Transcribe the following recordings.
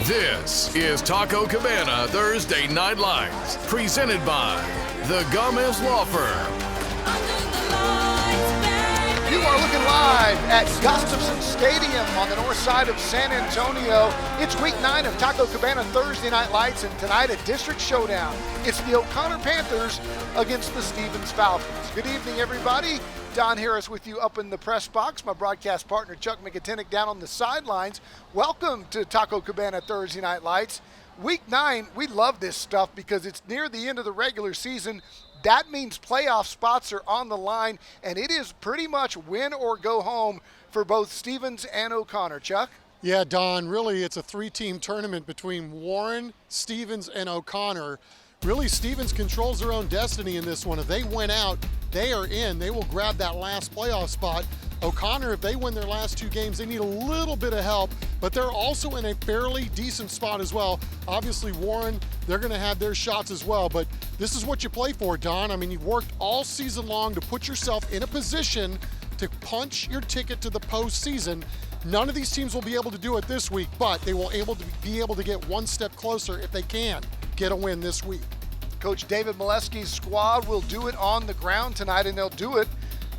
This is Taco Cabana Thursday Night Lights, presented by the Gomez Law Firm. You are looking live at Gustafson Stadium on the north side of San Antonio. It's week 9 of Taco Cabana Thursday Night Lights, and tonight a district showdown. It's the O'Connor Panthers against the Stevens Falcons. Good evening, everybody. Don Harris with you up in the press box. My broadcast partner, Chuck McAtinnick, down on the sidelines. Welcome to Taco Cabana Thursday Night Lights. Week 9, we love this stuff because it's near the end of the regular season. That means playoff spots are on the line, and it is pretty much win or go home for both Stevens and O'Connor. Chuck? Yeah, Don, really it's a 3-team tournament between Warren, Stevens, and O'Connor. Really, Stevens controls their own destiny in this one. If they win out, they are in. They will grab that last playoff spot. O'Connor, if they win their last 2 games, they need a little bit of help, but they're also in a fairly decent spot as well. Obviously, Warren, they're going to have their shots as well, but this is what you play for, Don. I mean, you've worked all season long to put yourself in a position to punch your ticket to the postseason. None of these teams will be able to do it this week, but they will be able to get one step closer if they can get a win this week. Coach David Molesky's squad will do it on the ground tonight, and they'll do it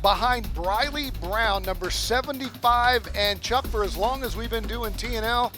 behind Briley Brown, number 75. And Chuck, for as long as we've been doing TNL,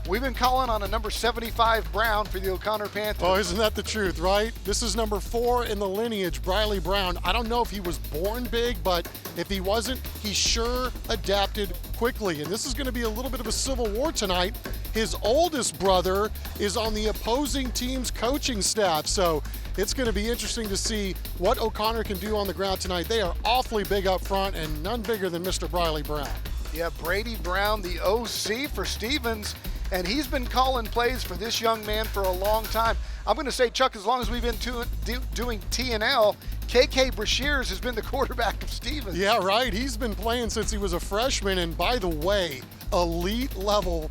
we've been calling on a number 75 Brown for the O'Connor Panthers. Oh, isn't that the truth, right? This is number 4 in the lineage, Briley Brown. I don't know if he was born big, but if he wasn't, he sure adapted quickly. And this is going to be a little bit of a civil war tonight. His oldest brother is on the opposing team's coaching staff, so it's going to be interesting to see what O'Connor can do on the ground tonight. They are awfully big up front, and none bigger than Mr. Briley Brown. Yeah, Brady Brown, the OC for Stevens, and he's been calling plays for this young man for a long time. I'm going to say, Chuck, as long as we've been doing TNL, KK Brashears has been the quarterback of Stevens. Yeah, right. He's been playing since he was a freshman, and by the way, elite level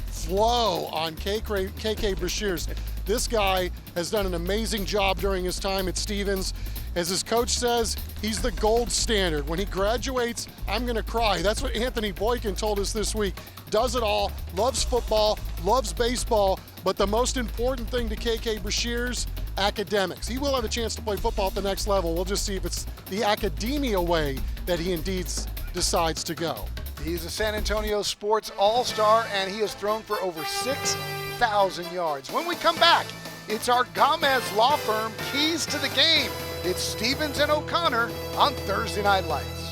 flow on KK Brashears. This guy has done an amazing job during his time at Stevens. As his coach says, he's the gold standard. When he graduates, I'm going to cry. That's what Anthony Boykin told us this week. Does it all, loves football, loves baseball, but the most important thing to KK Brashears, academics. He will have a chance to play football at the next level. We'll just see if it's the academia way that he indeed decides to go. He's a San Antonio sports all-star, and he has thrown for over 6,000 yards. When we come back, it's our Gomez Law Firm keys to the game. It's Stevens and O'Connor on Thursday Night Lights.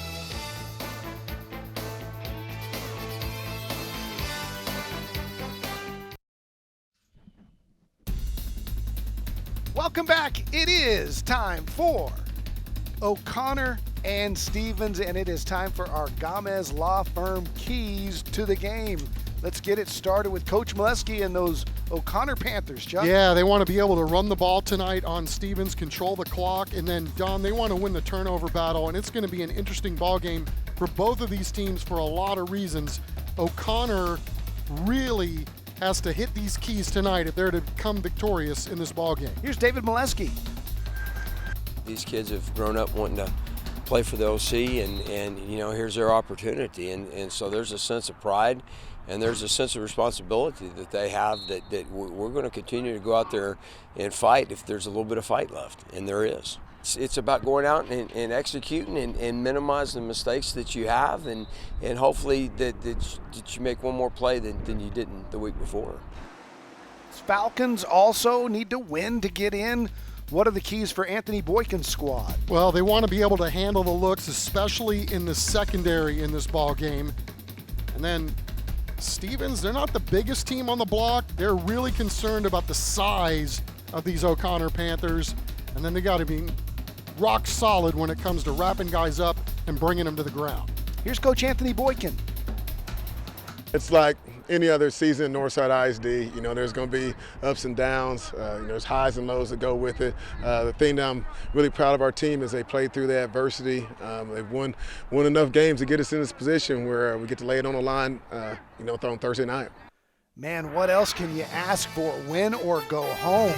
Welcome back. It is time for O'Connor and Stevens, and it is time for our Gomez Law Firm keys to the game. Let's get it started with Coach Molesky and those O'Connor Panthers, Chuck. Yeah, they want to be able to run the ball tonight on Stevens, control the clock, and then, Don, they want to win the turnover battle, and it's going to be an interesting ball game for both of these teams for a lot of reasons. O'Connor really has to hit these keys tonight if they're to become victorious in this ball game. Here's David Molesky. These kids have grown up wanting to play for the OC, and you know, here's their opportunity, and so there's a sense of pride and there's a sense of responsibility that they have that we're going to continue to go out there and fight if there's a little bit of fight left, and there is. It's about going out and executing and minimizing the mistakes that you have, and hopefully that you make one more play than you didn't the week before. Falcons also need to win to get in. What are the keys for Anthony Boykin's squad? Well, they want to be able to handle the looks, especially in the secondary in this ball game. And then Stevens, they're not the biggest team on the block. They're really concerned about the size of these O'Connor Panthers. And then they got to be rock solid when it comes to wrapping guys up and bringing them to the ground. Here's Coach Anthony Boykin. It's like any other season, Northside ISD. You know, there's going to be ups and downs. There's highs and lows that go with it. The thing that I'm really proud of our team is they played through the adversity. They've won enough games to get us in this position where we get to lay it on the line, on Thursday night. Man, what else can you ask for? Win or go home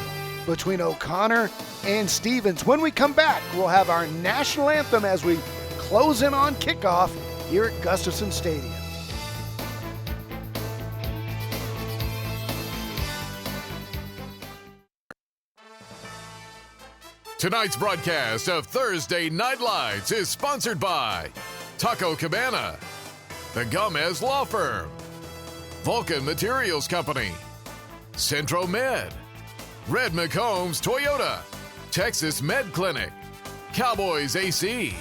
between O'Connor and Stevens. When we come back, we'll have our national anthem as we close in on kickoff here at Gustafson Stadium. Tonight's broadcast of Thursday Night Lights is sponsored by Taco Cabana, the Gomez Law Firm, Vulcan Materials Company, Centro Med, Red McCombs Toyota, Texas Med Clinic, Cowboys AC,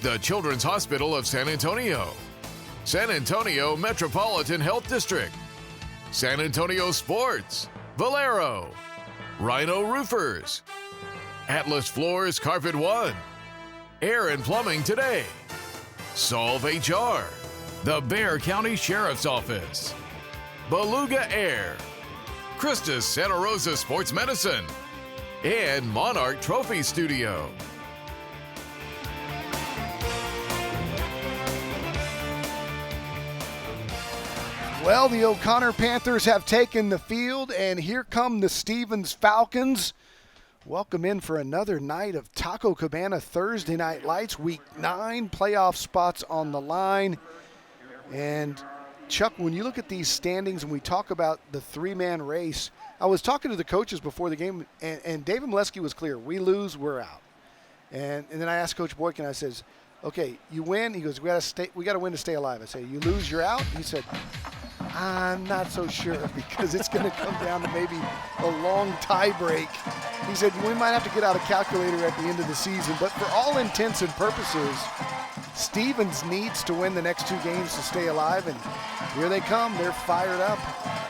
the Children's Hospital of San Antonio, San Antonio Metropolitan Health District, San Antonio Sports, Valero, Rhino Roofers, Atlas Floors Carpet One, Air and Plumbing Today, Solve HR, the Bexar County Sheriff's Office, Beluga Air, Christus Santa Rosa Sports Medicine, and Monarch Trophy Studio. Well, the O'Connor Panthers have taken the field, and here come the Stevens Falcons. Welcome in for another night of Taco Cabana Thursday Night Lights, Week 9, playoff spots on the line. And Chuck, when you look at these standings and we talk about the three-man race, I was talking to the coaches before the game, and David Molesky was clear. We lose, we're out. And then I asked Coach Boykin, I says, okay, you win. He goes, we got to win to stay alive. I say, you lose, you're out? He said, I'm not so sure, because it's going to come down to maybe a long tie break. He said, we might have to get out a calculator at the end of the season, but for all intents and purposes, Stevens needs to win the next two games to stay alive, and here they come. They're fired up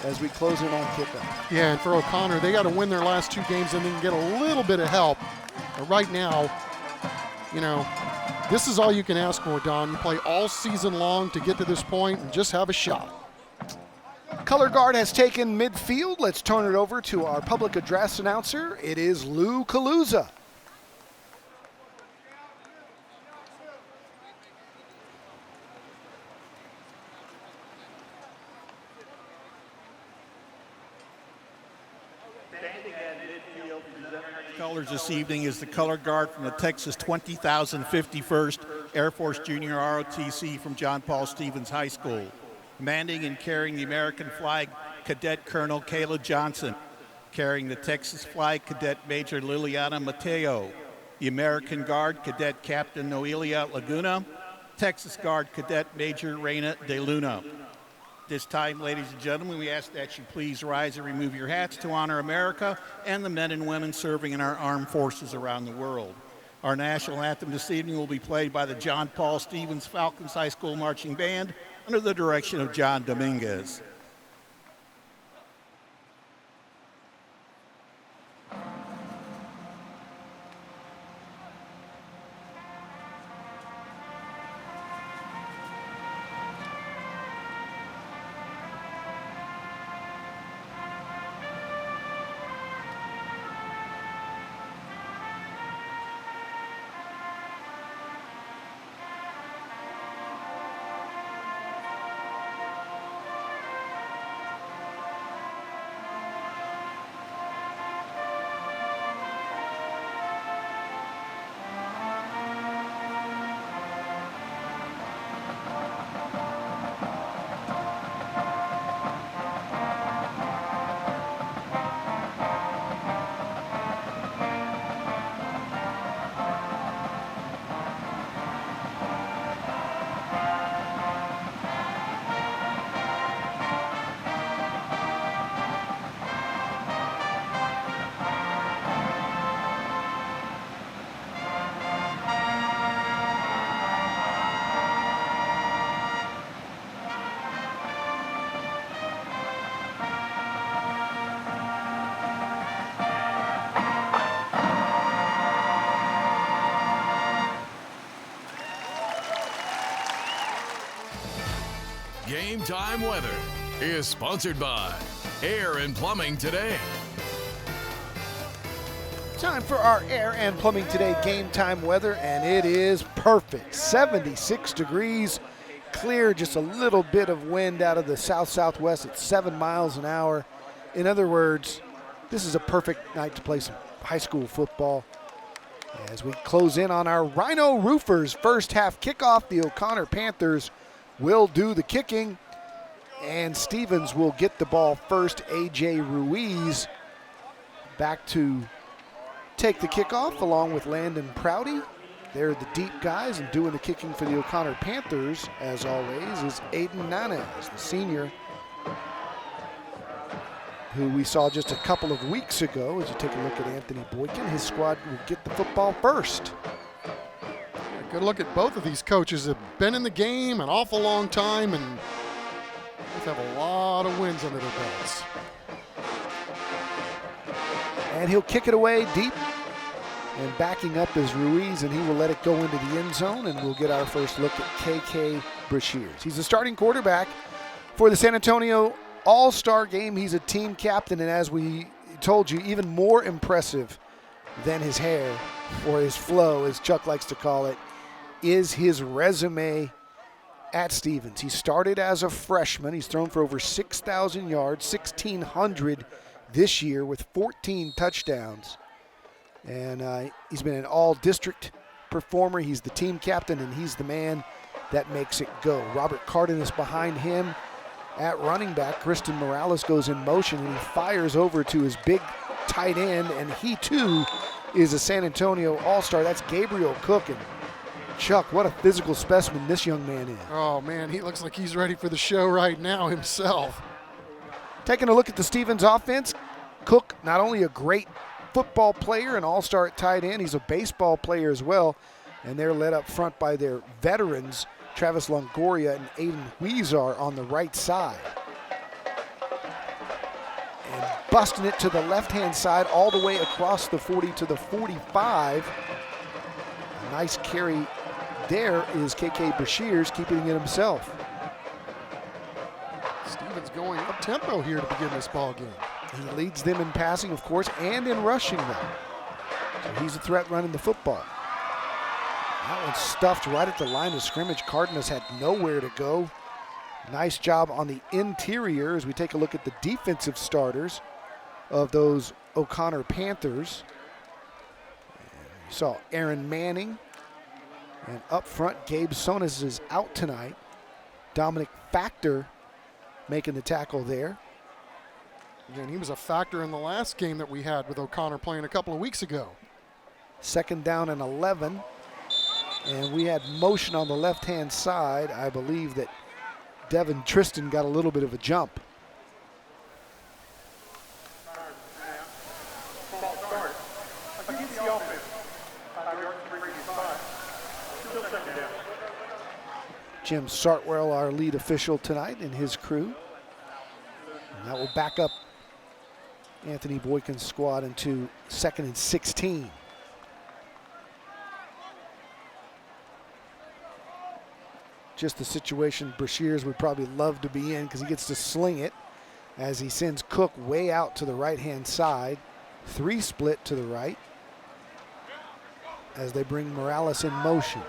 as we close in on kickoff. Yeah, and for O'Connor, they got to win their last two games and then get a little bit of help. But right now, you know, this is all you can ask for, Don. You play all season long to get to this point and just have a shot. Color Guard has taken midfield. Let's turn it over to our public address announcer. It is Lou Kaluza. Colors this evening is the Color Guard from the Texas 20,051st Air Force Junior ROTC from John Paul Stevens High School. Commanding and carrying the American flag, Cadet Colonel Kayla Johnson. Carrying the Texas flag, Cadet Major Liliana Mateo. The American Guard, Cadet Captain Noelia Laguna. Texas Guard, Cadet Major Reina De Luna. This time, ladies and gentlemen, we ask that you please rise and remove your hats to honor America and the men and women serving in our armed forces around the world. Our national anthem this evening will be played by the John Paul Stevens Falcons High School Marching Band under the direction of John Dominguez. Game Time Weather is sponsored by Air and Plumbing Today. Time for our Air and Plumbing Today game time weather, and it is perfect. 76 degrees, clear, just a little bit of wind out of the south-southwest at 7 miles an hour. In other words, this is a perfect night to play some high school football. As we close in on our Rhino Roofers first half kickoff, the O'Connor Panthers will do the kicking, and Stevens will get the ball first. A.J. Ruiz back to take the kickoff along with Landon Prouty. They're the deep guys, and doing the kicking for the O'Connor Panthers, as always, is Aiden Nanez, the senior, who we saw just a couple of weeks ago. As you take a look at Anthony Boykin, his squad will get the football first. Good look at both of these coaches. Have been in the game an awful long time and both have a lot of wins under their belts. And he'll kick it away deep. And backing up is Ruiz, and he will let it go into the end zone, and we'll get our first look at KK Brashears. He's the starting quarterback for the San Antonio All-Star game. He's a team captain, and as we told you, even more impressive than his hair, or his flow, as Chuck likes to call it, is his resume at Stevens. He started as a freshman. He's thrown for over 6,000 yards, 1,600 this year with 14 touchdowns. And he's been an all-district performer. He's the team captain, and he's the man that makes it go. Robert Cardenas behind him at running back. Kristen Morales goes in motion, and he fires over to his big tight end, and he too is a San Antonio All-Star. That's Gabriel Cook. And Chuck, what a physical specimen this young man is. Oh man, he looks like he's ready for the show right now himself. Taking a look at the Stevens offense, Cook, not only a great football player, an all-star at tight end, he's a baseball player as well, and they're led up front by their veterans, Travis Longoria and Aiden Huizar on the right side. And busting it to the left-hand side all the way across the 40 to the 45. A nice carry there is KK Brashears, keeping it himself. Stevens going up-tempo here to begin this ball game. He leads them in passing, of course, and in rushing them. So he's a threat running the football. That one's stuffed right at the line of scrimmage. Cardenas had nowhere to go. Nice job on the interior as we take a look at the defensive starters of those O'Connor Panthers. You saw Aaron Manning. And up front, Gabe Sonas is out tonight. Dominic Factor making the tackle there. Again, he was a factor in the last game that we had with O'Connor playing a couple of weeks ago. Second down and 11. And we had motion on the left-hand side. I believe that Devin Tristan got a little bit of a jump. Jim Sartwell, our lead official tonight, and his crew. And that will back up Anthony Boykin's squad into 2nd and 16. Just the situation Brashears would probably love to be in, because he gets to sling it as he sends Cook way out to the right-hand side. 3 split to the right as they bring Morales in motion.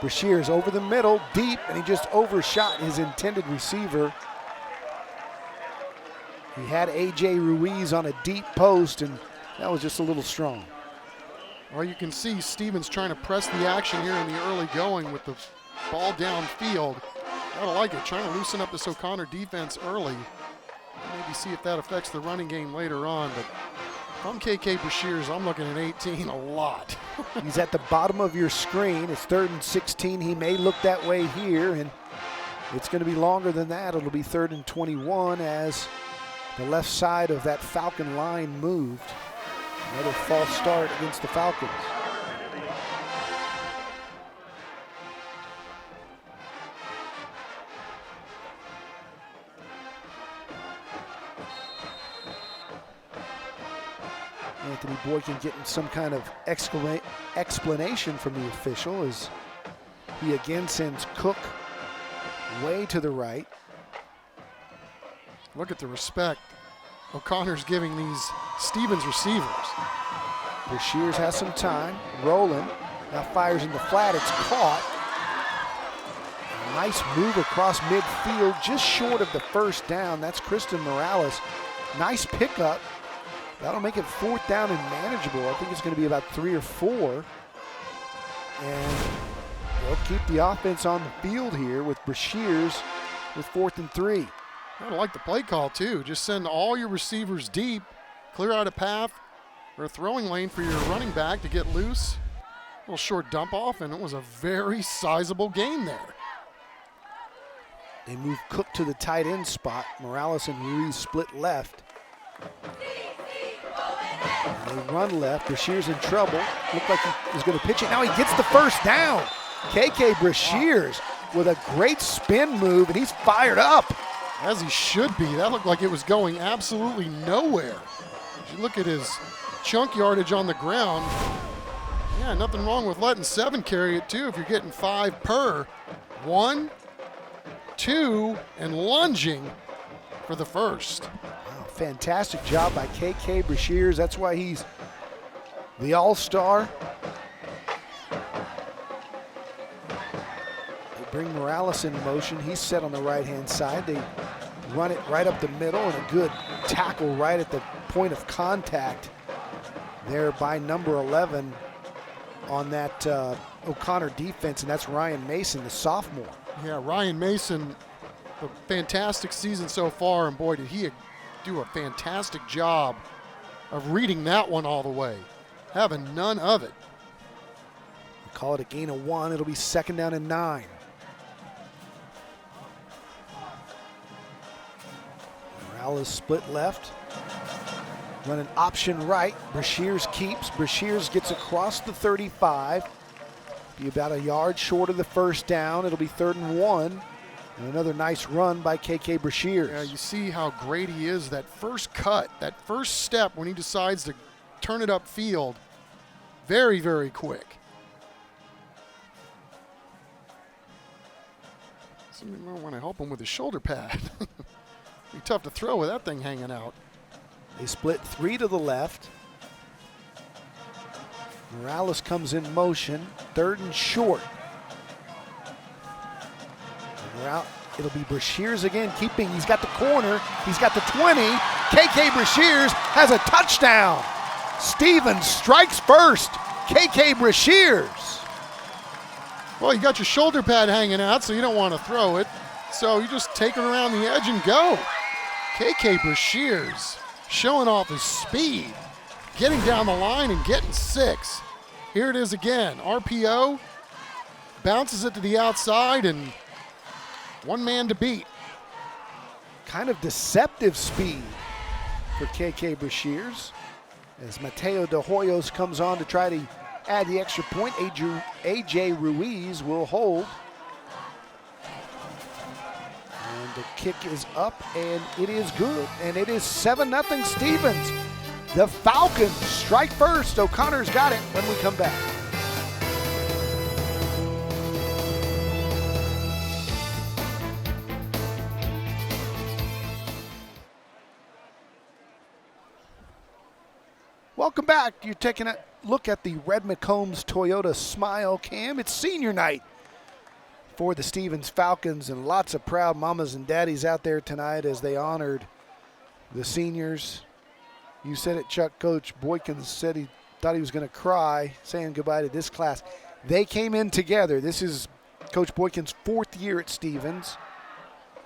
Brashears over the middle, deep, and he just overshot his intended receiver. He had A.J. Ruiz on a deep post, and that was just a little strong. Well, you can see Stevens trying to press the action here in the early going with the ball downfield. I like it, trying to loosen up this O'Connor defense early. Maybe see if that affects the running game later on, but if I'm KK Brashears, I'm looking at 18 a lot. He's at the bottom of your screen. It's 3rd and 16. He may look that way here, and it's going to be longer than that. It'll be 3rd and 21 as the left side of that Falcon line moved. Another false start against the Falcons. Anthony Boykin getting some kind of explanation from the official as he again sends Cook way to the right. Look at the respect O'Connor's giving these Stevens receivers. Brashears has some time, rolling, now fires in the flat, it's caught. A nice move across midfield, just short of the first down. That's Kristen Morales. Nice pickup. That'll make it 4th down and manageable. I think it's going to be about 3 or 4. And they'll keep the offense on the field here with Brashears with 4th and 3. I like the play call too. Just send all your receivers deep, clear out a path, or a throwing lane for your running back to get loose. A little short dump off, and it was a very sizable gain there. They move Cook to the tight end spot. Morales and Ruiz split left. And they run left. Brashear's in trouble. Looked like he was going to pitch it. Now he gets the first down. KK Brashears with a great spin move, and he's fired up. As he should be. That looked like it was going absolutely nowhere. If you look at his chunk yardage on the ground, yeah, nothing wrong with letting 7 carry it too if you're getting 5 per. 1, 2, and lunging for the first. Wow, fantastic job by KK Brashears. That's why he's the all-star. They bring Morales in motion. He's set on the right-hand side. They run it right up the middle, and a good tackle right at the point of contact there by number 11 on that O'Connor defense, and that's Ryan Mason, the sophomore. Yeah, Ryan Mason, a fantastic season so far, and boy, did he do a fantastic job of reading that one all the way, having none of it. Call it a gain of 1. It'll be 2nd down and 9. Morales split left. Running option right. Brashears keeps. Brashears gets across the 35. Be about a yard short of the first down. It'll be 3rd and 1. And another nice run by KK Brashears. Yeah, you see how great he is. That first cut, that first step when he decides to turn it upfield, very, very quick. So you might want to help him with his shoulder pad. Be tough to throw with that thing hanging out. They split 3 to the left. Morales comes in motion, 3rd and short. And it'll be Brashears again, keeping. He's got the corner. He's got the 20. KK Brashears has a touchdown. Stevens strikes first. KK Brashears. Well, you got your shoulder pad hanging out, so you don't want to throw it. So you just take it around the edge and go. KK Brashears showing off his speed, getting down the line and getting 6. Here it is again. RPO, bounces it to the outside, and one man to beat. Kind of deceptive speed for KK Brashears as Mateo De Hoyos comes on to try to add the extra point. AJ Ruiz will hold. And the kick is up, and it is good. And it is 7-0 Stevens. The Falcons strike first. O'Connor's got it when we come back. Welcome back. You're taking a look at the Red McCombs Toyota Smile Cam. It's senior night for the Stevens Falcons, and lots of proud mamas and daddies out there tonight as they honored the seniors. You said it, Chuck. Coach Boykins said he thought he was going to cry saying goodbye to this class. They came in together. This is Coach Boykins' 4th year at Stevens,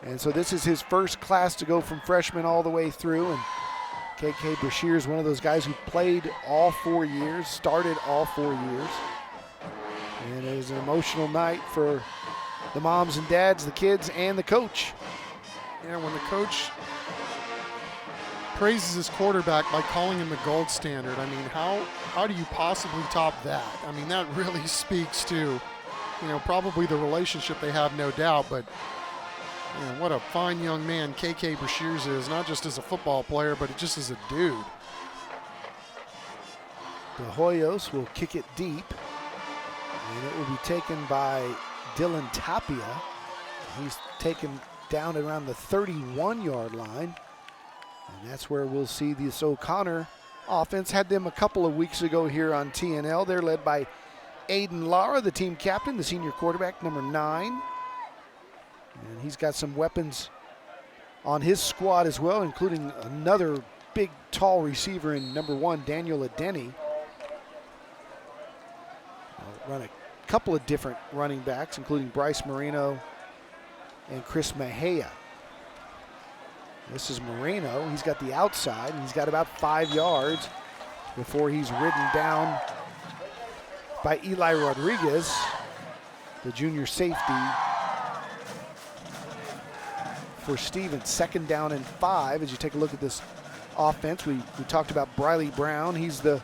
and so this is his first class to go from freshman all the way through. And KK Brashears is one of those guys who played all 4 years, started all 4 years. And it was an emotional night for the moms and dads, the kids, and the coach. Yeah, when the coach praises his quarterback by calling him the gold standard, I mean, how do you possibly top that? I mean, that really speaks to, probably the relationship they have, no doubt, but what a fine young man KK Brashears is, not just as a football player, but just as a dude. De Hoyos will kick it deep, and it will be taken by Dylan Tapia. He's taken down around the 31-yard line, and that's where we'll see this O'Connor offense. Had them a couple of weeks ago here on TNL. They're led by Aiden Lara, the team captain, the senior quarterback, number 9. And he's got some weapons on his squad as well, including another big, tall receiver in number 1, Daniel Adeni. Run a couple of different running backs, including Bryce Marino and Chris Mejia. This is Marino. He's got the outside, and he's got about 5 yards. before he's ridden down by Eli Rodriguez, the junior safety for Stevens. 2nd down and 5 as you take a look at this offense. We talked about Briley Brown. He's the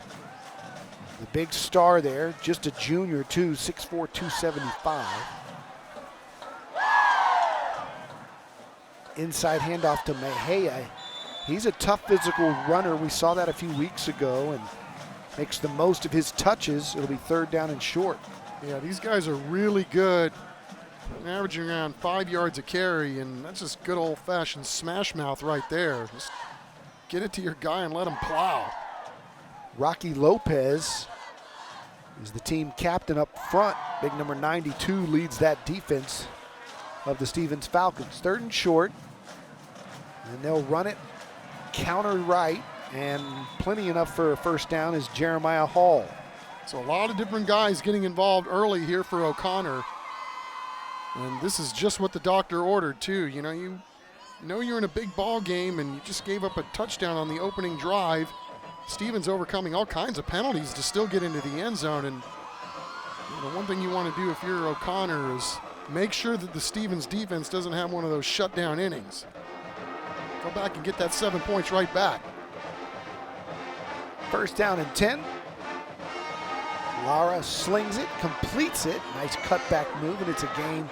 big star there, just a junior too, 6'4", 275. Inside handoff to Mejia. He's a tough physical runner. We saw that a few weeks ago and makes the most of his touches. It'll be 3rd down and short. Yeah, these guys are really good, averaging around 5 yards a carry, and that's just good old-fashioned smash mouth right there. Just get it to your guy and let him plow. Rocky Lopez is the team captain up front. Big number 92 leads that defense of the Stevens Falcons. 3rd and short, and they'll run it counter right, and plenty enough for a 1st down is Jeremiah Hall. So a lot of different guys getting involved early here for O'Connor. And this is just what the doctor ordered too. You know you're in a big ball game and you just gave up a touchdown on the opening drive. Stevens overcoming all kinds of penalties to still get into the end zone. And one thing you want to do if you're O'Connor is make sure that the Stevens defense doesn't have one of those shutdown innings. Go back and get that 7 points right back. 1st down and 10. Lara slings it, completes it. Nice cutback move, and it's a gain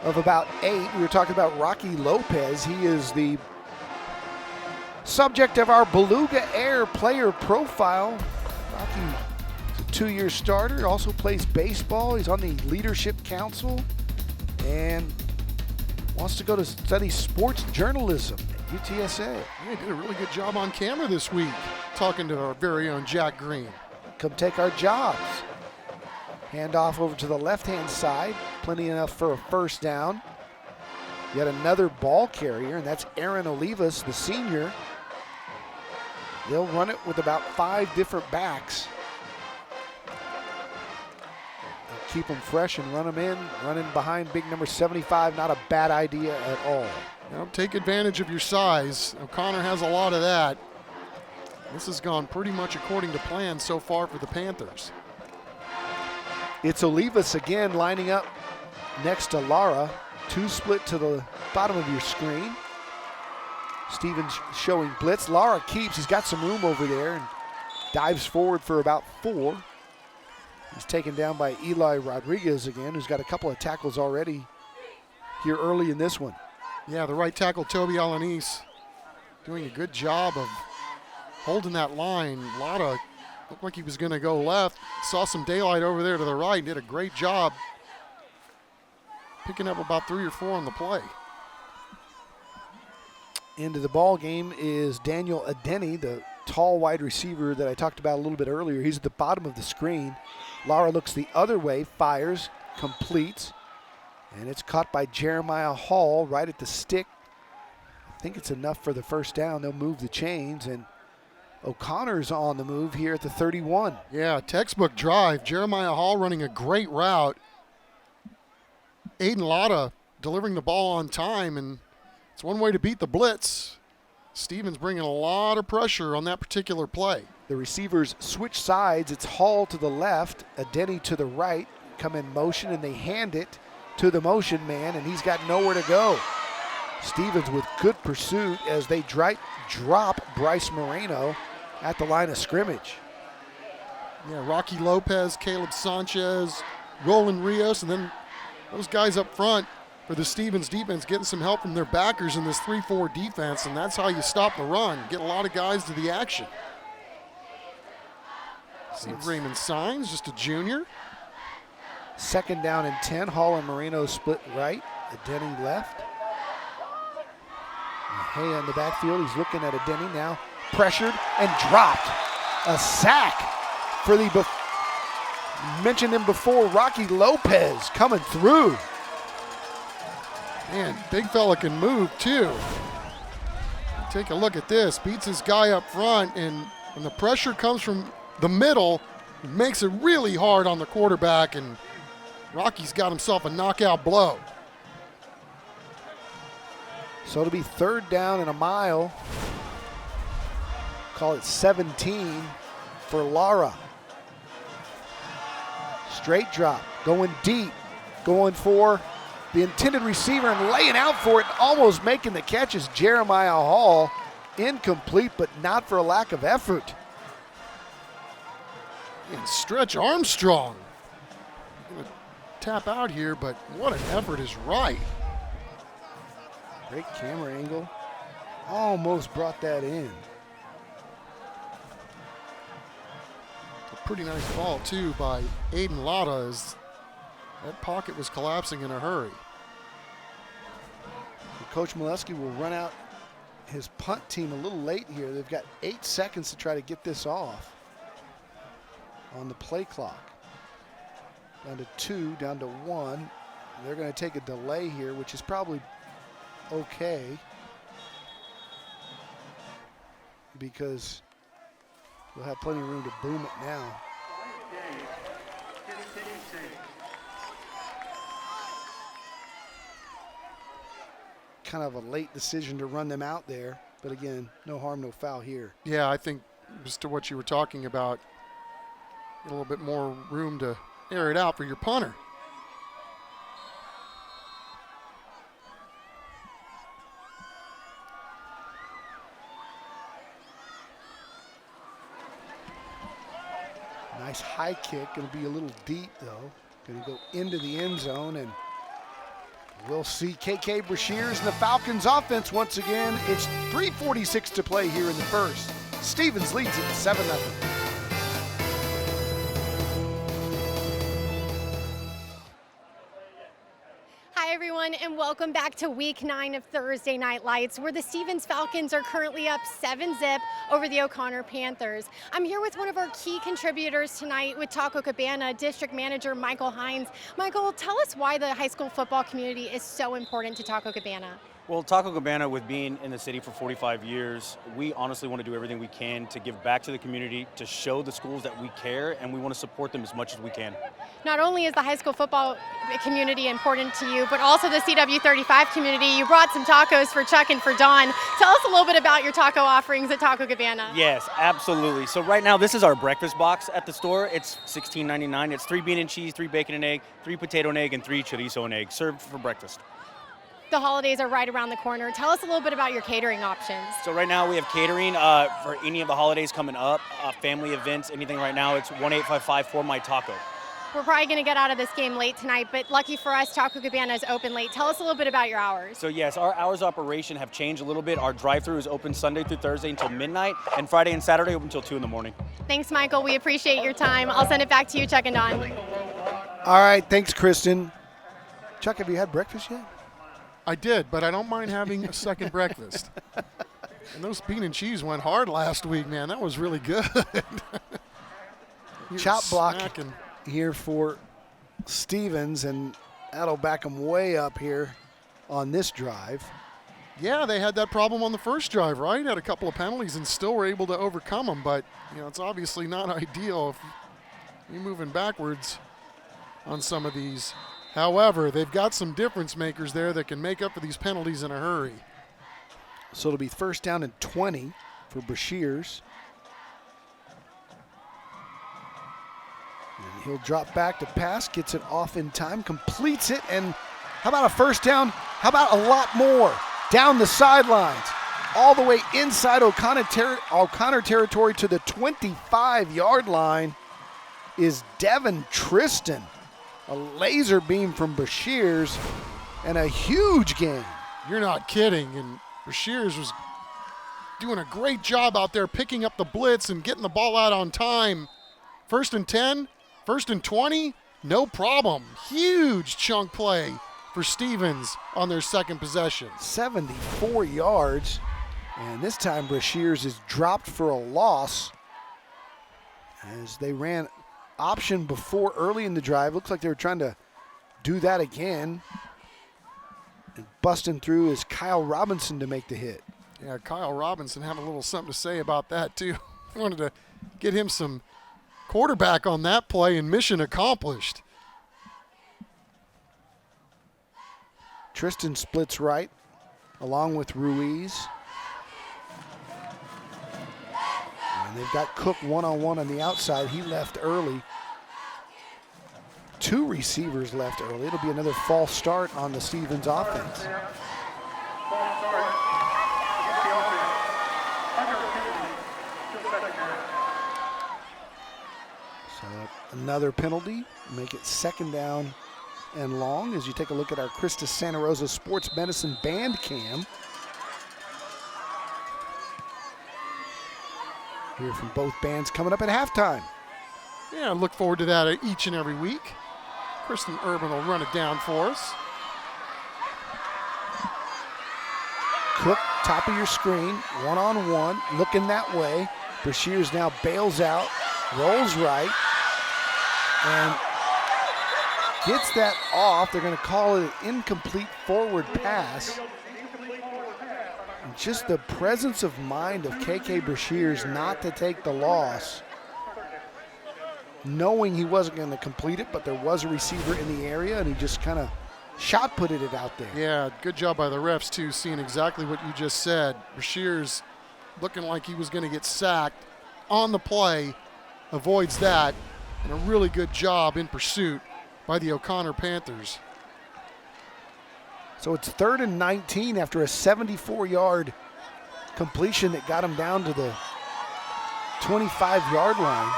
of about 8. We were talking about Rocky Lopez. He is the subject of our Beluga Air player profile. Rocky is a 2-year starter, also plays baseball. He's on the leadership council and wants to go to study sports journalism at UTSA. Yeah, he did a really good job on camera this week, talking to our very own Jack Green. Come take our jobs. Hand off over to the left-hand side. Plenty enough for a 1st down. Yet another ball carrier, and that's Aaron Olivas, the senior. They'll run it with about 5 different backs. They'll keep them fresh and run them in. Running behind big number 75, not a bad idea at all. Take advantage of your size. O'Connor has a lot of that. This has gone pretty much according to plan so far for the Panthers. It's Olivas again lining up next to Lara. 2 split to the bottom of your screen. Stevens showing blitz. Lara keeps. He's got some room over there and dives forward for about 4. He's taken down by Eli Rodriguez again, who's got a couple of tackles already here early in this one. Yeah, the right tackle, Toby Alanis, doing a good job of holding that line. Lara looked like he was going to go left. Saw some daylight over there to the right. Did a great job picking up about 3 or 4 on the play. Into the ball game is Daniel Adeni, the tall wide receiver that I talked about a little bit earlier. He's at the bottom of the screen. Lara looks the other way, fires, completes, and it's caught by Jeremiah Hall right at the stick. I think it's enough for the 1st down. They'll move the chains, and O'Connor's on the move here at the 31. Yeah, textbook drive. Jeremiah Hall running a great route. Aiden Lotta delivering the ball on time, and it's one way to beat the blitz. Stevens bringing a lot of pressure on that particular play. The receivers switch sides. It's Hall to the left, Adeni to the right, come in motion, and they hand it to the motion man, and he's got nowhere to go. Stevens with good pursuit as they drop Bryce Moreno at the line of scrimmage. Yeah, Rocky Lopez, Caleb Sanchez, Roland Rios, and then those guys up front for the Stevens defense getting some help from their backers in this 3-4 defense, and that's how you stop the run. Get a lot of guys to the action. See Raymond Sines, just a junior. 2nd down and 10. Hall and Moreno split right. Adeni left. Mejia in the backfield. He's looking at Adeni now. Pressured and dropped. A sack for the mentioned him before, Rocky Lopez coming through. Man, big fella can move too. Take a look at this. Beats his guy up front, and when the pressure comes from the middle, it makes it really hard on the quarterback, and Rocky's got himself a knockout blow. So it'll be 3rd down and a mile. call it 17 for Lara. Straight drop, going deep, going for the intended receiver and laying out for it, almost making the catch is Jeremiah Hall. Incomplete, but not for a lack of effort. And Stretch Armstrong. Gonna tap out here, but what an effort is right. Great camera angle. Almost brought that in. A pretty nice ball, too, by Aiden Latta as that pocket was collapsing in a hurry. Coach Molesky will run out his punt team a little late here. They've got 8 seconds to try to get this off on the play clock. Down to 2, down to 1. They're going to take a delay here, which is probably okay because we'll have plenty of room to boom it now. Kind of a late decision to run them out there, but again, no harm, no foul here. Yeah, I think as to what you were talking about, a little bit more room to air it out for your punter. Nice high kick, going to be a little deep though. Going to go into the end zone, and we'll see KK Brashears and the Falcons offense once again. It's 3:46 to play here in the first. Stevens leads it 7-0. Hi everyone, and welcome back to week 9 of Thursday Night Lights, where the Stevens Falcons are currently up 7-0 over the O'Connor Panthers. I'm here with one of our key contributors tonight with Taco Cabana, District Manager Michael Hines. Michael, tell us why the high school football community is so important to Taco Cabana. Well, Taco Cabana, with being in the city for 45 years, we honestly want to do everything we can to give back to the community, to show the schools that we care, and we want to support them as much as we can. Not only is the high school football community important to you, but also the CW35 community. You brought some tacos for Chuck and for Dawn. Tell us a little bit about your taco offerings at Taco Cabana. Yes, absolutely. So right now, this is our breakfast box at the store. It's $16.99. It's 3 bean and cheese, 3 bacon and egg, 3 potato and egg, and 3 chorizo and egg, served for breakfast. The holidays are right around the corner. Tell us a little bit about your catering options. So right now we have catering for any of the holidays coming up, family events, anything right now. It's 1-855 for my taco. We're probably going to get out of this game late tonight, but lucky for us, Taco Cabana is open late. Tell us a little bit about your hours. So yes, our hours of operation have changed a little bit. Our drive-thru is open Sunday through Thursday until midnight, and Friday and Saturday open until 2 in the morning. Thanks, Michael. We appreciate your time. I'll send it back to you, Chuck and Don. All right, thanks, Kristen. Chuck, have you had breakfast yet? I did, but I don't mind having a second breakfast. And those bean and cheese went hard last week, man. That was really good. Chop block snacking. here for Stevens, and that'll back them way up here on this drive. Yeah, they had that problem on the first drive, right? Had a couple of penalties and still were able to overcome them, but it's obviously not ideal if you're moving backwards on some of these. However, they've got some difference makers there that can make up for these penalties in a hurry. So it'll be first down and 20 for Brashears. And he'll drop back to pass, gets it off in time, completes it, and how about a first down? How about a lot more? Down the sidelines, all the way inside O'Connor territory to the 25-yard line is Devin Tristan. A laser beam from Brashears and a huge gain. You're not kidding. And Brashears was doing a great job out there picking up the blitz and getting the ball out on time. 1st and 10, 1st and 20, no problem. Huge chunk play for Stevens on their second possession. 74 yards, and this time Brashears is dropped for a loss as they ran option before early in the drive. Looks like they were trying to do that again. And busting through is Kyle Robinson to make the hit. Yeah, Kyle Robinson having a little something to say about that too. Wanted to get him some quarterback on that play, and mission accomplished. Tristan splits right along with Ruiz. They've got Cook one-on-one on the outside. He left early. 2 receivers left early. It'll be another false start on the Stevens offense. So another penalty, make it 2nd down and long as you take a look at our Christus Santa Rosa Sports Medicine band cam. Hear from both bands coming up at halftime. Yeah, I look forward to that each and every week. Kristen Urban will run it down for us. Cook, top of your screen, one-on-one, looking that way. Brashears now bails out, rolls right, and gets that off. They're going to call it an incomplete forward pass. And just the presence of mind of KK Brashears not to take the loss, knowing he wasn't going to complete it, but there was a receiver in the area, and he just kind of shot-putted it out there. Yeah, good job by the refs, too, seeing exactly what you just said. Brashears looking like he was going to get sacked on the play, avoids that, and a really good job in pursuit by the O'Connor Panthers. So it's 3rd and 19 after a 74-yard completion that got him down to the 25-yard line.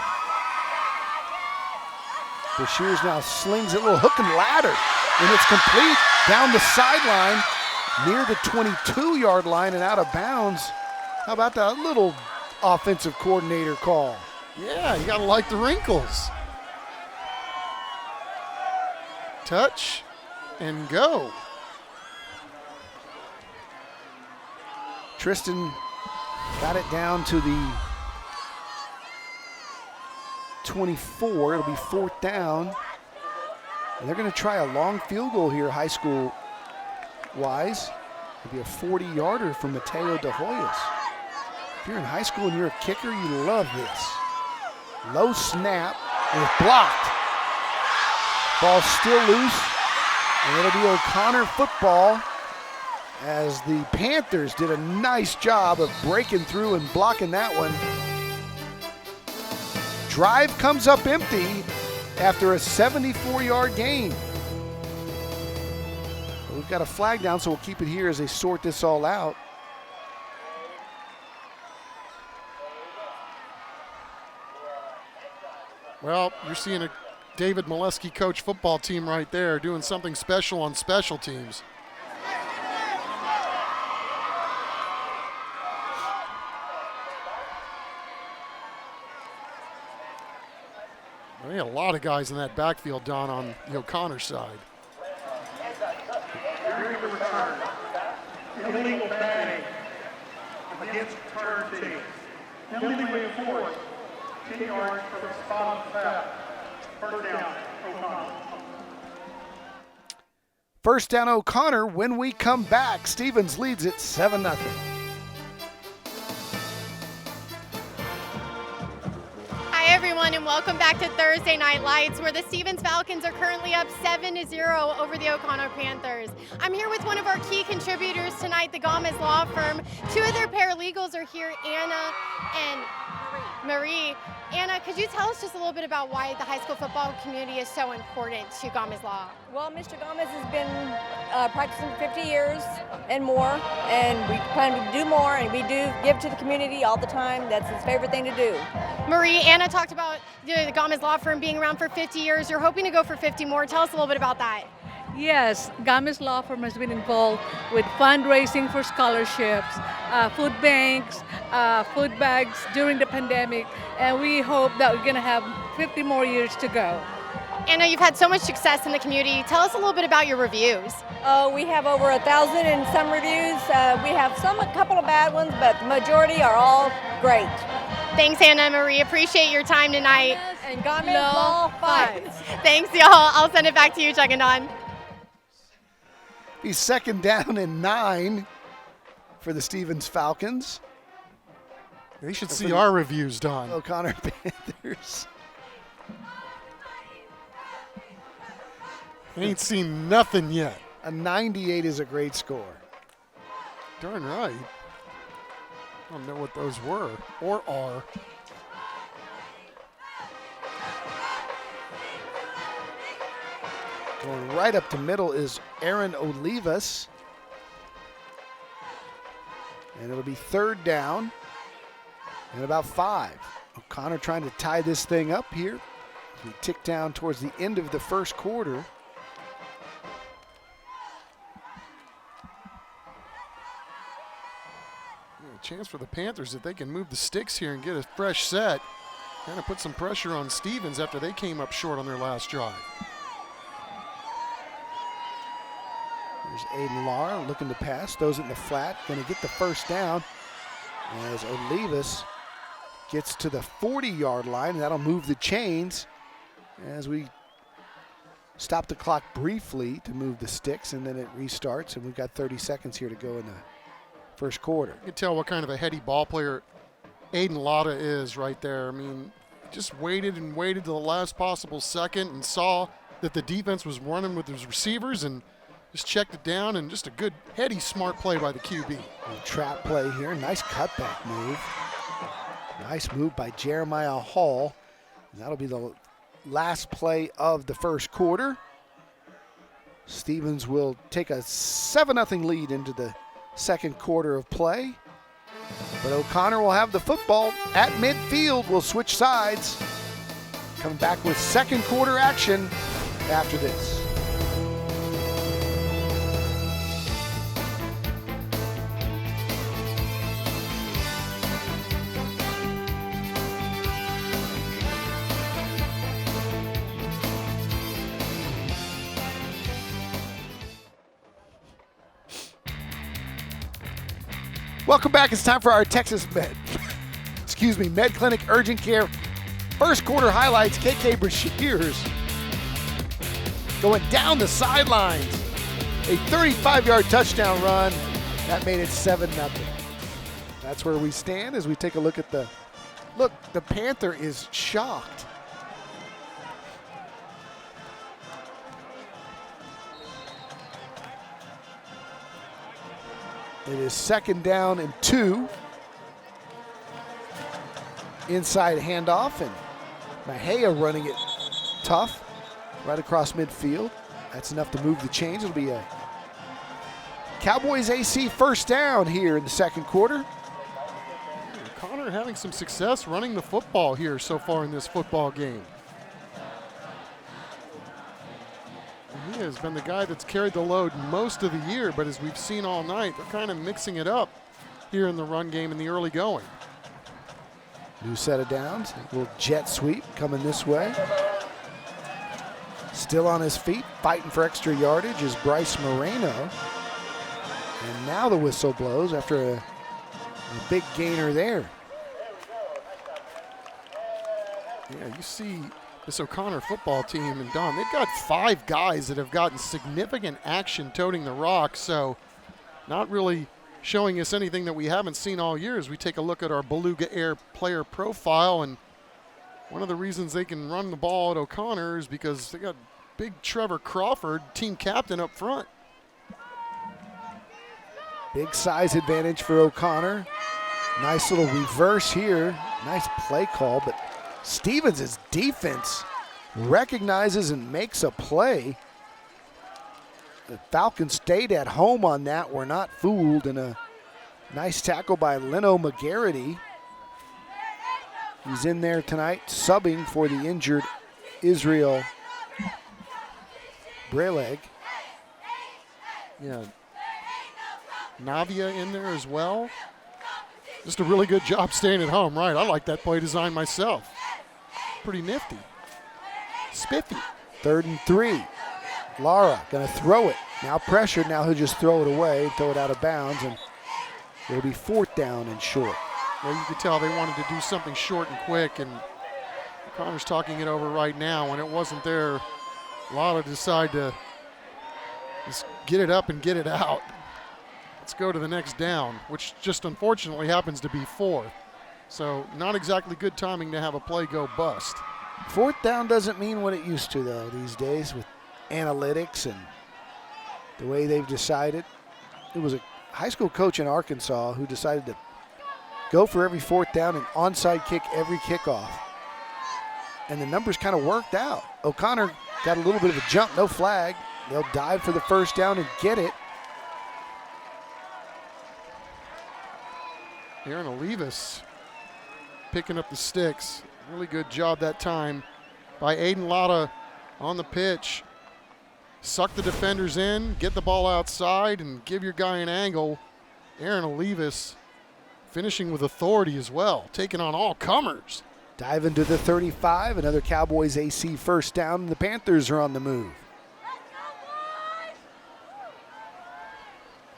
Brashears now slings it, a little hook and ladder, and it's complete down the sideline near the 22-yard line and out of bounds. How about that little offensive coordinator call? Yeah, you got to like the wrinkles. Touch and go. Tristan got it down to the 24. It'll be 4th down. And they're going to try a long field goal here, high school wise. It'll be a 40-yarder from Mateo De Hoyos. If you're in high school and you're a kicker, you love this. Low snap, and it's blocked. Ball still loose, and it'll be O'Connor football as the Panthers did a nice job of breaking through and blocking that one. Drive comes up empty after a 74-yard gain. We've got a flag down, so we'll keep it here as they sort this all out. Well, you're seeing a David Molesky coach football team right there doing something special on special teams. I mean, a lot of guys in that backfield, Don, on the O'Connor side. During the return, illegal padding against return team. Penalty reinforced. 10 yards for the spot on foul. First down, O'Connor. First down, O'Connor. When we come back, Stevens leads it 7-0. Hi, everyone, and welcome back to Thursday Night Lights, where the Stevens Falcons are currently up 7-0 over the O'Connor Panthers. I'm here with one of our key contributors tonight, the Gomez Law Firm. 2 of their paralegals are here, Anna and Marie. Anna, could you tell us just a little bit about why the high school football community is so important to Gomez Law? Well, Mr. Gomez has been practicing for 50 years and more, and we plan to do more, and we do give to the community all the time. That's his favorite thing to do. Marie, Anna talked about the Gomez Law Firm being around for 50 years. You're hoping to go for 50 more. Tell us a little bit about that. Yes, Gomez Law Firm has been involved with fundraising for scholarships, food banks, food bags during the pandemic, and we hope that we're going to have 50 more years to go. Anna, you've had so much success in the community. Tell us a little bit about your reviews. We have over 1,000 and some reviews. We have a couple of bad ones, but the majority are all great. Thanks, Anna and Marie. Appreciate your time tonight. And Gomez Law fights. Thanks, y'all. I'll send it back to you, Chuck and Don. He's 2nd down and 9 for the Stevens Falcons. They should see our reviews, Don. O'Connor Panthers. Ain't seen nothing yet. A 98 is a great score. Darn right. I don't know what those were or are. Going right up the middle is Aaron Olivas. And it'll be 3rd down and about 5. O'Connor trying to tie this thing up here. We tick down towards the end of the first quarter. A chance for the Panthers if they can move the sticks here and get a fresh set. Kind of put some pressure on Stevens after they came up short on their last drive. There's Aiden Lara looking to pass. Those in the flat, going to get the first down as Olivas gets to the 40-yard line, and that'll move the chains as we stop the clock briefly to move the sticks, and then it restarts, and we've got 30 seconds here to go in the first quarter. You can tell what kind of a heady ball player Aiden Lara is right there. I mean, just waited and waited to the last possible second and saw that the defense was running with his receivers and just checked it down, and just a good, heady, smart play by the QB. A trap play here. Nice cutback move. Nice move by Jeremiah Hall. And that'll be the last play of the first quarter. Stevens will take a 7-0 lead into the second quarter of play. But O'Connor will have the football at midfield. We'll switch sides. Coming back with second quarter action after this. Welcome back. It's time for our Texas Med Clinic Urgent Care first quarter highlights. KK Brashears going down the sidelines. A 35-yard touchdown run. That made it 7-0. That's where we stand as we take a look at the Panther is shocked. It is 2nd down and 2. Inside handoff, and Mahia running it tough right across midfield. That's enough to move the chains. It'll be a Cowboys AC first down here in the second quarter. Connor having some success running the football here so far in this football game. He has been the guy that's carried the load most of the year, but as we've seen all night, they're kind of mixing it up here in the run game in the early going. New set of downs, a little jet sweep coming this way. Still on his feet, fighting for extra yardage is Bryce Moreno. And now the whistle blows after a big gainer there. Yeah, you see this O'Connor football team, and Don, they've got 5 guys that have gotten significant action toting the rock, so not really showing us anything that we haven't seen all year as we take a look at our Beluga Air player profile. And one of the reasons they can run the ball at O'Connor is because they got big Trevor Crawford, team captain, up front. Big size advantage for O'Connor. Nice little reverse here. Nice play call, but Stevens' defense recognizes and makes a play. The Falcons stayed at home on that. We're not fooled. And a nice tackle by Leno McGarity. He's in there tonight subbing for the injured Israel Breleg. Yeah. Navia in there as well. Just a really good job staying at home, right? I like that play design myself. Pretty nifty. Spiffy. 3rd and 3. Lara gonna throw it. Now pressured, now he'll just throw it away, throw it out of bounds, and it'll be 4th down and short. Well, you could tell they wanted to do something short and quick, and Connor's talking it over right now. When it wasn't there, Lara decided to just get it up and get it out. Let's go to the next down, which just unfortunately happens to be 4th. So not exactly good timing to have a play go bust. 4th down doesn't mean what it used to, though, these days with analytics and the way they've decided. It was a high school coach in Arkansas who decided to go for every 4th down and onside kick every kickoff. And the numbers kind of worked out. O'Connor got a little bit of a jump, no flag. They'll dive for the first down and get it. Aaron Olivas picking up the sticks. Really good job that time by Aiden Lotta on the pitch. Suck the defenders in, get the ball outside, and give your guy an angle. Aaron Olivas finishing with authority as well, taking on all comers. Dive into the 35, another Cowboys AC first down, and the Panthers are on the move.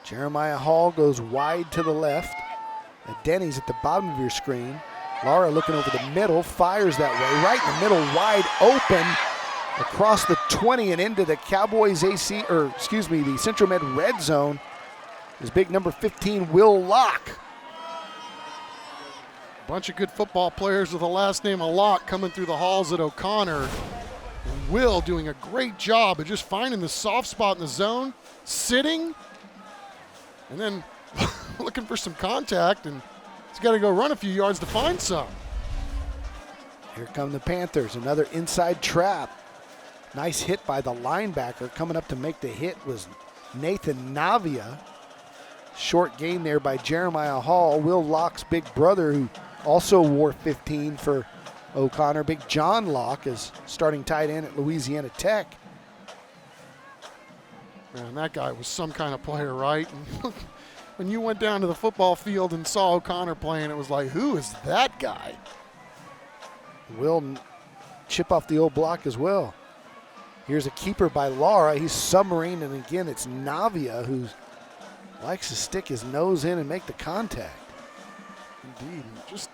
Jeremiah Hall goes wide to the left. Denny's at the bottom of your screen. Lara looking over the middle, fires that way, right in the middle, wide open, across the 20 and into the Cowboys AC, the Central Med red zone is big number 15, Will Locke. Bunch of good football players with the last name of Locke coming through the halls at O'Connor. And Will doing a great job of just finding the soft spot in the zone, sitting, and then looking for some contact, and he's got to go run a few yards to find some. Here come the Panthers, another inside trap. Nice hit by the linebacker. Coming up to make the hit was Nathan Navia. Short gain there by Jeremiah Hall, Will Locke's big brother, who also wore 15 for O'Connor. Big John Locke is starting tight end at Louisiana Tech. Man, that guy was some kind of player, right? And when you went down to the football field and saw O'Connor playing, it was like, who is that guy? Will chip off the old block as well. Here's a keeper by Lara. He's submarine, and again, it's Navia who likes to stick his nose in and make the contact. Indeed. Just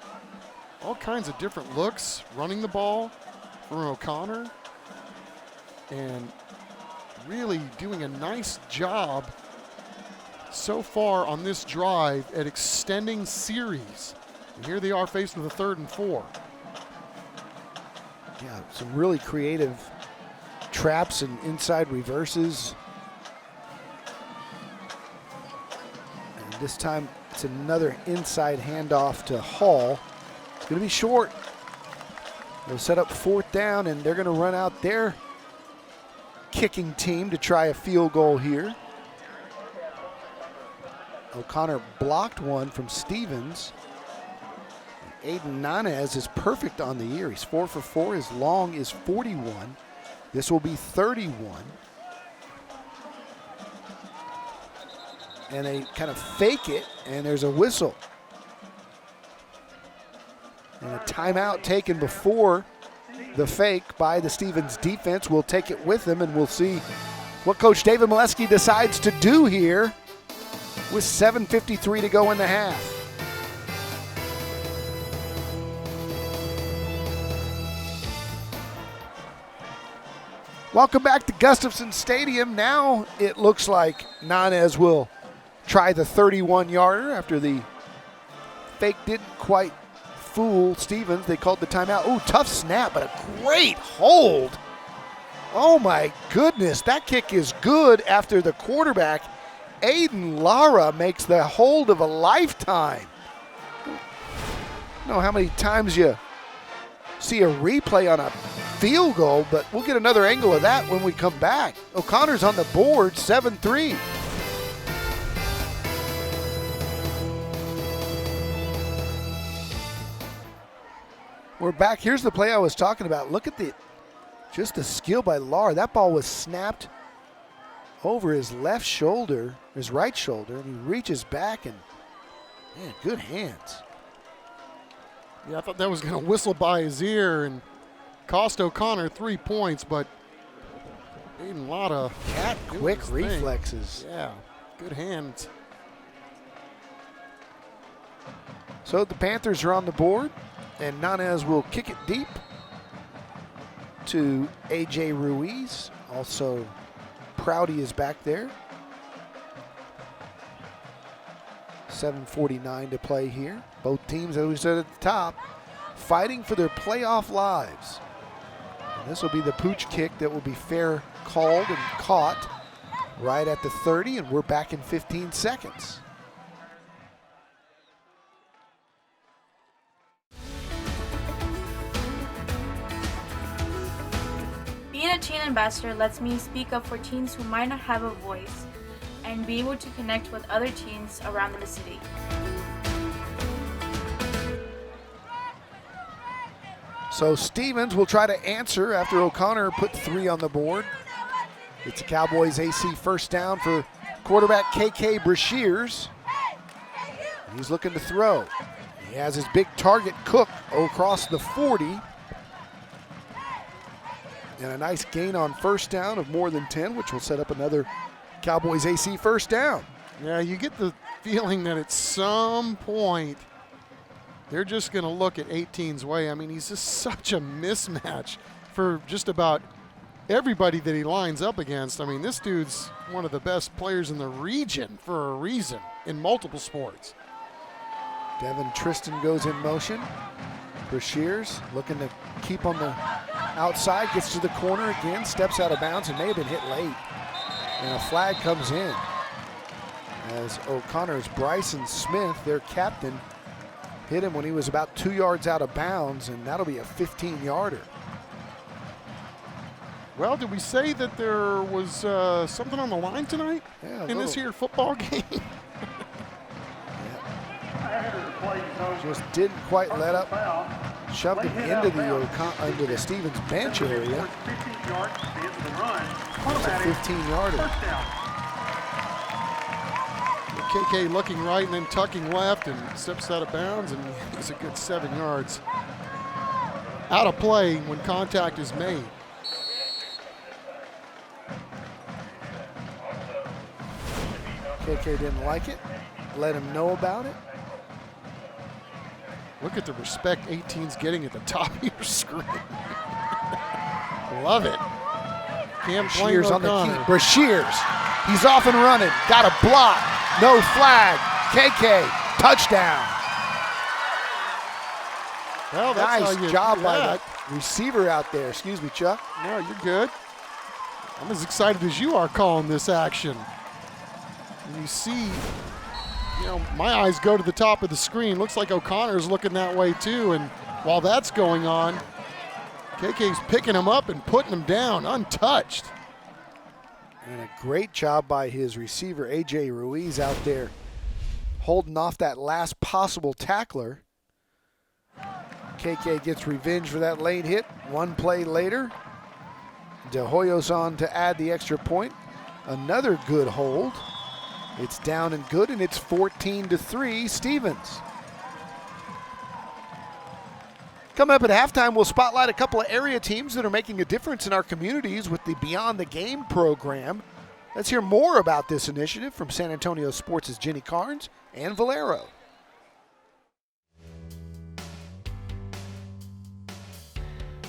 all kinds of different looks, running the ball from O'Connor, and really doing a nice job so far on this drive at extending series. And here they are faced with a 3rd and 4. Yeah, some really creative traps and inside reverses. And this time it's another inside handoff to Hall. It's going to be short. They'll set up 4th down, and they're going to run out their kicking team to try a field goal here. O'Connor blocked one from Stevens. Aiden Nanez is perfect on the year. He's 4 for 4. His long is 41. This will be 31. And they kind of fake it, and there's a whistle. And a timeout taken before the fake by the Stevens defense. We'll take it with them, and we'll see what Coach David Molesky decides to do here with 7:53 to go in the half. Welcome back to Gustafson Stadium. Now it looks like Nanez will try the 31-yarder after the fake didn't quite fool Stevens. They called the timeout. Oh, tough snap, but a great hold. Oh my goodness, that kick is good after the quarterback, Aiden Lara, makes the hold of a lifetime. I don't know how many times you see a replay on a field goal, but we'll get another angle of that when we come back. O'Connor's on the board, 7-3. We're back. Here's the play I was talking about. Look at just the skill by Lara. That ball was snapped over his left shoulder, his right shoulder, and he reaches back and, man, good hands. Yeah, I thought that was going to whistle by his ear and cost O'Connor 3 points, but Aiden Lotta. Cat quick reflexes. Yeah, good hands. So the Panthers are on the board, and Nanez will kick it deep to A.J. Ruiz. Also, Prouty is back there. 7:49 to play here. Both teams, as we said at the top, fighting for their playoff lives. And this will be the pooch kick that will be fair called and caught right at the 30, and we're back in 15 seconds. Being a teen ambassador lets me speak up for teens who might not have a voice and be able to connect with other teens around the city. So Stevens will try to answer after O'Connor put 3 on the board. It's a Cowboys AC first down for quarterback KK Brashears. He's looking to throw. He has his big target, Cook, across the 40. And a nice gain on first down of more than 10, which will set up another Cowboys AC first down. Yeah, you get the feeling that at some point they're just going to look at 18's way. I mean, he's just such a mismatch for just about everybody that he lines up against. I mean, this dude's one of the best players in the region for a reason in multiple sports. Devin Tristan goes in motion. Brashears looking to keep on the outside, gets to the corner again, steps out of bounds and may have been hit late. And a flag comes in as O'Connor's Bryson Smith, their captain, hit him when he was about 2 yards out of bounds, and that'll be a 15-yarder. Well, did we say that there was something on the line tonight in this here football game? Just didn't quite let up. Shoved him into the Stevens bench area. It's a 15-yarder. KK looking right and then tucking left and steps out of bounds, and it's a good 7 yards out of play when contact is made. KK didn't like it. Let him know about it. Look at the respect 18's getting at the top of your screen. Love it. Brashears on the key. Brashears. He's off and running. Got a block. No flag. KK. Touchdown. Well, that's nice job by the receiver out there. Excuse me, Chuck. No, you're good. I'm as excited as you are calling this action. And you see, you know, my eyes go to the top of the screen. Looks like O'Connor's looking that way too. And while that's going on, KK's picking him up and putting him down untouched. And a great job by his receiver, A.J. Ruiz, out there holding off that last possible tackler. KK gets revenge for that late hit. One play later, De Hoyos on to add the extra point. Another good hold. It's down and good, and it's 14-3 Stevens. Coming up at halftime, we'll spotlight a couple of area teams that are making a difference in our communities with the Beyond the Game program. Let's hear more about this initiative from San Antonio Sports' Jenny Carnes and Valero.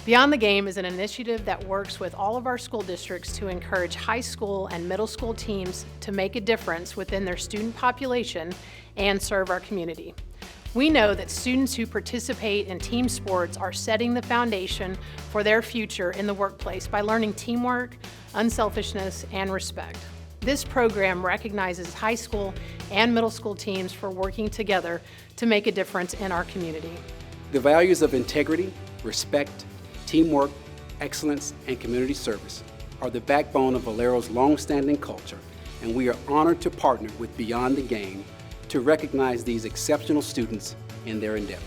Beyond the Game is an initiative that works with all of our school districts to encourage high school and middle school teams to make a difference within their student population and serve our community. We know that students who participate in team sports are setting the foundation for their future in the workplace by learning teamwork, unselfishness, and respect. This program recognizes high school and middle school teams for working together to make a difference in our community. The values of integrity, respect, teamwork, excellence, and community service are the backbone of Valero's long-standing culture, and we are honored to partner with Beyond the Game to recognize these exceptional students in their endeavors.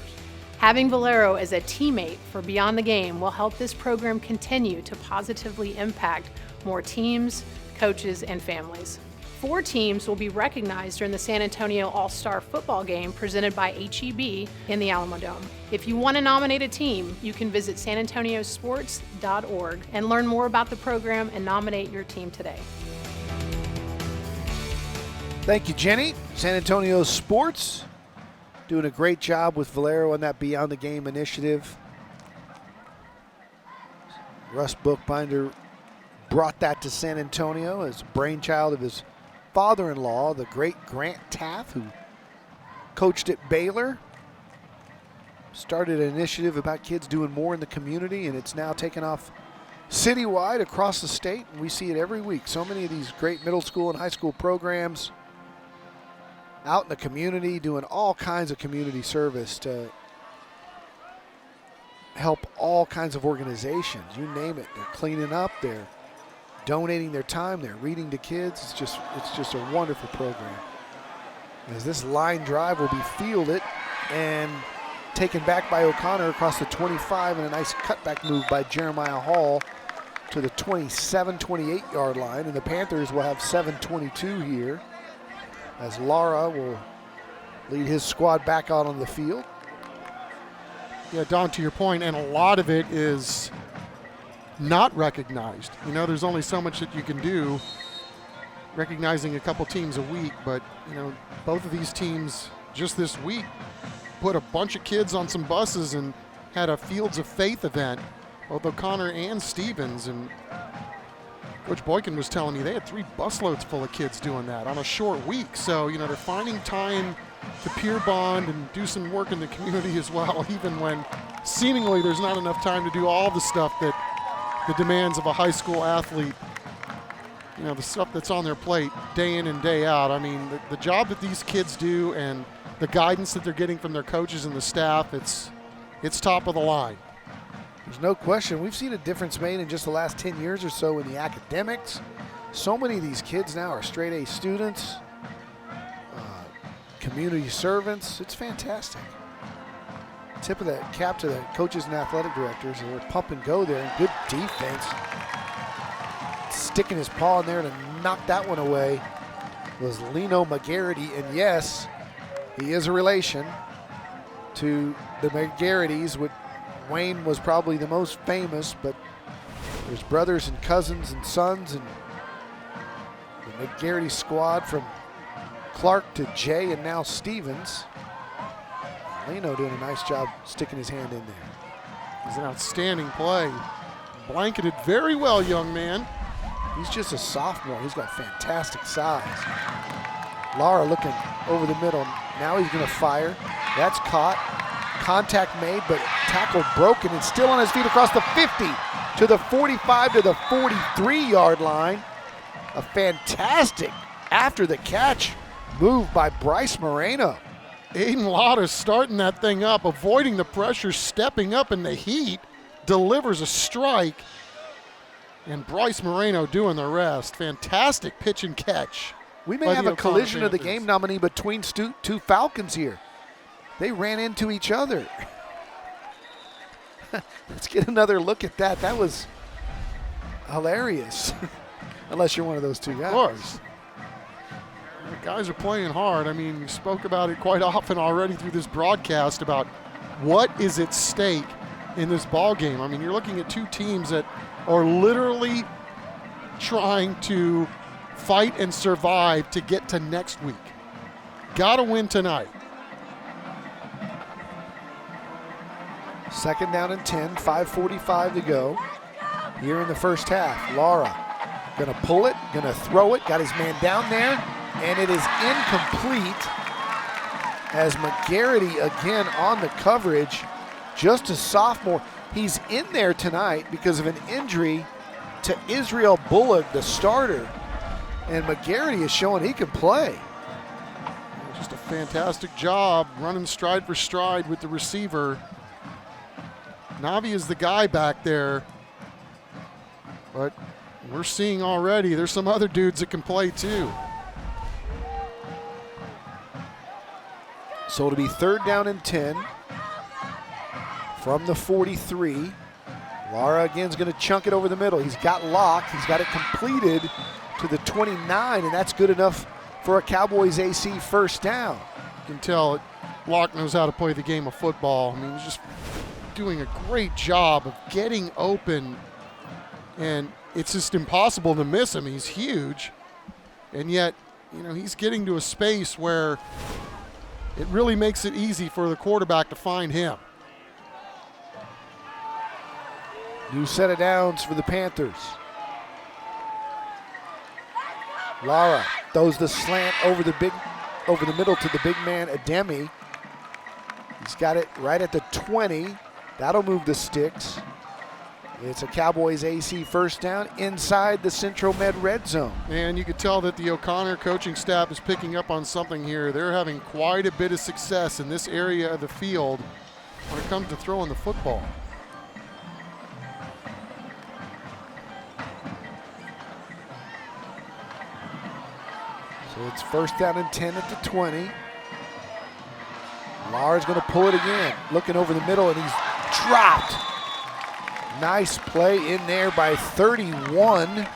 Having Valero as a teammate for Beyond the Game will help this program continue to positively impact more teams, coaches, and families. 4 teams will be recognized during the San Antonio All-Star Football Game presented by HEB in the Alamo Dome. If you want to nominate a team, you can visit sanantoniosports.org and learn more about the program and nominate your team today. Thank you, Jenny. San Antonio Sports doing a great job with Valero on that Beyond the Game initiative. Russ Bookbinder brought that to San Antonio as brainchild of his father-in-law, the great Grant Taft, who coached at Baylor. Started an initiative about kids doing more in the community, and it's now taken off citywide across the state, and we see it every week. So many of these great middle school and high school programs out in the community doing all kinds of community service to help all kinds of organizations. You name it. They're cleaning up. They're donating their time. They're reading to kids. It's just a wonderful program. As this line drive will be fielded and taken back by O'Connor across the 25, and a nice cutback move by Jeremiah Hall to the 27, 28-yard line. And the Panthers will have 7:22 here as Lara will lead his squad back out on the field. Yeah, Don, to your point, and a lot of it is not recognized. You know, there's only so much that you can do recognizing a couple teams a week, but, you know, both of these teams just this week put a bunch of kids on some buses and had a Fields of Faith event, both O'Connor and Stevens. And Coach Boykin was telling me they had 3 busloads full of kids doing that on a short week. So, you know, they're finding time to peer bond and do some work in the community as well, even when seemingly there's not enough time to do all the stuff that the demands of a high school athlete, you know, the stuff that's on their plate day in and day out. I mean, the job that these kids do and the guidance that they're getting from their coaches and the staff, it's top of the line. There's no question. We've seen a difference made in just the last 10 years or so in the academics. So many of these kids now are straight A students, community servants. It's fantastic. Tip of the cap to the coaches and athletic directors. They're pump and go there, and good defense. Sticking his paw in there to knock that one away was Lino McGarity, and yes, he is a relation to the McGarities. Wayne was probably the most famous, but there's brothers and cousins and sons, and the McGarity squad from Clark to Jay and now Stevens. Lino doing a nice job sticking his hand in there. It's an outstanding play. Blanketed very well, young man. He's just a sophomore. He's got fantastic size. Lara looking over the middle. Now he's going to fire. That's caught. Contact made, but tackle broken and still on his feet across the 50 to the 45 to the 43-yard line. A fantastic after the catch move by Bryce Moreno. Aiden Lotta starting that thing up, avoiding the pressure, stepping up in the heat, delivers a strike, and Bryce Moreno doing the rest. Fantastic pitch and catch. We may have a collision of the game nominee between two Falcons here. They ran into each other. Let's get another look at that. That was hilarious. Unless you're one of those two guys. Of course. The guys are playing hard. I mean, we spoke about it quite often already through this broadcast about what is at stake in this ball game. I mean, you're looking at two teams that are literally trying to fight and survive to get to next week. Got to win tonight. 2nd down and 10, 5:45 to go here in the first half. Lara gonna pull it, gonna throw it, got his man down there, and it is incomplete as McGarity again on the coverage, just a sophomore. He's in there tonight because of an injury to Israel Bullock, the starter, and McGarity is showing he can play. Just a fantastic job running stride for stride with the receiver. Navi is the guy back there, but we're seeing already there's some other dudes that can play too. So it'll be 3rd down and 10 from the 43. Lara again is going to chunk it over the middle. He's got Locke. He's got it completed to the 29, and that's good enough for a Cowboys AC 1st down. You can tell Locke knows how to play the game of football. I mean, he's just doing a great job of getting open, and it's just impossible to miss him. He's huge, and yet, you know, he's getting to a space where it really makes it easy for the quarterback to find him. New set of downs for the Panthers. Lara throws the slant over the middle to the big man Ademi. He's got it right at the 20. That'll move the sticks. It's a Cowboys AC 1st down inside the Central Med red zone. And you could tell that the O'Connor coaching staff is picking up on something here. They're having quite a bit of success in this area of the field when it comes to throwing the football. So it's first down and 10 at the 20. Lara's going to pull it again. Looking over the middle, and he's dropped. Nice play in there by 31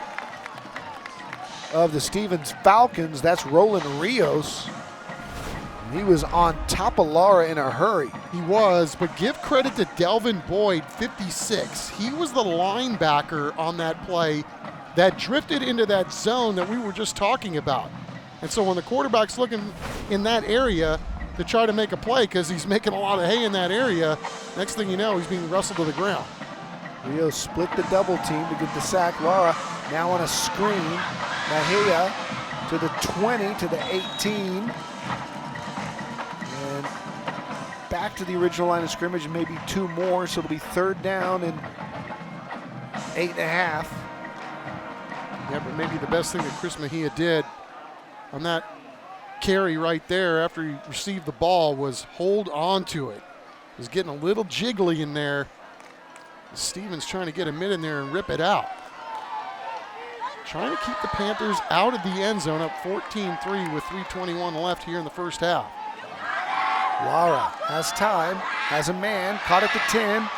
of the Stevens Falcons. That's Roland Rios. He was on top of Lara in a hurry. He was, but give credit to Delvin Boyd, 56. He was the linebacker on that play that drifted into that zone that we were just talking about. And so when the quarterback's looking in that area to try to make a play because he's making a lot of hay in that area, next thing you know, he's being wrestled to the ground. Rios split the double team to get the sack. Lara now on a screen. Mejia to the 20, to the 18. And back to the original line of scrimmage, and maybe 2 more, so it'll be third down and 8.5. Yeah, but maybe the best thing that Chris Mejia did on that carry right there after he received the ball was hold on to it. He was getting a little jiggly in there. Stevens trying to get him in there and rip it out. Trying to keep the Panthers out of the end zone, up 14-3 with 3:21 left here in the first half. Lara has time, has a man, caught at the 10.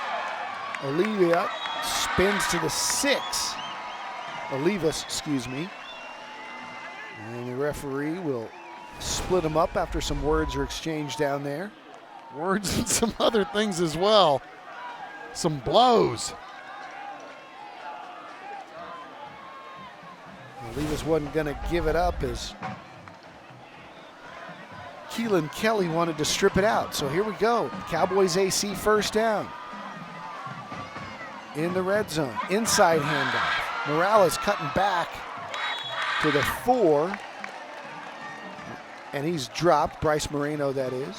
Olivia spins to the 6. Olivas, excuse me. And the referee will split them up after some words are exchanged down there. Words and some other things as well. Some blows. Olivas wasn't going to give it up as Keelan Kelly wanted to strip it out. So here we go. Cowboys AC first down. In the red zone. Inside handoff. Morales cutting back to the 4. And he's dropped. Bryce Moreno, that is.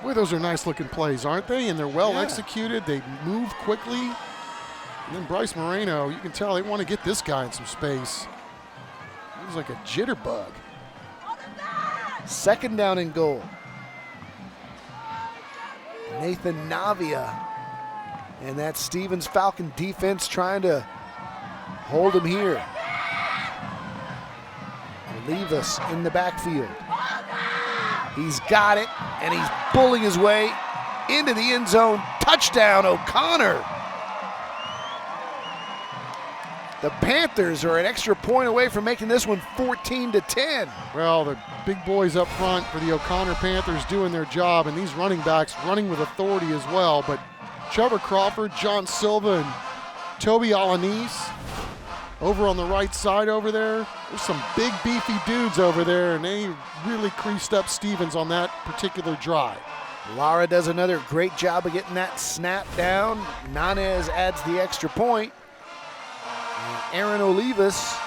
Boy, those are nice looking plays, aren't they? And they're well executed. They move quickly. And then Bryce Moreno, you can tell they want to get this guy in some space. He's like a jitterbug. Second down and goal. Nathan Navia. And that Stevens Falcon defense trying to hold him here. Leave us in the backfield. He's got it, and he's bullying his way into the end zone. Touchdown, O'Connor. The Panthers are an extra point away from making this one 14-10. Well, the big boys up front for the O'Connor Panthers doing their job, and these running backs running with authority as well. But Trevor Crawford, John Silva, and Toby Alanis over on the right side over there. There's some big, beefy dudes over there, and they really creased up Stevens on that particular drive. Lara does another great job of getting that snap down. Nanez adds the extra point. And Aaron Olivas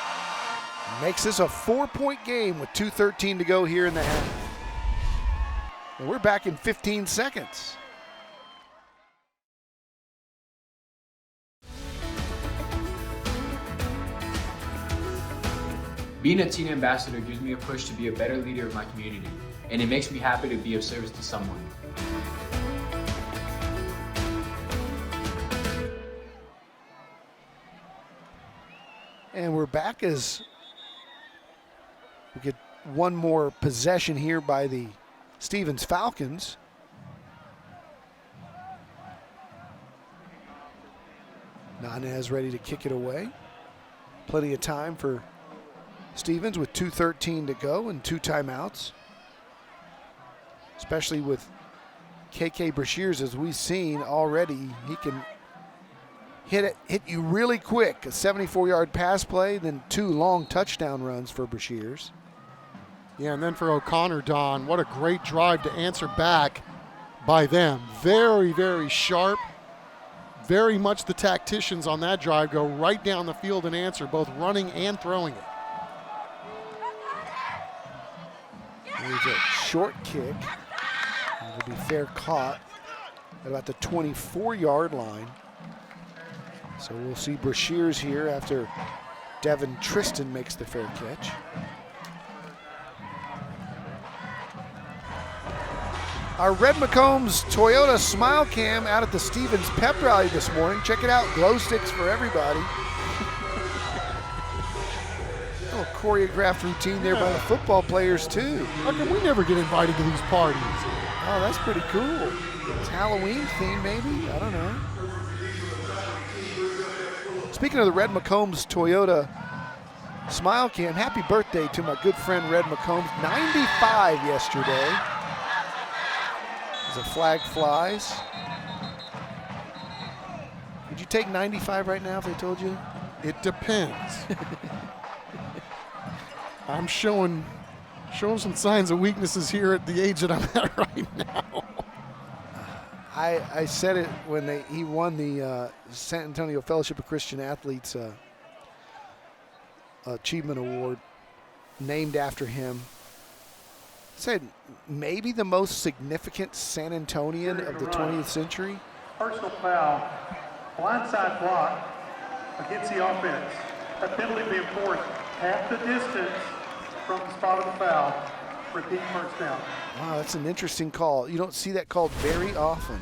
makes this a 4-point game with 2:13 to go here in the half. And we're back in 15 seconds. Being a teen ambassador gives me a push to be a better leader of my community, and it makes me happy to be of service to someone. And we're back as we get one more possession here by the Stevens Falcons. Nanez ready to kick it away. Plenty of time for Stevens with 2:13 to go and 2 timeouts. Especially with KK Brashears, as we've seen already, he can hit you really quick. A 74-yard pass play, then 2 long touchdown runs for Brashears. Yeah, and then for O'Connor, Don, what a great drive to answer back by them. Very, very sharp. Very much the tacticians on that drive go right down the field and answer, both running and throwing it. There's a short kick. It'll be fair caught at about the 24-yard line. So we'll see Brashears here after Devin Tristan makes the fair catch. Our Red McCombs Toyota Smile Cam out at the Stevens Pep Rally this morning. Check it out, glow sticks for everybody. Oh, choreographed routine there by the football players too. How come we never get invited to these parties? Oh, that's pretty cool. It's Halloween theme, maybe? I don't know. Speaking of the Red McCombs Toyota Smile Cam, happy birthday to my good friend Red McCombs. 95 yesterday. As the flag flies. Would you take 95 right now if they told you? It depends. I'm showing some signs of weaknesses here at the age that I'm at right now. I said it when he won the San Antonio Fellowship of Christian Athletes Achievement Award, named after him. Said maybe the most significant San Antonian of the 20th century. Personal foul, blindside block against the offense. That penalty being forced half the distance from the spot of the foul. Repeat first down. Wow, that's an interesting call. You don't see that called very often.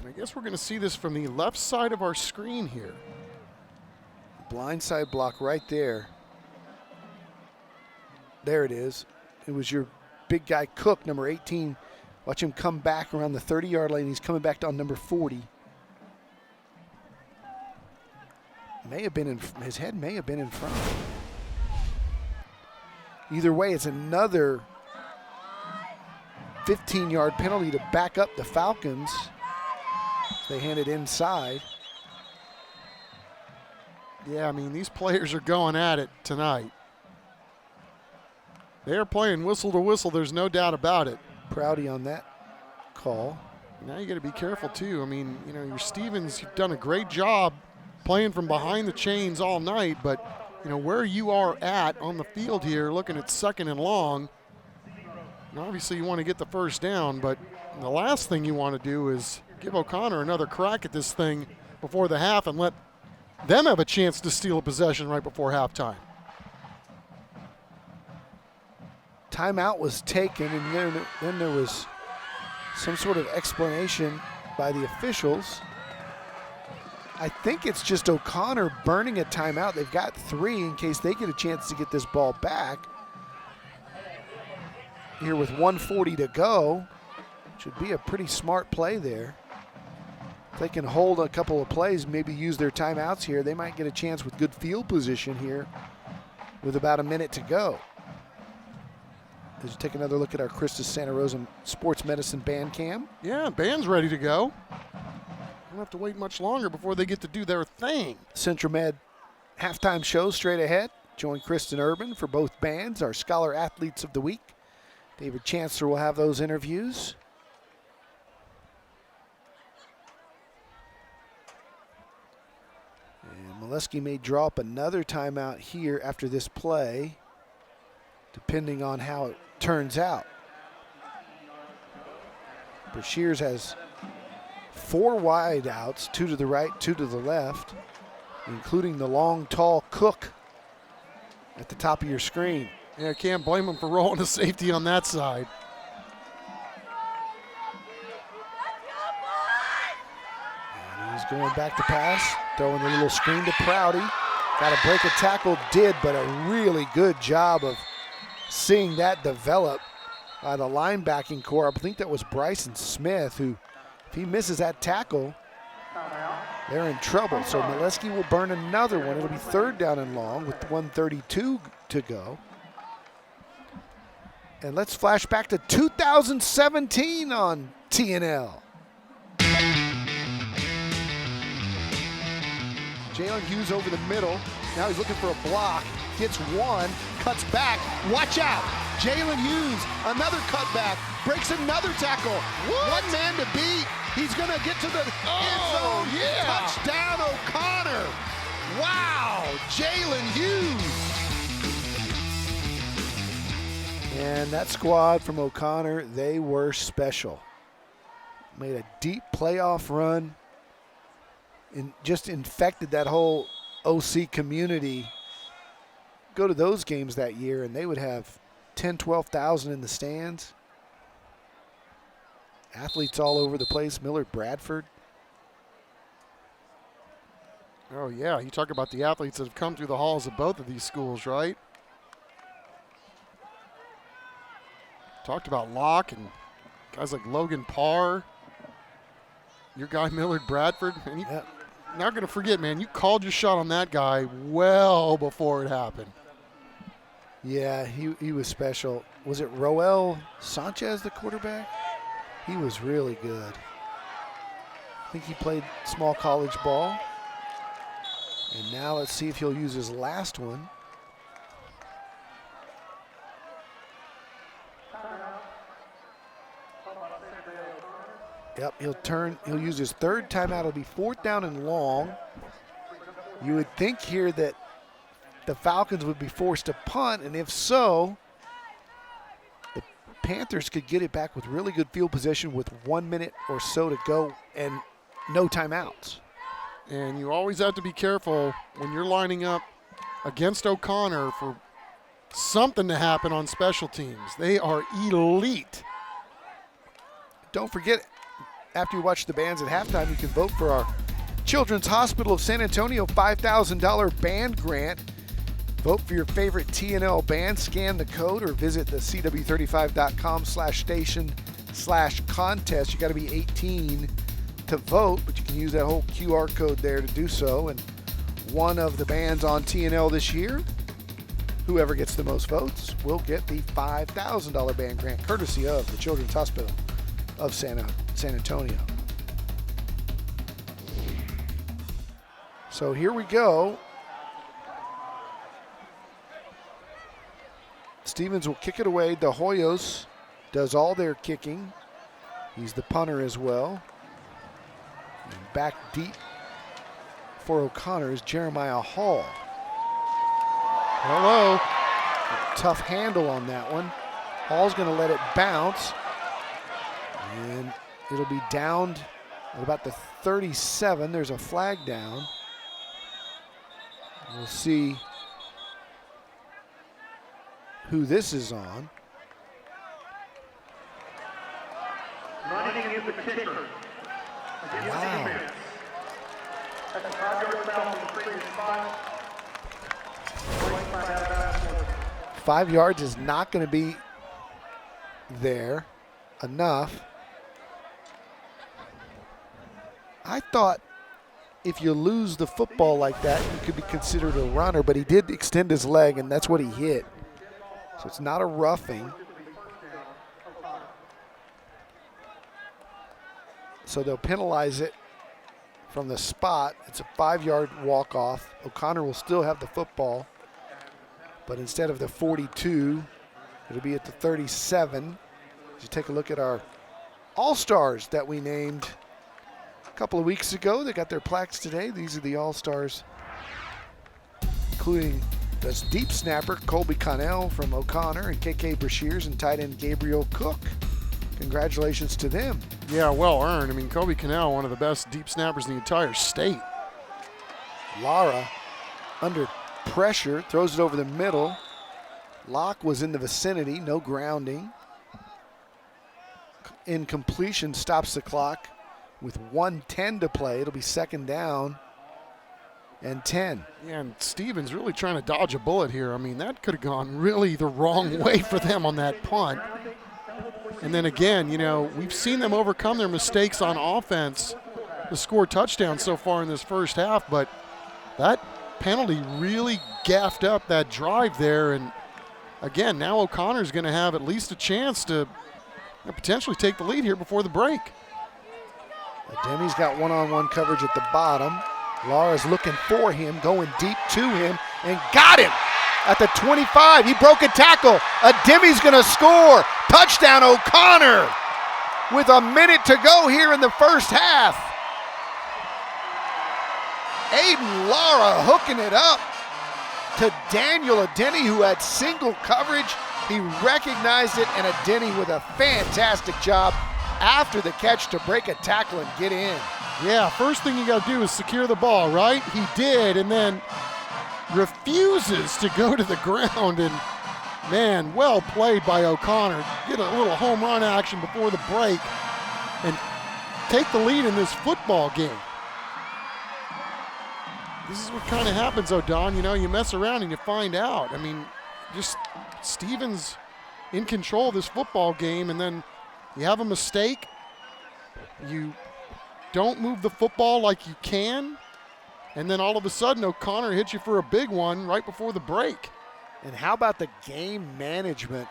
And I guess we're going to see this from the left side of our screen here. Blindside block right there. There it is. It was your big guy Cook, number 18. Watch him come back around the 30-yard line. He's coming back on number 40. May have been his head may have been in front. Either way, it's another 15-yard penalty to back up the Falcons. They hand it inside. Yeah, I mean, these players are going at it tonight. They are playing whistle to whistle. There's no doubt about it. Proudy on that call. Now you got to be careful, too. I mean, you know, your Stevens, you've done a great job playing from behind the chains all night, but, you know, where you are at on the field here, looking at second and long, and obviously you want to get the first down, but the last thing you want to do is give O'Connor another crack at this thing before the half and let them have a chance to steal a possession right before halftime. Timeout was taken, and then there was some sort of explanation by the officials. I think it's just O'Connor burning a timeout. They've got 3 in case they get a chance to get this ball back. Here with 1:40 to go, should be a pretty smart play there. If they can hold a couple of plays, maybe use their timeouts here, they might get a chance with good field position here with about a minute to go. Let's take another look at our Christus Santa Rosa Sports Medicine band cam. Yeah, band's ready to go. Don't have to wait much longer before they get to do their thing. Central Med halftime show straight ahead. Join Kristen Urban for both bands, our Scholar Athletes of the Week. David Chancellor will have those interviews. And Molesky may draw up another timeout here after this play, depending on how it turns out. Brashears has 4 wide outs, 2 to the right, 2 to the left, including the long, tall Cook at the top of your screen. Yeah, can't blame him for rolling a safety on that side. And he's going back to pass, throwing the little screen to Proudy. Got to break a tackle, did, but a really good job of seeing that develop by the linebacking core. I think that was Bryson Smith, who, if he misses that tackle, they're in trouble. So Molesky will burn another one. It'll be 3rd down and long with 1:32 to go. And let's flash back to 2017 on TNL. Jalen Hughes over the middle. Now he's looking for a block. Gets one, cuts back. Watch out. Jalen Hughes, another cutback. Breaks another tackle. What? 1 man to beat. He's going to get to the end zone. Yeah. Touchdown O'Connor. Wow. Jalen Hughes. And that squad from O'Connor, they were special. Made a deep playoff run and just infected that whole OC community. Go to those games that year and they would have 10, 12,000 in the stands. Athletes all over the place, Millard Bradford. Oh, yeah, you talk about the athletes that have come through the halls of both of these schools, right? Talked about Locke and guys like Logan Parr, your guy Millard Bradford. And you're not going to forget, man, you called your shot on that guy well before it happened. Yeah, he was special. Was it Roel Sanchez, the quarterback? He was really good. I think he played small college ball. And now let's see if he'll use his last one. Yep, he'll use his third timeout. It'll be 4th down and long. You would think here that the Falcons would be forced to punt, and if so, the Panthers could get it back with really good field position with 1 minute or so to go and no timeouts. And you always have to be careful when you're lining up against O'Connor for something to happen on special teams. They are elite. Don't forget, after you watch the bands at halftime, you can vote for our Children's Hospital of San Antonio $5,000 band grant. Vote for your favorite TNL band, scan the code, or visit the cw35.com/station/contest. You got to be 18 to vote, but you can use that whole QR code there to do so. And one of the bands on TNL this year, whoever gets the most votes, will get the $5,000 band grant, courtesy of the Children's Hospital of San Antonio. So here we go. Stevens will kick it away. De Hoyos does all their kicking. He's the punter as well. And back deep for O'Connor is Jeremiah Hall. Hello. Tough handle on that one. Hall's going to let it bounce. And it'll be downed at about the 37. There's a flag down. We'll see who this is on. Running is the kicker. Wow. At the 5-yard penalty, previous 5 yards is not going to be there enough. I thought if you lose the football like that, you could be considered a runner, but he did extend his leg, and that's what he hit. So it's not a roughing. So they'll penalize it from the spot. It's a 5-yard walk-off. O'Connor will still have the football, but instead of the 42, it'll be at the 37. As you take a look at our All-Stars that we named a couple of weeks ago. They got their plaques today. These are the All-Stars, including the deep snapper, Colby Connell from O'Connor, and KK Brashears, and tight end Gabriel Cook. Congratulations to them. Yeah, well earned. I mean, Colby Connell, one of the best deep snappers in the entire state. Lara, under pressure, throws it over the middle. Locke was in the vicinity, no grounding. Incompletion stops the clock with 1:10 to play. It'll be 2nd down and 10. Yeah, and Stevens really trying to dodge a bullet here. I mean, that could have gone really the wrong way for them on that punt. And then again, you know, we've seen them overcome their mistakes on offense to score touchdowns so far in this first half, but that penalty really gaffed up that drive there. And again, now O'Connor's going to have at least a chance to potentially take the lead here before the break. Demi's got one-on-one coverage at the bottom. Lara's looking for him, going deep to him, and got him at the 25. He broke a tackle. Demi's going to score. Touchdown, O'Connor, with a minute to go here in the first half. Aiden Lara hooking it up to Daniel Adeni, who had single coverage. He recognized it, and Adeni with a fantastic job after the catch to break a tackle and get in. Yeah, first thing you got to do is secure the ball, right? He did, and then refuses to go to the ground. And, man, well played by O'Connor. Get a little home run action before the break and take the lead in this football game. This is what kind of happens, O'Don. You know, you mess around and you find out. I mean, just Stevens in control of this football game, and then you have a mistake, you don't move the football like you can, and then all of a sudden O'Connor hits you for a big one right before the break. And how about the game management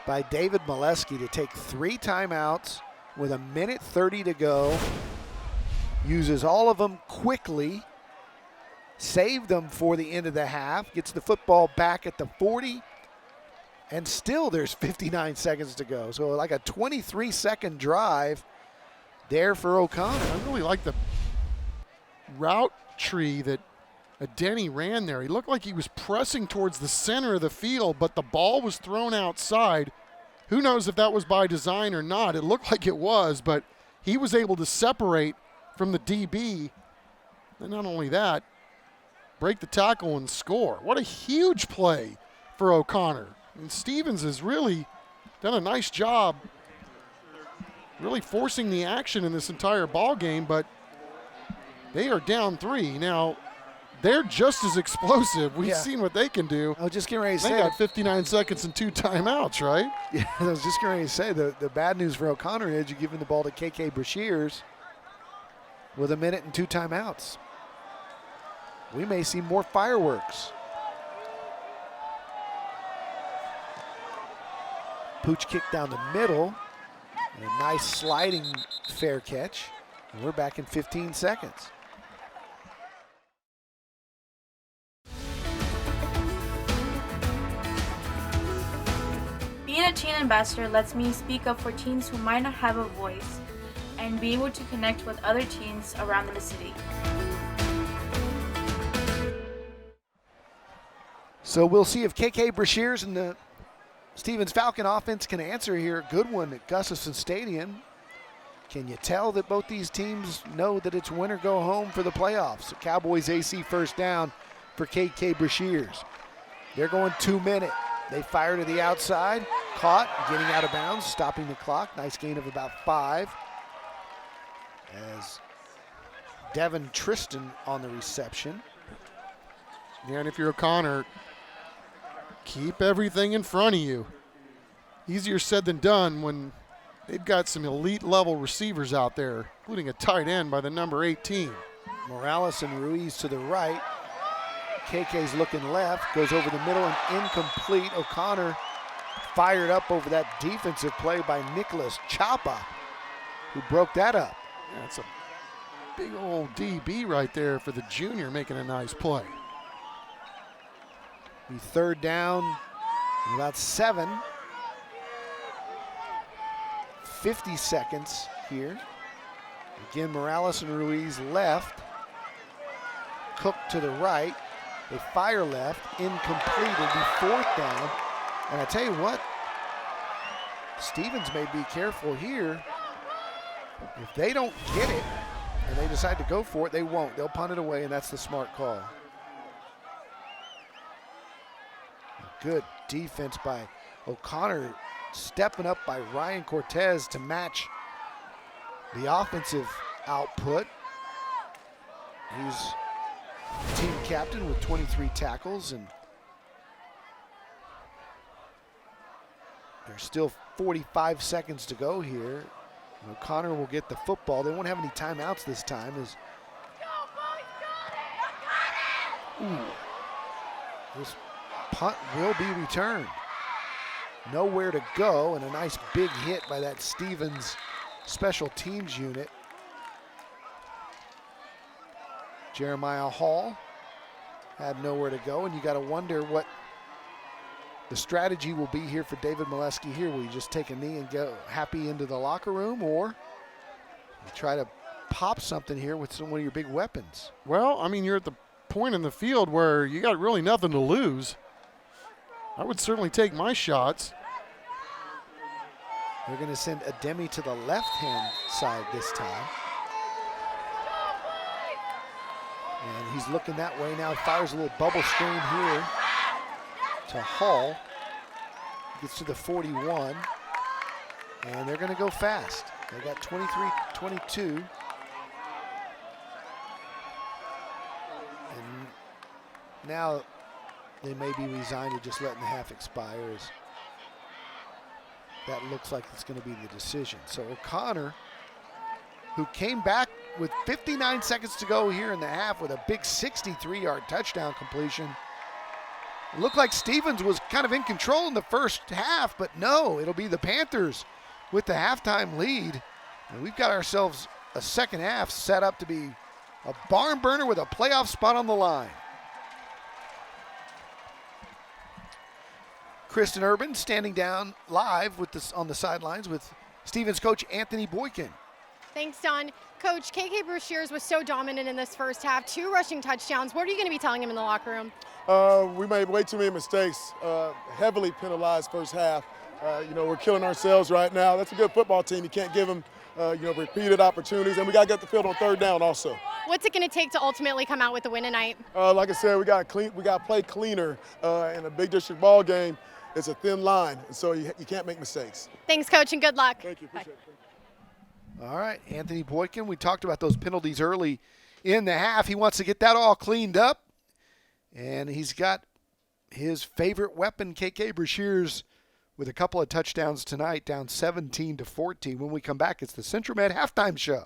by David Molesky to take 3 timeouts with 1:30 to go, uses all of them quickly, saved them for the end of the half, gets the football back at the 40, and still there's 59 seconds to go. So like a 23-second drive there for O'Connor. I really like the route tree that Denny ran there. He looked like he was pressing towards the center of the field, but the ball was thrown outside. Who knows if that was by design or not? It looked like it was, but he was able to separate from the DB. And not only that, break the tackle and score. What a huge play for O'Connor. And Stevens has really done a nice job really forcing the action in this entire ball game, but they are down 3. Now, they're just as explosive. We've seen what they can do. I was just getting ready to they say. They got 59 seconds and 2 timeouts, right? Yeah, I was just getting ready to say the bad news for O'Connor is you're giving the ball to KK Brashears with 1 minute and 2 timeouts. We may see more fireworks. Pooch kick down the middle. And a nice sliding fair catch. And we're back in 15 seconds. Being a teen ambassador lets me speak up for teens who might not have a voice and be able to connect with other teens around the city. So we'll see if KK Brashears and the Stevens Falcon offense can answer here. Good one at Gustafson Stadium. Can you tell that both these teams know that it's win or go home for the playoffs? Cowboys AC first down for KK Brashears. They're going 2 minute. They fire to the outside, caught, getting out of bounds, stopping the clock. Nice gain of about 5. As Devin Tristan on the reception. Yeah, and if you're O'Connor, keep everything in front of you. Easier said than done when they've got some elite level receivers out there, including a tight end by the number 18. Morales and Ruiz to the right. KK's looking left, goes over the middle and incomplete. O'Connor fired up over that defensive play by Nicholas Chapa, who broke that up. Yeah, that's a big old DB right there for the junior making a nice play. Be third down, about 7. 50 seconds here. Again, Morales and Ruiz left. Cook to the right. They fire left, incomplete. It'll be 4th down. And I tell you what, Stevens may be careful here. If they don't get it and they decide to go for it, they won't. They'll punt it away, and that's the smart call. Good defense by O'Connor, stepping up by Ryan Cortez to match the offensive output. He's team captain with 23 tackles, and there's still 45 seconds to go here. O'Connor will get the football. They won't have any timeouts this time. This punt will be returned. Nowhere to go, and a nice big hit by that Stevens special teams unit. Jeremiah Hall had nowhere to go, and you got to wonder what the strategy will be here for David Molesky here. Will you just take a knee and go happy into the locker room, or you try to pop something here with one of your big weapons? Well, I mean, you're at the point in the field where you got really nothing to lose. I would certainly take my shots. They're going to send Ademi to the left-hand side this time. And he's looking that way now. Fires a little bubble screen here to Hall. Gets to the 41. And they're going to go fast. They got 23-22. And now they may be resigned to just letting the half expire as that looks like it's going to be the decision. So O'Connor, who came back with 59 seconds to go here in the half with a big 63-yard touchdown completion. It looked like Stevens was kind of in control in the first half, but no, it'll be the Panthers with the halftime lead. And we've got ourselves a second half set up to be a barn burner with a playoff spot on the line. Kristen Urban standing down live with this on the sidelines with Stevens coach Anthony Boykin. Thanks, Don. Coach, KK Brashears was so dominant in this first half, 2 rushing touchdowns. What are you going to be telling him in the locker room? We made way too many mistakes, heavily penalized first half. We're killing ourselves right now. That's a good football team. You can't give them, repeated opportunities, and we got to get the field on third down also. What's it going to take to ultimately come out with the win tonight? Like I said, we got to play cleaner in a big district ball game. It's a thin line, so you can't make mistakes. Thanks, Coach, and good luck. Thank you. Appreciate it. All right, Anthony Boykin, we talked about those penalties early in the half. He wants to get that all cleaned up, and he's got his favorite weapon, KK Brashears, with a couple of touchdowns tonight, down 17-14. When we come back, it's the CentroMed halftime show.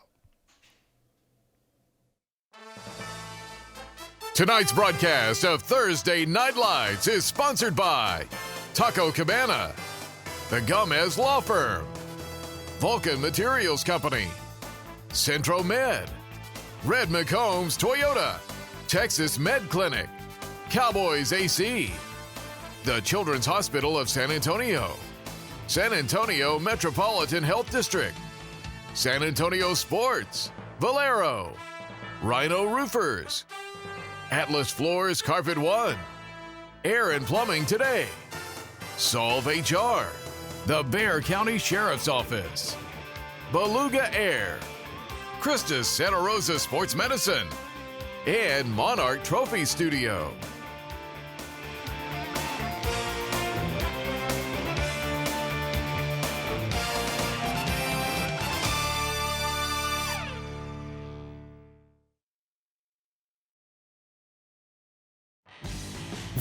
Tonight's broadcast of Thursday Night Lights is sponsored by Taco Cabana, the Gomez Law Firm, Vulcan Materials Company, CentroMed, Red McCombs Toyota, Texas Med Clinic, Cowboys AC, the Children's Hospital of San Antonio, San Antonio Metropolitan Health District, San Antonio Sports, Valero, Rhino Roofers, Atlas Floors Carpet One, Air and Plumbing Today, Solve HR, the Bexar County Sheriff's Office, Beluga Air, Christus Santa Rosa Sports Medicine, and Monarch Trophy Studio.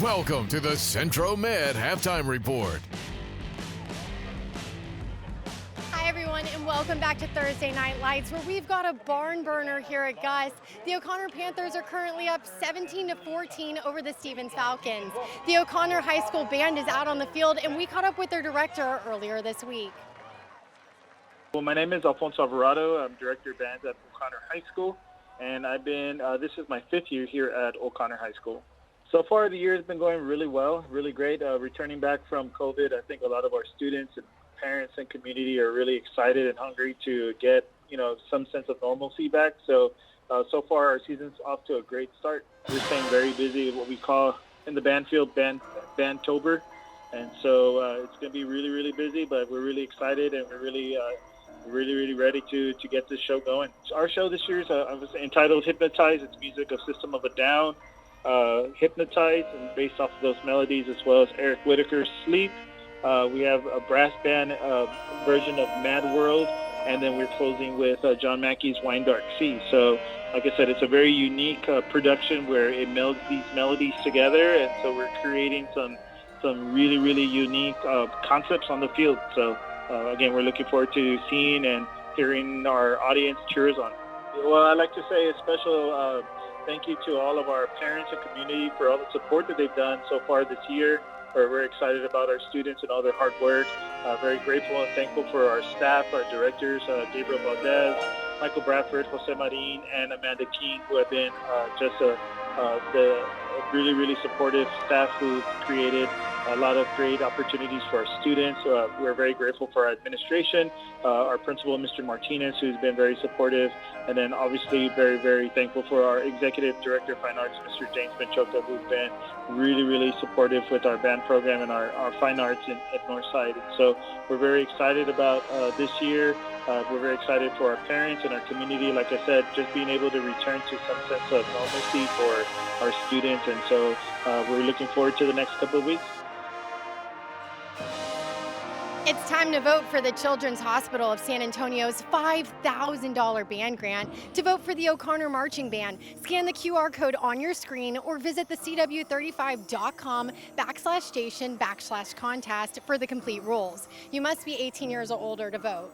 Welcome to the CentroMed Halftime Report. Hi, everyone, and welcome back to Thursday Night Lights, where we've got a barn burner here at Gus. The O'Connor Panthers are currently up 17-14 over the Stevens Falcons. The O'Connor High School band is out on the field, and we caught up with their director earlier this week. Well, my name is Alfonso Alvarado. I'm director of bands at O'Connor High School, and I've been, this is my 5th year here at O'Connor High School. So far, the year has been going really well, really great. Returning back from COVID, I think a lot of our students and parents and community are really excited and hungry to get, some sense of normalcy back. So far, our season's off to a great start. We're staying very busy, what we call in the band field, Bandtober. And so it's going to be really, really busy, but we're really excited and we're really ready to get this show going. So our show this year is entitled Hypnotize. It's music of System of a Down. Hypnotize, and based off of those melodies, as well as Eric Whitaker's Sleep. We have a brass band version of Mad World, and then we're closing with John Mackey's Wine Dark Sea. So, like I said, it's a very unique production where it melds these melodies together, and so we're creating some really, really unique concepts on the field. So, again, we're looking forward to seeing and hearing our audience cheers on. Well, I'd like to say a special thank you to all of our parents and community for all the support that they've done so far this year. We're very excited about our students and all their hard work. Very grateful and thankful for our staff, our directors, Gabriel Valdez, Michael Bradford, Jose Marin, and Amanda King, who have been the really, really supportive staff who created a lot of great opportunities for our students. We're very grateful for our administration, our principal, Mr. Martinez, who's been very supportive, and then obviously very, very thankful for our executive director of fine arts, Mr. James Benchoka, who's been really, really supportive with our band program and our fine arts at Northside. And so we're very excited about this year. We're very excited for our parents and our community. Like I said, just being able to return to some sense of normalcy for our students. And so we're looking forward to the next couple of weeks. It's time to vote for the Children's Hospital of San Antonio's $5,000 band grant. To vote for the O'Connor Marching Band, scan the QR code on your screen or visit the cw35.com/station/contest for the complete rules. You must be 18 years or older to vote.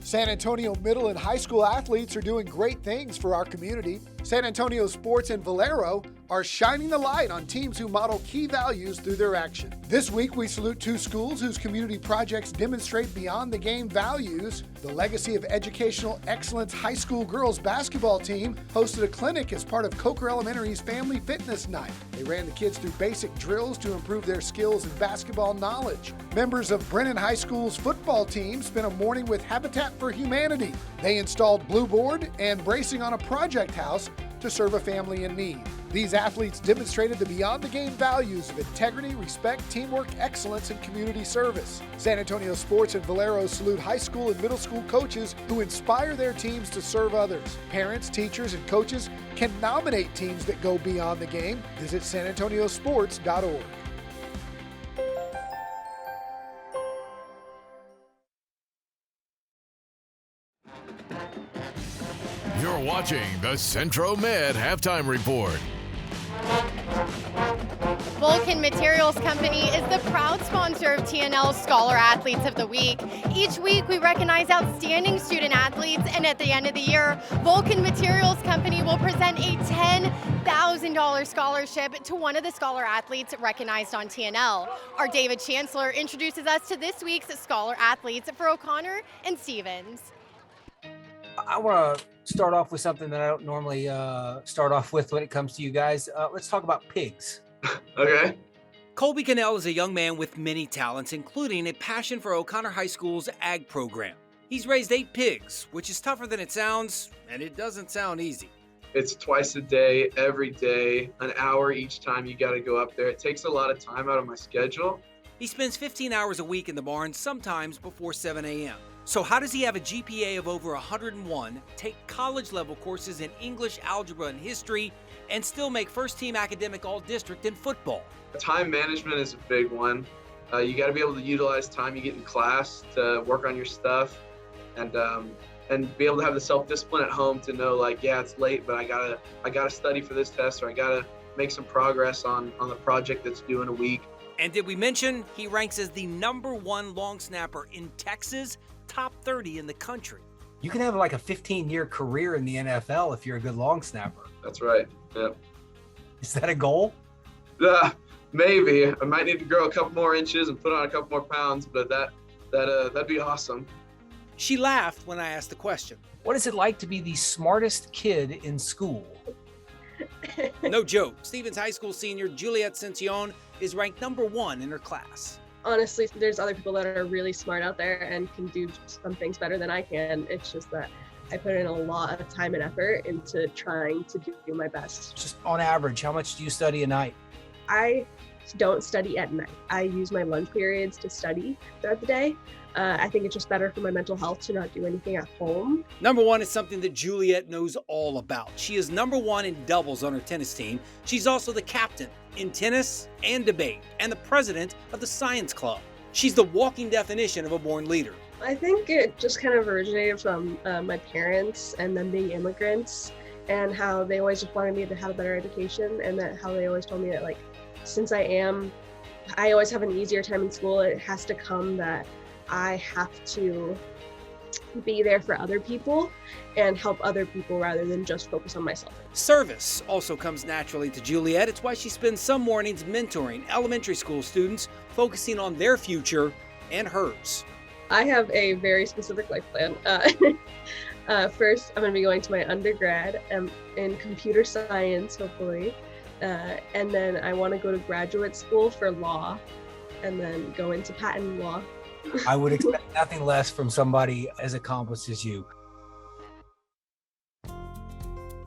San Antonio middle and high school athletes are doing great things for our community. San Antonio Sports and Valero are shining the light on teams who model key values through their action. This week, we salute two schools whose community projects demonstrate beyond the game values. The Legacy of Educational Excellence High School girls basketball team hosted a clinic as part of Coker Elementary's Family Fitness Night. They ran the kids through basic drills to improve their skills and basketball knowledge. Members of Brennan High School's football team spent a morning with Habitat for Humanity. They installed blue board and bracing on a project house to serve a family in need. These athletes demonstrated the beyond the game values of integrity, respect, teamwork, excellence, and community service. San Antonio Sports and Valero salute high school and middle school coaches who inspire their teams to serve others. Parents, teachers, and coaches can nominate teams that go beyond the game. Visit sanantoniosports.org. You're watching the Centro Med Halftime Report. Vulcan Materials Company is the proud sponsor of TNL's Scholar Athletes of the Week. Each week, we recognize outstanding student athletes, and at the end of the year, Vulcan Materials Company will present a $10,000 scholarship to one of the Scholar Athletes recognized on TNL. Our David Chancellor introduces us to this week's Scholar Athletes for O'Connor and Stevens. I want to start off with something that I don't normally start off with when it comes to you guys. Let's talk about pigs. Okay. Colby Cannell is a young man with many talents, including a passion for O'Connor High School's ag program. He's raised 8 pigs, which is tougher than it sounds, and it doesn't sound easy. It's twice a day, every day, an hour each time you got to go up there. It takes a lot of time out of my schedule. He spends 15 hours a week in the barn, sometimes before 7 a.m. So how does he have a GPA of over 101, take college-level courses in English, algebra, and history, and still make first-team academic all-district in football? Time management is a big one. You got to be able to utilize time you get in class to work on your stuff, and be able to have the self-discipline at home to know, like, yeah, it's late, but I gotta study for this test, or I gotta make some progress on the project that's due in a week. And did we mention he ranks as the #1 long snapper in Texas, top 30 in the country? You can have like a 15-year career in the NFL if you're a good long snapper. That's right. Yep. Is that a goal? Maybe. I might need to grow a couple more inches and put on a couple more pounds, but that'd be awesome. She laughed when I asked the question. What is it like to be the smartest kid in school? No joke. Stevens High School senior Juliette Cencion is ranked #1 in her class. Honestly, there's other people that are really smart out there and can do some things better than I can. It's just that I put in a lot of time and effort into trying to do my best. Just on average, how much do you study a night? I don't study at night. I use my lunch periods to study throughout the day. I think it's just better for my mental health to not do anything at home. #1 is something that Juliette knows all about. She is #1 in doubles on her tennis team. She's also the captain in tennis and debate, and the president of the science club. She's the walking definition of a born leader. I think it just kind of originated from my parents and them being immigrants, and how they always just wanted me to have a better education, and that how they always told me that, like, since I always have an easier time in school, it has to come that I have to be there for other people and help other people rather than just focus on myself. Service also comes naturally to Juliet. It's why she spends some mornings mentoring elementary school students, focusing on their future and hers. I have a very specific life plan. First, I'm going to be going to my undergrad in computer science, hopefully. And then I want to go to graduate school for law and then go into patent law. I would expect nothing less from somebody as accomplished as you.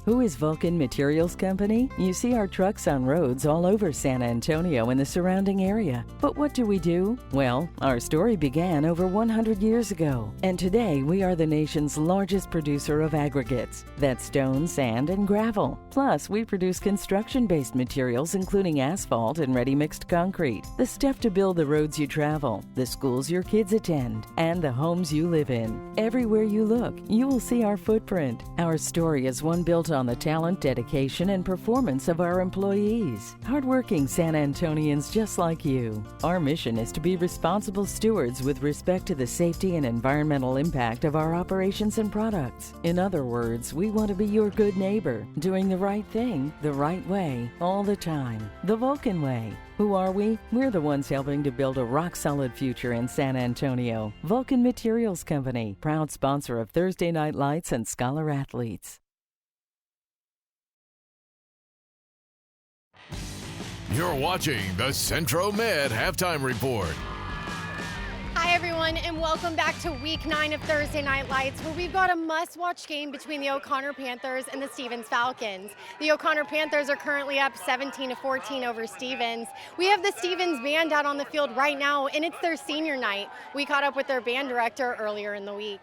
Who is Vulcan Materials Company? You see our trucks on roads all over San Antonio and the surrounding area. But what do we do? Well, our story began over 100 years ago. And today we are the nation's largest producer of aggregates. That's stone, sand, and gravel. Plus, we produce construction-based materials including asphalt and ready-mixed concrete. The stuff to build the roads you travel, the schools your kids attend, and the homes you live in. Everywhere you look, you will see our footprint. Our story is one built on the talent, dedication, and performance of our employees. Hardworking San Antonians just like you. Our mission is to be responsible stewards with respect to the safety and environmental impact of our operations and products. In other words, we want to be your good neighbor, doing the right thing, the right way, all the time. The Vulcan way. Who are we? We're the ones helping to build a rock-solid future in San Antonio. Vulcan Materials Company, proud sponsor of Thursday Night Lights and Scholar Athletes. You're watching the Centro Med Halftime Report. Hi, everyone, and welcome back to Week 9 of Thursday Night Lights, where we've got a must-watch game between the O'Connor Panthers and the Stevens Falcons. The O'Connor Panthers are currently up 17-14 over Stevens. We have the Stevens band out on the field right now, and it's their senior night. We caught up with their band director earlier in the week.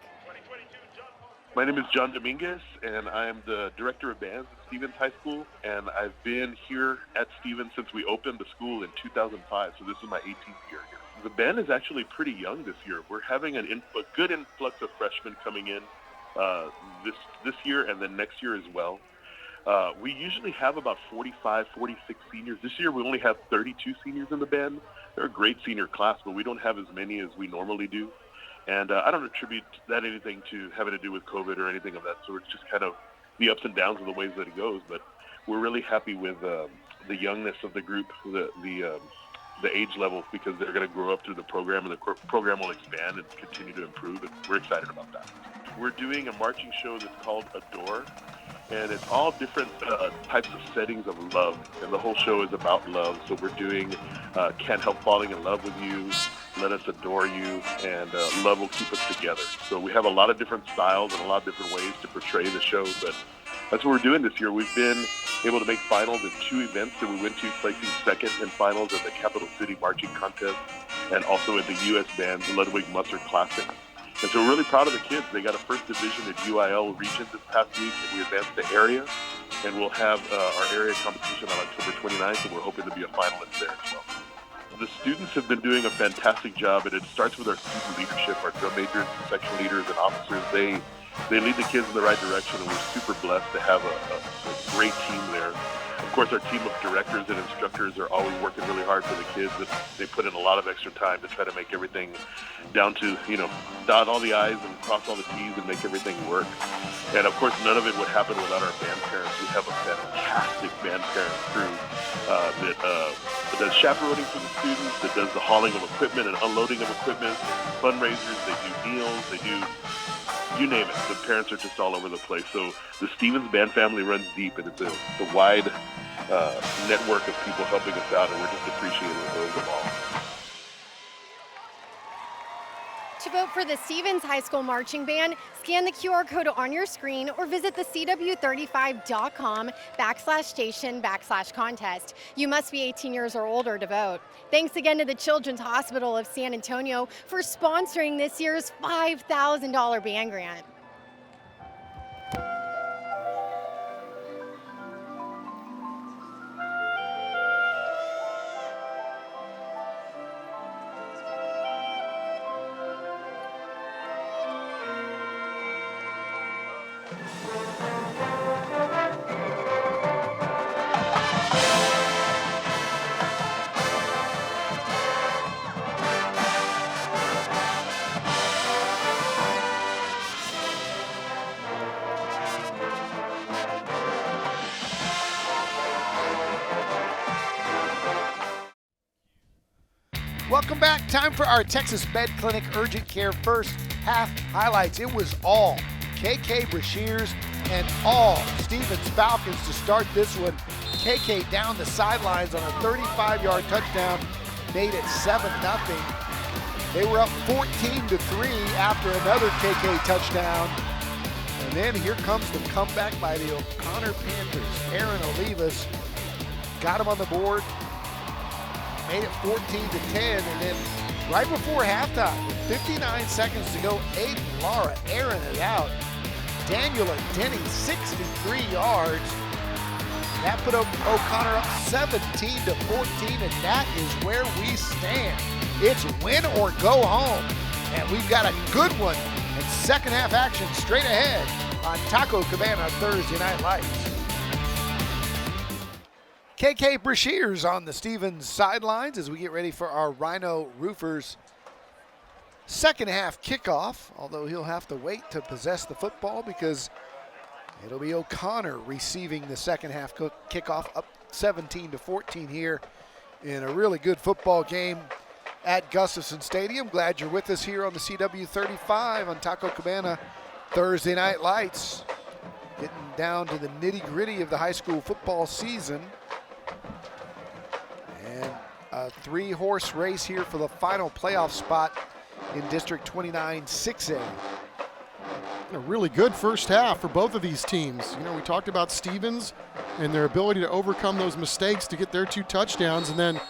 My name is John Dominguez, and I am the director of bands at Stevens High School, and I've been here at Stevens since we opened the school in 2005, so this is my 18th year here. The band is actually pretty young this year. We're having a good influx of freshmen coming in this year and then next year as well. We usually have about 45, 46 seniors. This year we only have 32 seniors in the band. They're a great senior class, but we don't have as many as we normally do. And I don't attribute that anything to having to do with COVID or anything of that sort. It's just kind of the ups and downs of the ways that it goes. But we're really happy with the youngness of the group, the age level, because they're going to grow up through the program, and the program will expand and continue to improve. And we're excited about that. We're doing a marching show that's called Adore, and it's all different types of settings of love. And the whole show is about love. So we're doing Can't Help Falling in Love with You, Let Us Adore You, and Love Will Keep Us Together. So we have a lot of different styles and a lot of different ways to portray the show, but that's what we're doing this year. We've been able to make finals in 2 events that we went to, placing second in finals at the Capital City Marching Contest and also at the U.S. Band's Ludwig Musser Classic. And so we're really proud of the kids. They got a first division at UIL region this past week, and we advanced to area, and we'll have our area competition on October 29th, and we're hoping to be a finalist there as well. The students have been doing a fantastic job, and it starts with our student leadership, our drum majors, section leaders, and officers. They lead the kids in the right direction, and we're super blessed to have a great team there. Of course, our team of directors and instructors are always working really hard for the kids, and they put in a lot of extra time to try to make everything down to, dot all the I's and cross all the T's and make everything work. And of course, none of it would happen without our band parents. We have a fantastic band parent crew that does chaperoning for the students, that does the hauling of equipment and unloading of equipment, fundraisers, they do meals, they do, you name it. The parents are just all over the place. So the Stevens band family runs deep, and it's a wide network of people helping us out, and we're just appreciative of them all. To vote for the Stevens High School Marching Band, scan the QR code on your screen or visit the cw35.com/station/contest. You must be 18 years or older to vote. Thanks again to the Children's Hospital of San Antonio for sponsoring this year's $5,000 band grant. Welcome back. Time for our Texas Med Clinic Urgent Care first half highlights. It was all KK Brashears and all Stevens Falcons to start this one. KK down the sidelines on a 35-yard touchdown, made it 7-0. They were up 14-3 after another KK touchdown. And then here comes the comeback by the O'Connor Panthers. Aaron Olivas got him on the board, made it 14-10, and then right before halftime, with 59 seconds to go, Aiden Lara airing it out. Daniel and Denny, 63 yards. That put O'Connor up 17-14, and that is where we stand. It's win or go home, and we've got a good one and second half action straight ahead on Taco Cabana Thursday Night Lights. KK Brashears on the Stevens sidelines as we get ready for our Rhino Roofers second half kickoff, although he'll have to wait to possess the football because it'll be O'Connor receiving the second half kickoff, up 17-14 here in a really good football game at Gustafson Stadium. Glad you're with us here on the CW35 on Taco Cabana Thursday Night Lights. Getting down to the nitty-gritty of the high school football season. And a three-horse race here for the final playoff spot in District 29 6A. A really good first half for both of these teams. You know, we talked about Stevens and their ability to overcome those mistakes to get their 2 touchdowns. And then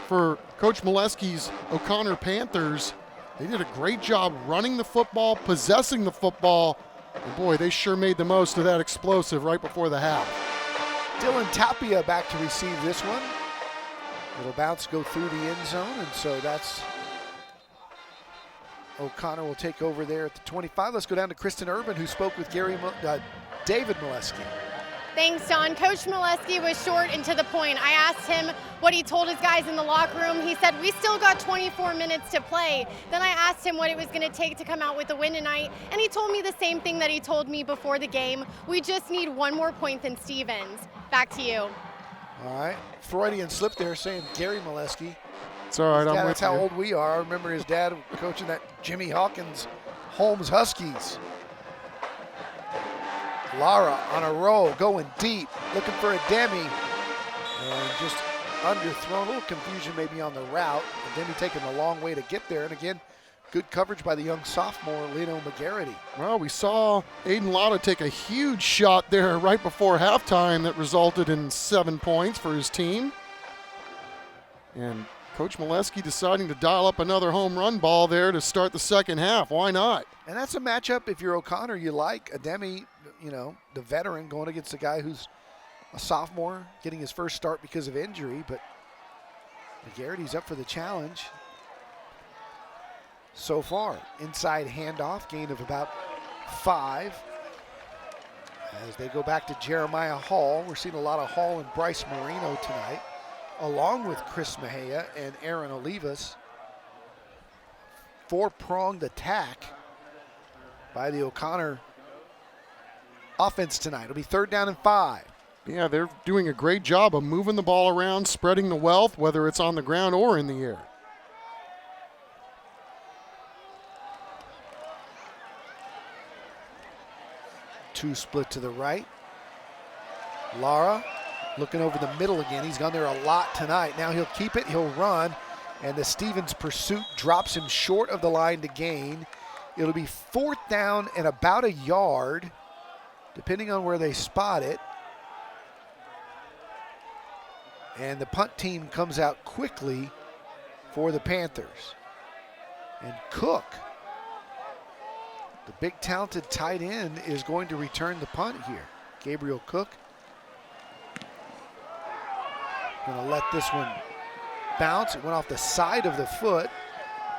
for Coach Molesky's O'Connor Panthers, they did a great job running the football, possessing the football. And boy, they sure made the most of that explosive right before the half. Dylan Tapia back to receive this one. It'll bounce, go through the end zone, and so that's O'Connor will take over there at the 25. Let's go down to Kristen Urban, who spoke with David Molesky. Thanks, Don. Coach Molesky was short and to the point. I asked him what he told his guys in the locker room. He said, we still got 24 minutes to play. Then I asked him what it was going to take to come out with a win tonight, and he told me the same thing that he told me before the game. We just need one more point than Stevens. Back to you. All right. Freudian slip there saying Gary Molesky. It's all right, I'm with That's how old we are. I remember his dad coaching that Jimmy Hawkins Holmes Huskies. Lara on a roll, going deep, looking for a Demi. And just underthrown, a little confusion maybe on the route. A Demi taking a long way to get there. And again, good coverage by the young sophomore, Leno McGarity. Well, we saw Aiden Lotta take a huge shot there right before halftime that resulted in 7 points for his team. And Coach Molesky deciding to dial up another home run ball there to start the second half. Why not? And that's a matchup, if you're O'Connor, you like. Ademi, you know, the veteran, going against a guy who's a sophomore, getting his first start because of injury. But McGarity's up for the challenge. So far, inside handoff, gain of about 5. As they go back to Jeremiah Hall, we're seeing a lot of Hall and Bryce Marino tonight, along with Chris Mejia and Aaron Olivas. 4-pronged attack by the O'Connor offense tonight. It'll be 3rd down and 5. Yeah, they're doing a great job of moving the ball around, spreading the wealth, whether it's on the ground or in the air. Two split to the right. Lara looking over the middle again. He's gone there a lot tonight. Now he'll keep it, he'll run, and the Stevens pursuit drops him short of the line to gain. It'll be 4th down and about a yard, depending on where they spot it. And the punt team comes out quickly for the Panthers. And Cook, the big talented tight end, is going to return the punt here. Gabriel Cook going to let this one bounce. It went off the side of the foot.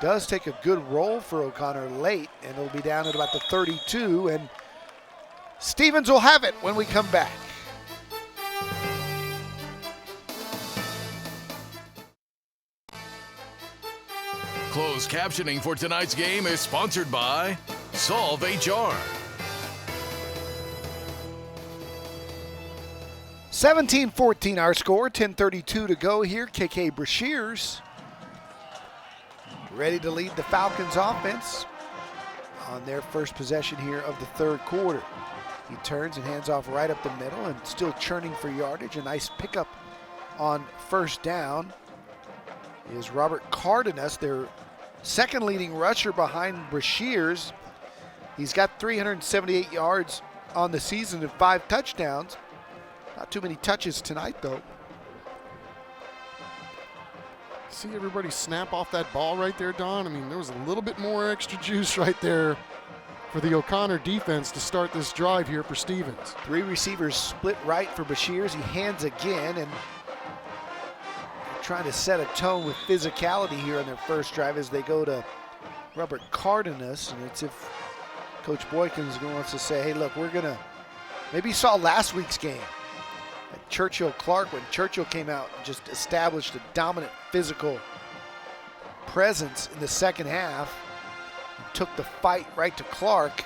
Does take a good roll for O'Connor late, and it'll be down at about the 32, and Stevens will have it when we come back. Closed captioning for tonight's game is sponsored by Solve HR. 17-14 our score, 10:32 to go here. KK Brashears ready to lead the Falcons offense on their first possession here of the third quarter. He turns and hands off right up the middle and still churning for yardage. A nice pickup on first down is Robert Cardenas, their second leading rusher behind Brashears. He's got 378 yards on the season and 5 touchdowns. Not too many touches tonight, though. See everybody snap off that ball right there, Don? I mean, there was a little bit more extra juice right there for the O'Connor defense to start this drive here for Stevens. 3 receivers split right for Brashears. He hands again, and trying to set a tone with physicality here on their first drive as they go to Robert Cardenas. And it's if Coach Boykins wants to say, hey, look, we're going to, maybe you saw last week's game at Churchill-Clark when Churchill came out and just established a dominant physical presence in the second half. Took the fight right to Clark.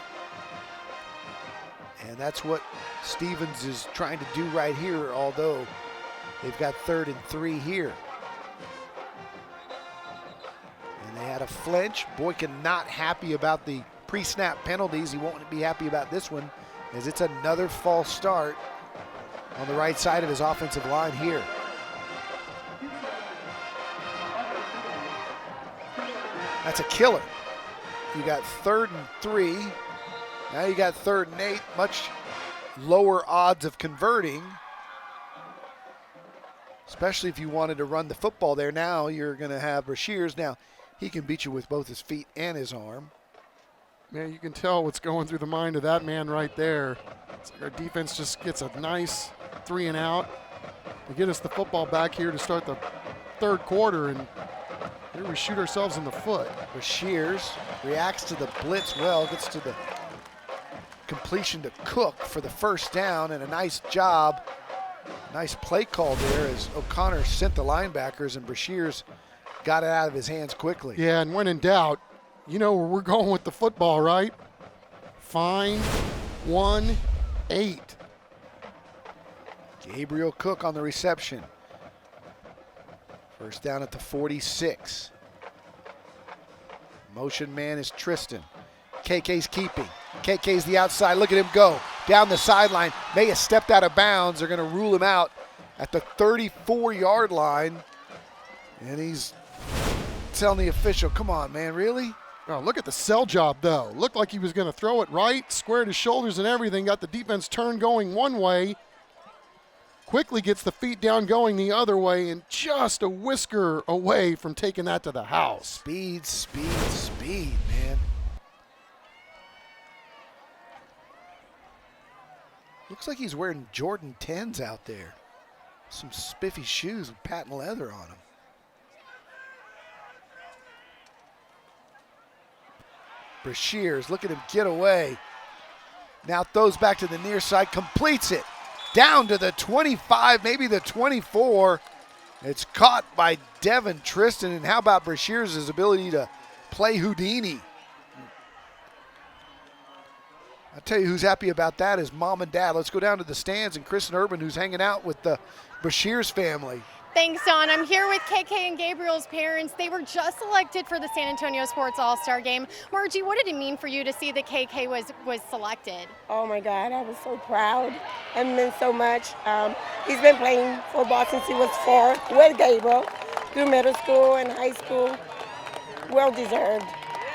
And that's what Stevens is trying to do right here, although they've got 3rd and 3 here. And they had a flinch. Boykin not happy about the pre-snap penalties. He won't be happy about this one, as it's another false start on the right side of his offensive line here. That's a killer. You got 3rd and 3. Now you got 3rd and 8. Much lower odds of converting, especially if you wanted to run the football there. Now you're going to have Brashears. Now he can beat you with both his feet and his arm. Man, you can tell what's going through the mind of that man right there. It's like our defense just gets a nice 3 and out to get us the football back here to start the third quarter, and here we shoot ourselves in the foot. Brashears reacts to the blitz well, gets to the completion to Cook for the first down, and a nice job. Nice play call there as O'Connor sent the linebackers and Brashears got it out of his hands quickly. Yeah, and when in doubt, you know where we're going with the football, right? Find 1-8. Gabriel Cook on the reception. First down at the 46. Motion man is Tristan. KK's keeping. KK's the outside. Look at him go. Down the sideline. May have stepped out of bounds. They're going to rule him out at the 34-yard line. And he's telling the official, come on, man, really? Oh, look at the sell job, though. Looked like he was going to throw it right, squared his shoulders and everything, got the defense turned going one way, quickly gets the feet down going the other way, and just a whisker away from taking that to the house. Speed, speed, speed, man. Looks like he's wearing Jordan 10s out there. Some spiffy shoes with patent leather on them. Brashears, look at him get away. Now throws back to the near side, completes it. Down to the 25, maybe the 24. It's caught by Devin Tristan, and how about Brashears' ability to play Houdini? I'll tell you who's happy about that is mom and dad. Let's go down to the stands and Kristen Urban, who's hanging out with the Brashears family. Thanks, Don. I'm here with KK and Gabriel's parents. They were just selected for the San Antonio Sports All-Star Game. Margie, what did it mean for you to see that KK was selected? Oh my God, I was so proud. It meant so much. He's been playing football since he was 4 with Gabriel through middle school and high school. Well deserved.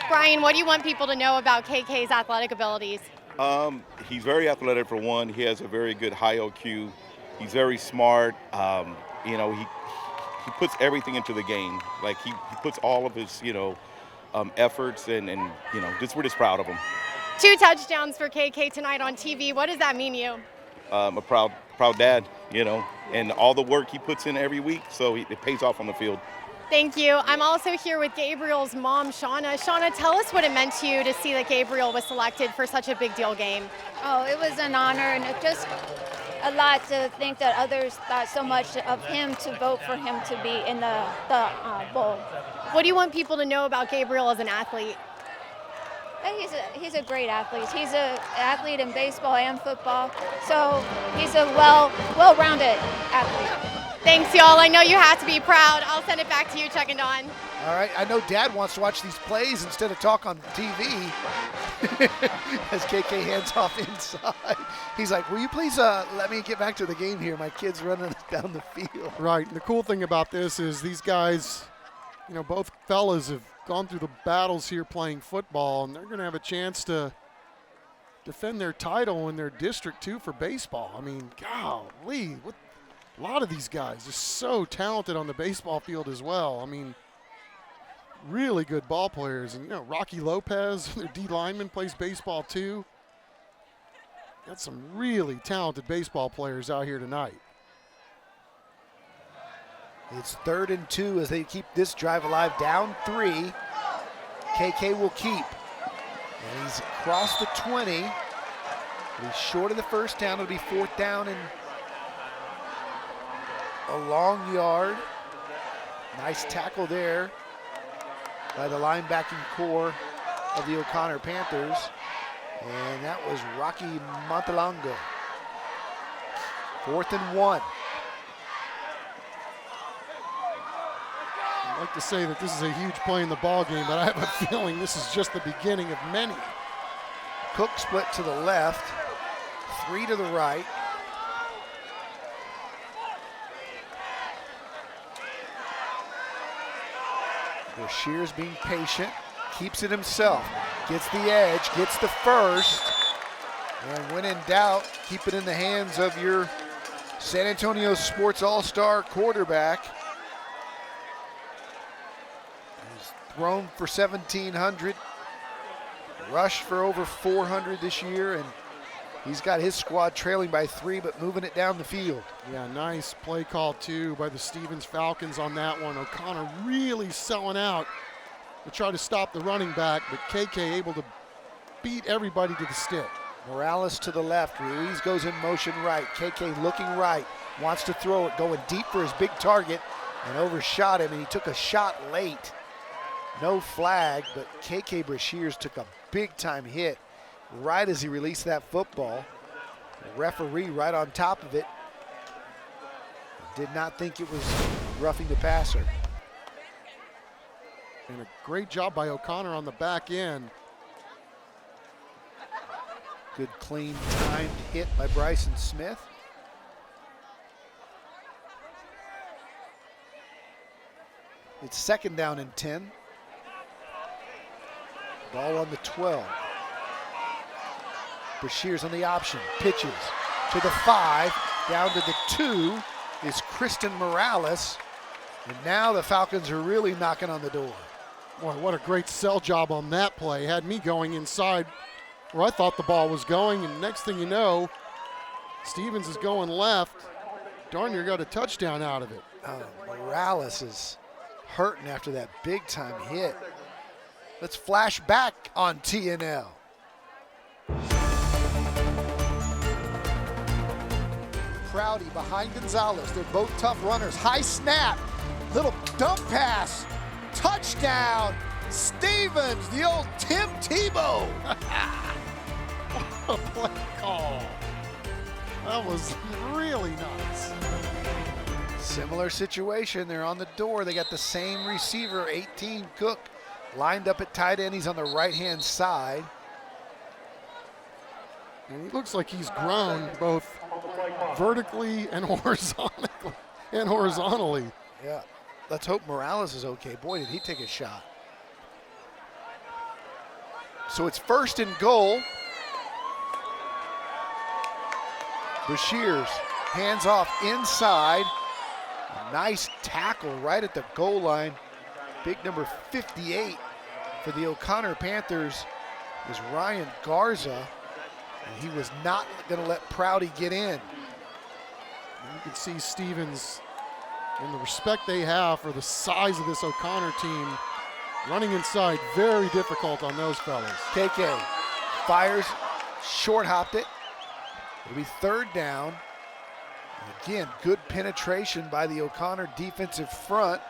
Brian, what do you want people to know about KK's athletic abilities? He's very athletic for one. He has a very good high IQ. He's very smart. You know, he puts everything into the game. Like he puts all of his, efforts and we're just proud of him. 2 touchdowns for KK tonight on TV. What does that mean to you? A proud dad, and all the work he puts in every week, so it pays off on the field. Thank you. I'm also here with Gabriel's mom, Shauna. Shauna, tell us what it meant to you to see that Gabriel was selected for such a big deal game. Oh, it was an honor, and it just a lot to think that others thought so much of him to vote for him to be in the bowl. What do you want people to know about Gabriel as an athlete? He's a great athlete. He's an athlete in baseball and football, so he's a well-rounded athlete. Thanks, y'all. I know you have to be proud. I'll send it back to you, Chuck and Dawn. All right, I know Dad wants to watch these plays instead of talk on TV. As KK hands off inside. He's like, will you please let me get back to the game here? My kid's running down the field. Right, and the cool thing about this is these guys, you know, both fellas have gone through the battles here playing football, and they're going to have a chance to defend their title in their district, too, for baseball. I mean, golly, a lot of these guys are so talented on the baseball field as well. I mean, really good ball players. And, you know, Rocky Lopez, their D lineman, plays baseball, too. Got some really talented baseball players out here tonight. It's 3rd and 2 as they keep this drive alive. Down 3. KK will keep. And he's across the 20. He's short of the first down. It'll be 4th down and a long yard. Nice tackle there by the linebacking core of the O'Connor Panthers. And that was Rocky Montalongo. 4th and 1. I'd like to say that this is a huge play in the ball game, but I have a feeling this is just the beginning of many. Cook split to the left, 3 to the right. Shears being patient, keeps it himself, gets the edge, gets the first, and when in doubt, keep it in the hands of your San Antonio Sports All-Star quarterback. He's thrown for 1,700, rushed for over 400 this year, and he's got his squad trailing by 3, but moving it down the field. Yeah, nice play call, too, by the Stevens Falcons on that one. O'Connor really selling out to try to stop the running back, but KK able to beat everybody to the stick. Morales to the left. Ruiz goes in motion right. KK looking right. Wants to throw it, going deep for his big target, and overshot him, and he took a shot late. No flag, but KK Brashears took a big-time hit right as he released that football. The referee right on top of it. Did not think it was roughing the passer. And a great job by O'Connor on the back end. Good clean timed hit by Bryson Smith. It's 2nd down and 10. Ball on the 12. Brashears on the option, pitches to the 5, down to the 2 is Kristen Morales. And now the Falcons are really knocking on the door. Boy, what a great sell job on that play. Had me going inside where I thought the ball was going, and next thing you know, Stevens is going left. Darn near got a touchdown out of it. Morales is hurting after that big-time hit. Let's flash back on TNL. Prouty behind Gonzalez. They're both tough runners. High snap, little dump pass, touchdown. Stevens, the old Tim Tebow. What a play call. That was really nice. Similar situation. They're on the door. They got the same receiver, 18 Cook, lined up at tight end. He's on the right-hand side. And he looks like he's grown both vertically and horizontally. Yeah. Let's hope Morales is okay. Boy, did he take a shot. So it's 1st and goal. Brashears hands off inside. A nice tackle right at the goal line. Big number 58 for the O'Connor Panthers is Ryan Garza. And he was not going to let Prouty get in. You can see Stevens and the respect they have for the size of this O'Connor team. Running inside, very difficult on those fellas. KK fires, short hopped it. It'll be 3rd down. And again, good penetration by the O'Connor defensive front.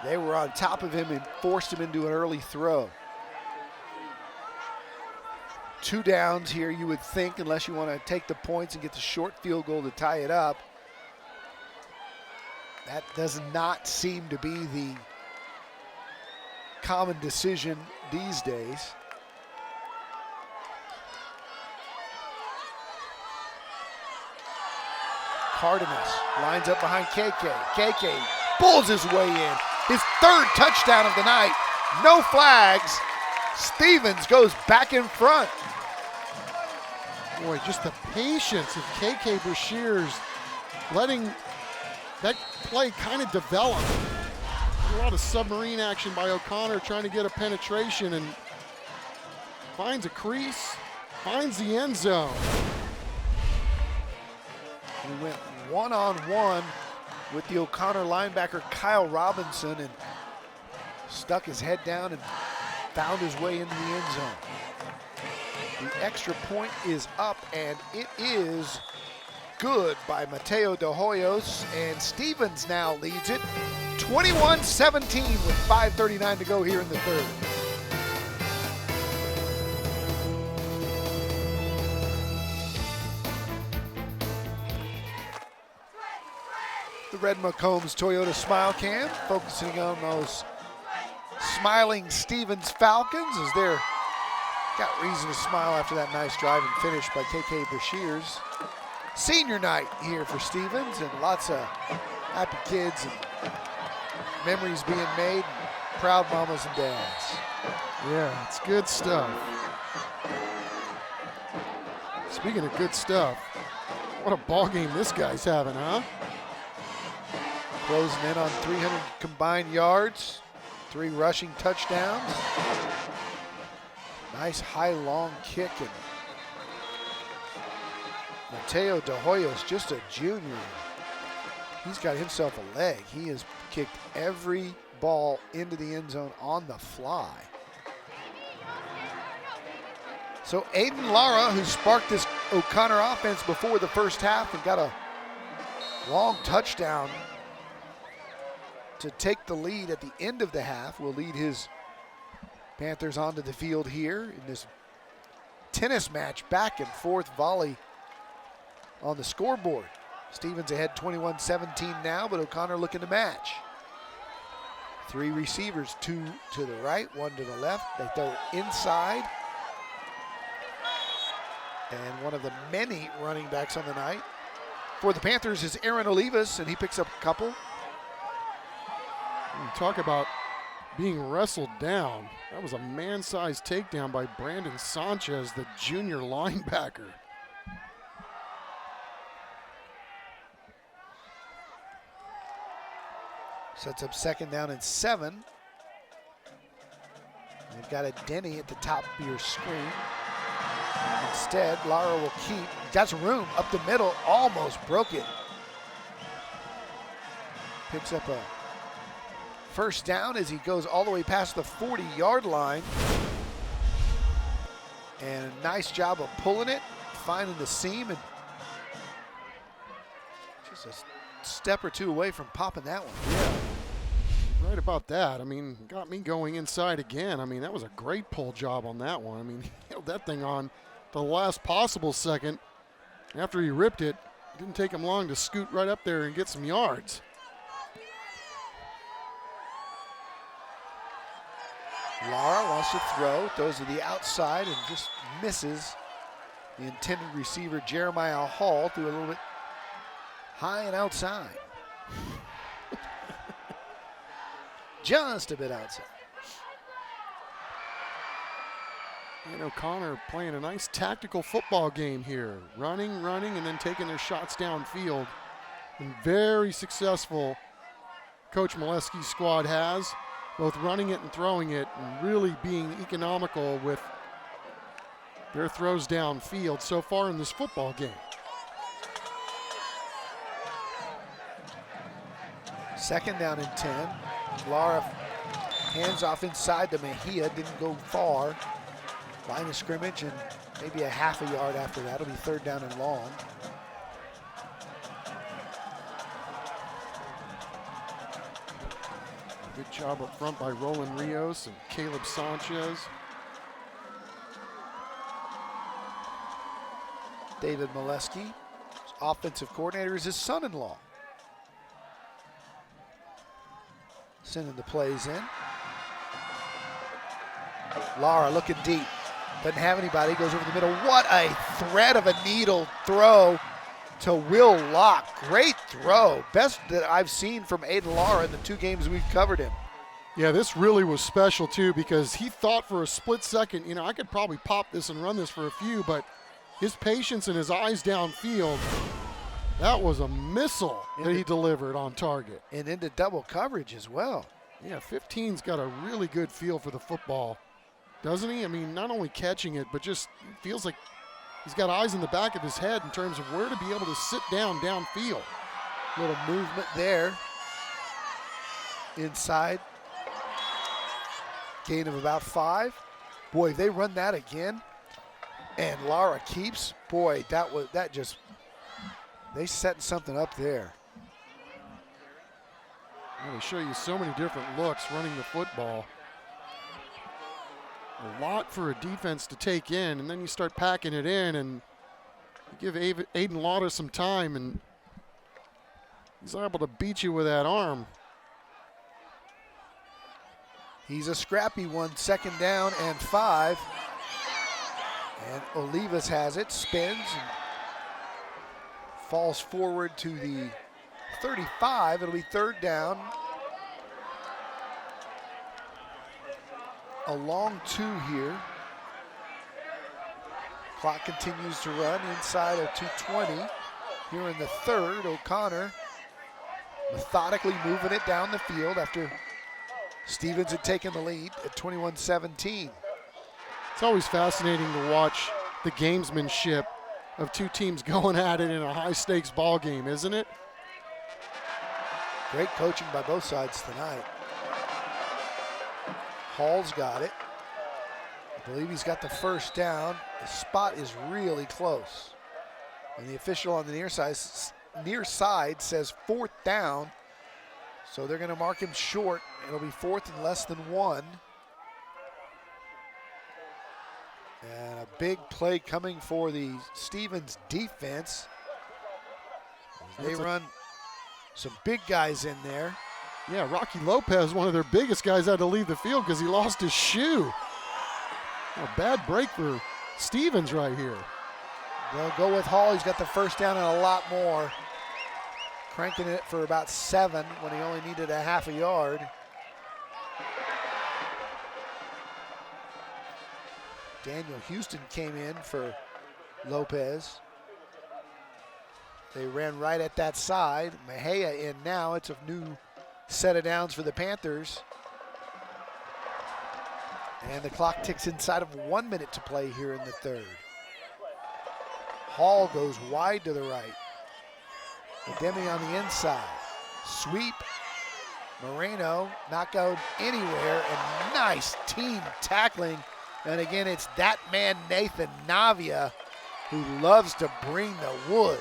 They were on top of him and forced him into an early throw. 2 downs here, you would think, unless you want to take the points and get the short field goal to tie it up. That does not seem to be the common decision these days. Cardenas lines up behind KK. KK pulls his way in. His third touchdown of the night. No flags. Stevens goes back in front. Boy, just the patience of KK Brashears letting that play kind of develop. A lot of submarine action by O'Connor trying to get a penetration and finds a crease, finds the end zone. He went one-on-one with the O'Connor linebacker Kyle Robinson and stuck his head down and found his way into the end zone. The extra point is up, and it is good by Mateo De Hoyos, and Stevens now leads it 21-17 with 5:39 to go here in the third. The Red McCombs Toyota Smile Cam focusing on those smiling Stevens Falcons as they're got reason to smile after that nice drive and finish by KK Brashears. Senior night here for Stevens, and lots of happy kids and memories being made, and proud mamas and dads. Yeah, it's good stuff. Speaking of good stuff, what a ball game this guy's having, huh? Closing in on 300 combined yards, 3 rushing touchdowns. Nice high long kick, and Mateo De Hoyos, just a junior. He's got himself a leg. He has kicked every ball into the end zone on the fly. So Aiden Lara, who sparked this O'Connor offense before the first half and got a long touchdown to take the lead at the end of the half, will lead his Panthers onto the field here in this tennis match, back and forth volley on the scoreboard. Stevens ahead 21-17 now, but O'Connor looking to match. 3 receivers, 2 to the right, 1 to the left. They throw it inside. And one of the many running backs on the night for the Panthers is Aaron Olivas, and he picks up a couple. You talk about being wrestled down. That was a man-sized takedown by Brandon Sanchez, the junior linebacker. Sets up second down and 7. They've got a Denny at the top of your screen. Instead, Lara will keep. Got some room up the middle, almost broke it. Picks up a first down as he goes all the way past the 40-yard line. And a nice job of pulling it, finding the seam, and just a step or two away from popping that one. Yeah, right about that. I mean, got me going inside again. I mean, that was a great pull job on that one. I mean, he held that thing on the last possible second. After he ripped it, it didn't take him long to scoot right up there and get some yards. Lara wants to throw, throws to the outside and just misses the intended receiver, Jeremiah Hall, threw a little bit high and outside. Just a bit outside. And O'Connor playing a nice tactical football game here. Running, and then taking their shots downfield. And very successful Coach Molesky's squad has, both running it and throwing it, and really being economical with their throws downfield so far in this football game. Second down and 10. Lara hands off inside to Mejia, didn't go far. Line of scrimmage and maybe a half a yard after that. It'll be third down and long. Good job up front by Roland Rios and Caleb Sanchez. David Molesky, offensive coordinator, is his son-in-law. sending the plays in. Lara looking deep. Doesn't have anybody. Goes over the middle. What a thread of a needle throw to Will Locke. Great throw. Best that I've seen from Aiden Lara in the 2 games we've covered him. Yeah, this really was special too, because he thought for a split second, I could probably pop this and run this for a few, but his patience and his eyes downfield, that was a missile that he delivered on target. And into double coverage as well. Yeah, 15's got a really good feel for the football, doesn't he? I mean, not only catching it, but just feels like he's got eyes in the back of his head in terms of where to be able to sit down downfield. Little movement there. Inside. Gain of about 5. Boy, if they run that again and Lara keeps, boy, they setting something up there. They show you so many different looks running the football. A lot for a defense to take in, and then you start packing it in, and you give Aiden Lauder some time, and he's able to beat you with that arm. He's a scrappy one, 2nd down and 5. And Olivas has it, spins, and falls forward to the 35. It'll be 3rd down. A long 2 here. Clock continues to run inside of 2:20. Here in the 3rd, O'Connor methodically moving it down the field after Stevens had taken the lead at 21-17. It's always fascinating to watch the gamesmanship of 2 teams going at it in a high-stakes ball game, isn't it? Great coaching by both sides tonight. Hall's got it. I believe he's got the 1st down. The spot is really close. And the official on the near side says 4th down. So they're going to mark him short. It'll be 4th and less than 1. And a big play coming for the Stevens defense. They run some big guys in there. Yeah, Rocky Lopez, one of their biggest guys, had to leave the field because he lost his shoe. A bad break for Stevens right here. They'll go with Hall. He's got the 1st down and a lot more. Cranking it for about 7 when he only needed a half a yard. Daniel Houston came in for Lopez. They ran right at that side. Mejia in now. It's a new set of downs for the Panthers. And the clock ticks inside of 1 minute to play here in the 3rd. Hall goes wide to the right. Demi on the inside. Sweep. Moreno not going anywhere, and nice team tackling. And again, it's that man, Nathan Navia, who loves to bring the wood.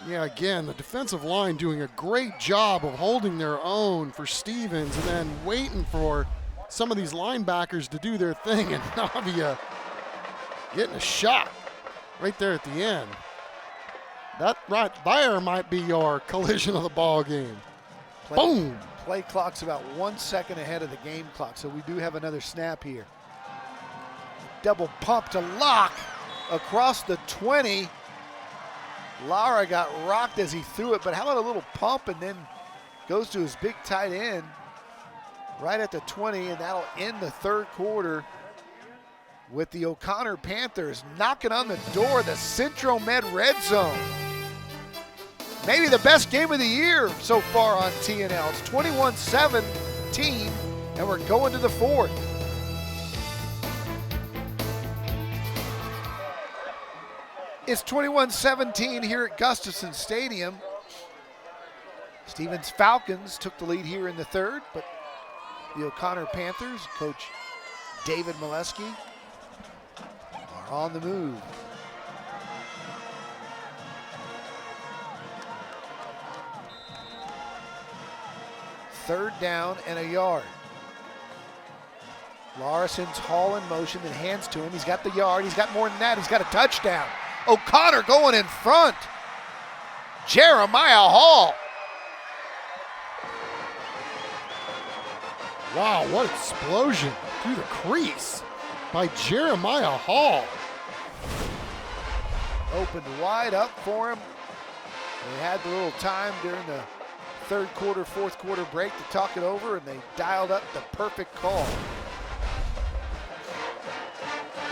Yeah, again, the defensive line doing a great job of holding their own for Stevens and then waiting for some of these linebackers to do their thing, and Navia getting a shot right there at the end. That right there might be your collision of the ball game. Boom! Play clock's about 1 second ahead of the game clock, so we do have another snap here. Double pump to Locke across the 20. Lara got rocked as he threw it, but how about a little pump and then goes to his big tight end right at the 20, and that'll end the 3rd quarter with the O'Connor Panthers knocking on the door of the Centro Med Red Zone. Maybe the best game of the year so far on TNL. It's 21-17, and we're going to the 4th. It's 21-17 here at Gustafson Stadium. Stevens Falcons took the lead here in the 3rd, but the O'Connor Panthers, Coach David Molesky, are on the move. Third down and a yard. Larson's Hall in motion, then hands to him. He's got the yard. He's got more than that. He's got a touchdown. O'Connor going in front. Jeremiah Hall. Wow, what explosion through the crease by Jeremiah Hall. Opened wide up for him. They had the little time during the third quarter, fourth quarter break to talk it over, and they dialed up the perfect call.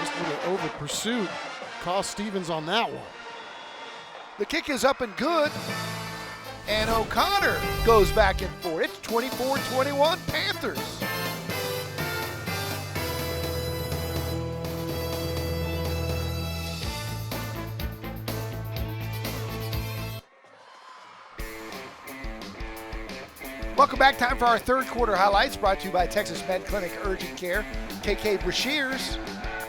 Just a little over pursuit cost Stevens on that one. The kick is up and good, and O'Connor goes back and forth. It's 24-21 Panthers. Welcome back. Time for our third quarter highlights, brought to you by Texas Med Clinic Urgent Care. KK Brashears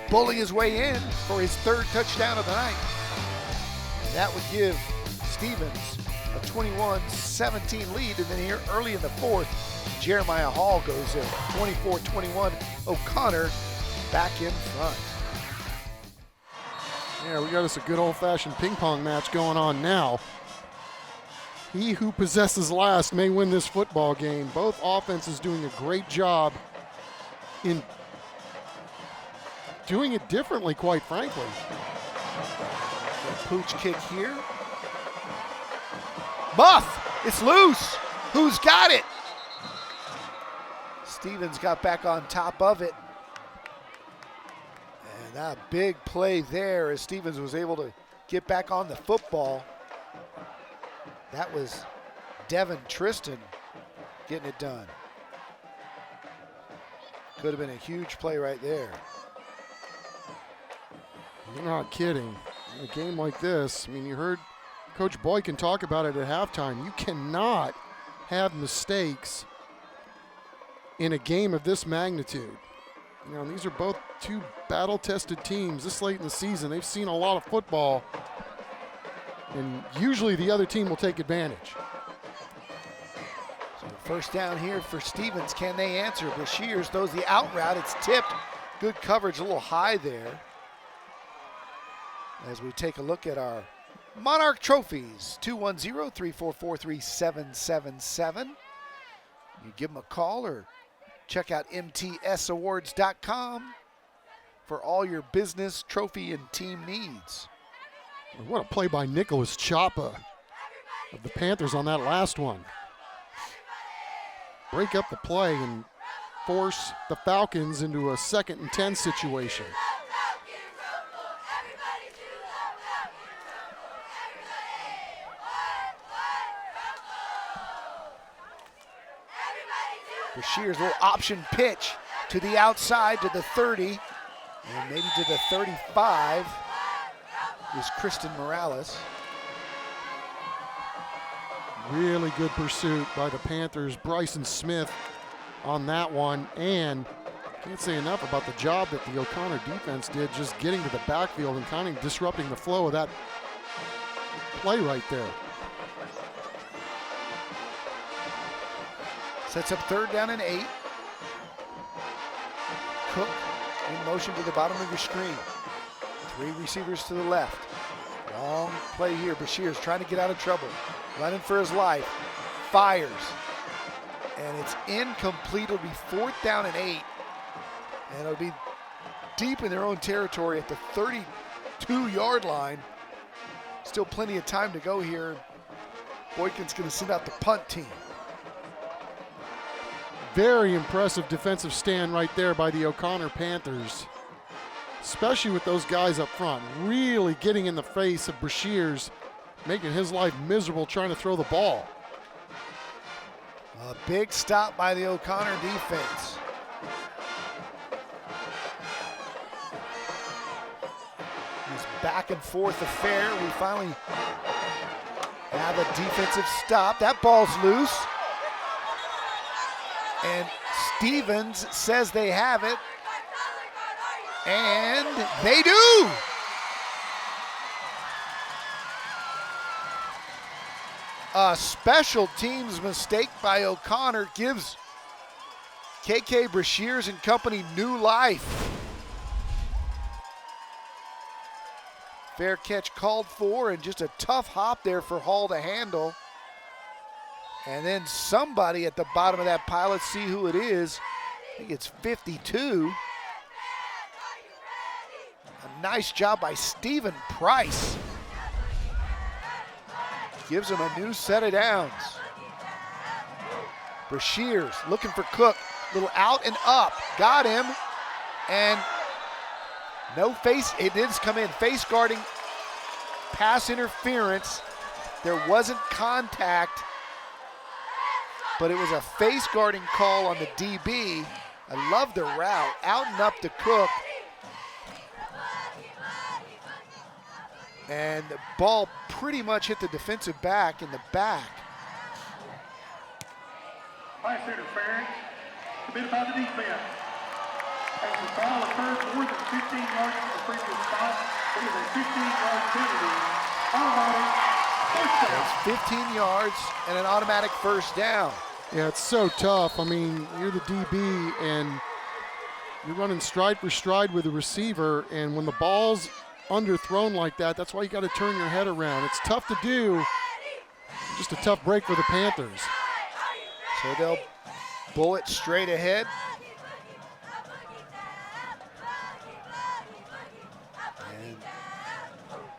bullying his way in for his third touchdown of the night. And that would give Stevens a 21-17 lead. And then here early in the fourth, Jeremiah Hall goes in. 24-21, O'Connor back in front. Yeah, we got us a good old-fashioned ping pong match going on now. He who possesses last may win this football game. Both offenses doing a great job in doing it differently, quite frankly. Pooch kick here. Muff, it's loose. Who's got it? Stevens got back on top of it. And a big play there as Stevens was able to get back on the football. That was Devin Tristan getting it done. Could have been a huge play right there. You're not kidding. In a game like this, I mean, you heard Coach Boykin talk about it at halftime. You cannot have mistakes in a game of this magnitude. You know, these are both two battle-tested teams this late in the season. They've seen a lot of football, and usually the other team will take advantage. So first down here for Stevens. Can they answer? Brashears throws the out route. It's tipped. Good coverage, a little high there. As we take a look at our Monarch trophies, 210-344-3777. You give them a call or check out mtsawards.com for all your business, trophy, and team needs. What a play by Nicholas Chapa of the Panthers on that last one. Break up the play and force the Falcons into a 2nd and 10 situation. Brashears, little option pitch to the outside to the 30 and maybe to the 35 is Kristen Morales. Really good pursuit by the Panthers. Bryson Smith on that one, and can't say enough about the job that the O'Connor defense did just getting to the backfield and kind of disrupting the flow of that play right there. Sets up 3rd down and 8. Cook in motion to the bottom of your screen. 3 receivers to the left. Long play here. Brashears trying to get out of trouble. Running for his life. Fires. And it's incomplete. It'll be 4th down and 8. And it'll be deep in their own territory at the 32-yard line. Still plenty of time to go here. Boykin's going to send out the punt team. Very impressive defensive stand right there by the O'Connor Panthers, especially with those guys up front, really getting in the face of Brashears, making his life miserable trying to throw the ball. A big stop by the O'Connor defense. This back and forth affair. We finally have a defensive stop. That ball's loose. And Stevens says they have it. And they do. A special teams mistake by O'Connor gives KK Brashears and company new life. Fair catch called for, and just a tough hop there for Hall to handle. And then somebody at the bottom of that pile, let's see who it is, think it's 52. A nice job by Stephen Price. Gives him a new set of downs. Brashears looking for Cook. Little out and up. Got him. And no face. It did come in. Face guarding. Pass interference. There wasn't contact, but it was a face guarding call on the DB. I love the route. Out and up to Cook. And the ball pretty much hit the defensive back in the back. Pass interference committed by the defense. As the ball occurred more than 15 yards from the previous spot, it is a 15-yard penalty. Automatic first down. It's 15 yards and an automatic first down. Yeah, it's so tough. I mean, you're the DB and you're running stride for stride with the receiver, and when the ball's underthrown like that, that's why you got to turn your head around. It's tough to do. Just a tough break for the Panthers. So they'll bullet straight ahead. And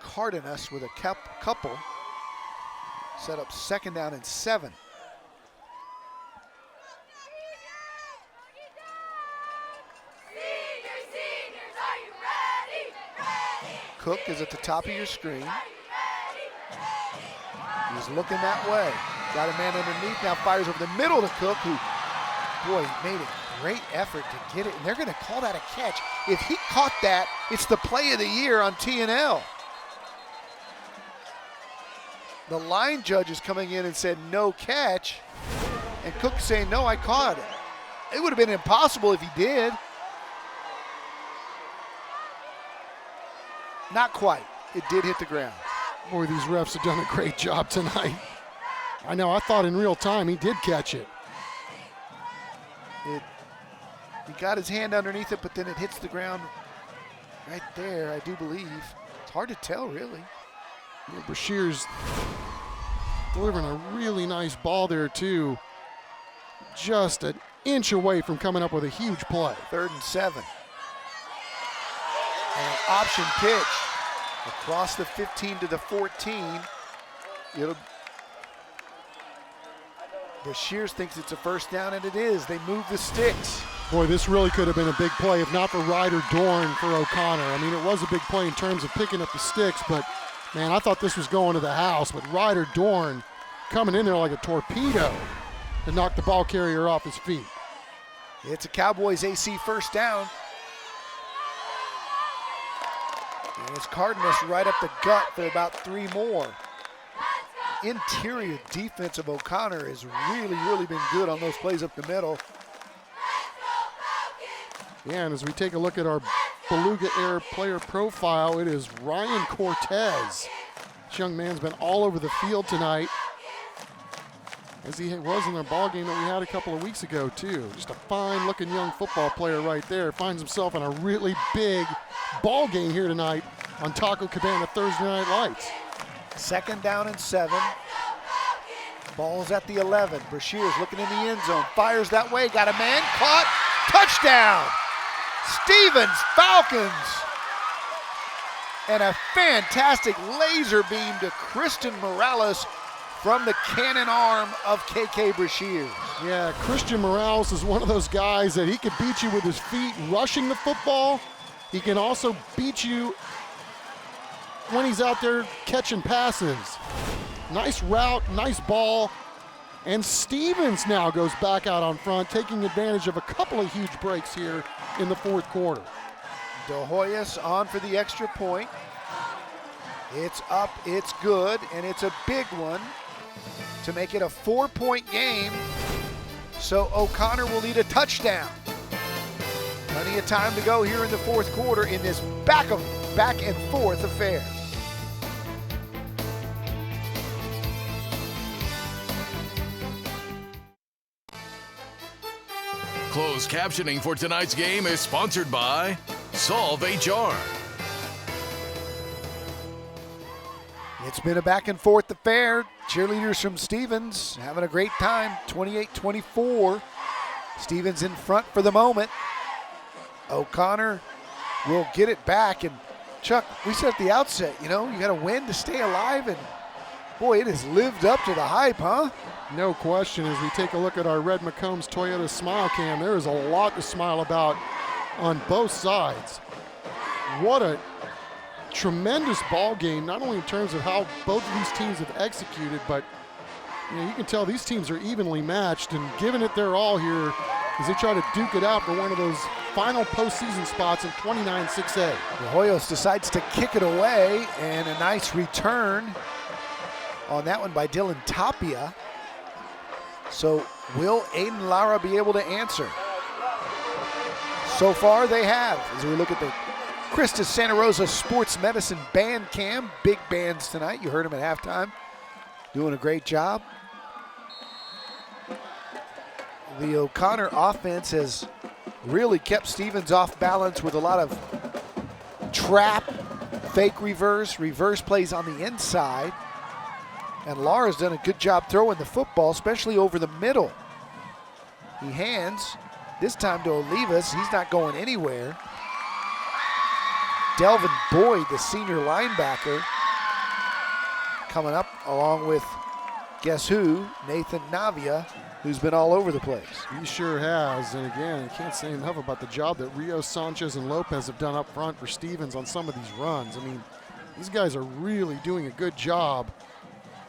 Cardenas with a couple. Set up 2nd down and 7. Cook is at the top of your screen. He's looking that way. Got a man underneath, now fires over the middle to Cook, who, boy, made a great effort to get it, and they're gonna call that a catch. If he caught that, it's the play of the year on TNL. The line judge is coming in and said no catch, and Cook saying, no, I caught it. It would have been impossible if he did. Not quite. It did hit the ground. Boy, these refs have done a great job tonight. I know, I thought in real time he did catch it. He got his hand underneath it, but then it hits the ground right there, I do believe. It's hard to tell, really. Yeah, Brashears delivering a really nice ball there, too. Just an inch away from coming up with a huge play. 3rd and 7. And an option pitch across the 15 to the 14. Brashears thinks it's a first down, and it is. They move the sticks. Boy, this really could have been a big play if not for Ryder Dorn for O'Connor. I mean, it was a big play in terms of picking up the sticks, but, man, I thought this was going to the house. But Ryder Dorn coming in there like a torpedo to knock the ball carrier off his feet. It's a Cowboys AC first down. And it's Cardenas right up the gut for about 3 more. Interior defense of O'Connor has really been good on those plays up the middle. Yeah, and as we take a look at our Beluga Air player profile, it is Ryan Cortez. This young man's been all over the field tonight, as he was in the ball game that we had a couple of weeks ago, too. Just a fine-looking young football player right there. Finds himself in a really big ball game here tonight on Taco Cabana Thursday Night Lights. 2nd down and 7. Ball's at the 11. Brashears looking in the end zone. Fires that way. Got a man. Caught. Touchdown. Stevens Falcons. And a fantastic laser beam to Christian Morales from the cannon arm of KK Brashears. Yeah, Christian Morales is one of those guys that he can beat you with his feet rushing the football. He can also beat you when he's out there catching passes. Nice route, nice ball. And Stevens now goes back out on front, taking advantage of a couple of huge breaks here in the 4th quarter. De Hoyos on for the extra point. It's up, it's good, and it's a big one to make it a 4-point game. So O'Connor will need a touchdown. Plenty of time to go here in the 4th quarter in this back and forth affair. Closed captioning for tonight's game is sponsored by Solve HR. It's been a back and forth affair. Cheerleaders from Stevens having a great time, 28-24. Stevens in front for the moment. O'Connor will get it back. And Chuck, we said at the outset, you know, you got to win to stay alive. And boy, it has lived up to the hype, huh? No question. As we take a look at our Red McCombs Toyota Smile Cam, there is a lot to smile about on both sides. What a tremendous ball game, not only in terms of how both of these teams have executed, but you can tell these teams are evenly matched and giving it their all here as they try to duke it out for one of those final postseason spots in 29-6A. Hoyos decides to kick it away, and a nice return on that one by Dylan Tapia. So will Aiden Lara be able to answer? So far they have. As we look at the Christus Santa Rosa Sports Medicine Band Cam, big bands tonight. You heard them at halftime, doing a great job. The O'Connor offense has really kept Stevens off balance with a lot of trap, fake reverse plays on the inside. And Lara's done a good job throwing the football, especially over the middle. He hands, this time to Olivas. He's not going anywhere. Delvin Boyd, the senior linebacker, coming up along with, guess who? Nathan Navia, who's been all over the place. He sure has, and again, I can't say enough about the job that Rios, Sanchez, and Lopez have done up front for Stevens on some of these runs. I mean, these guys are really doing a good job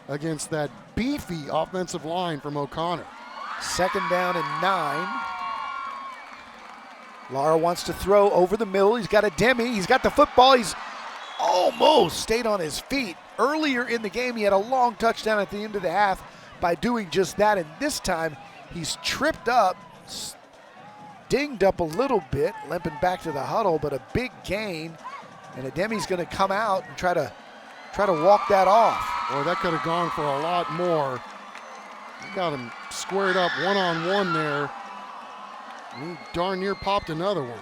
against that beefy offensive line from O'Connor. 2nd down and 9. Lara wants to throw over the middle. He's got a Demi. He's got the football. He's almost stayed on his feet. Earlier in the game, he had a long touchdown at the end of the half by doing just that. And this time, he's tripped up, dinged up a little bit, limping back to the huddle, but a big gain. And Ademi's going to come out and try to walk that off. Boy, that could have gone for a lot more. He got him squared up one-on-one there. He darn near popped another one.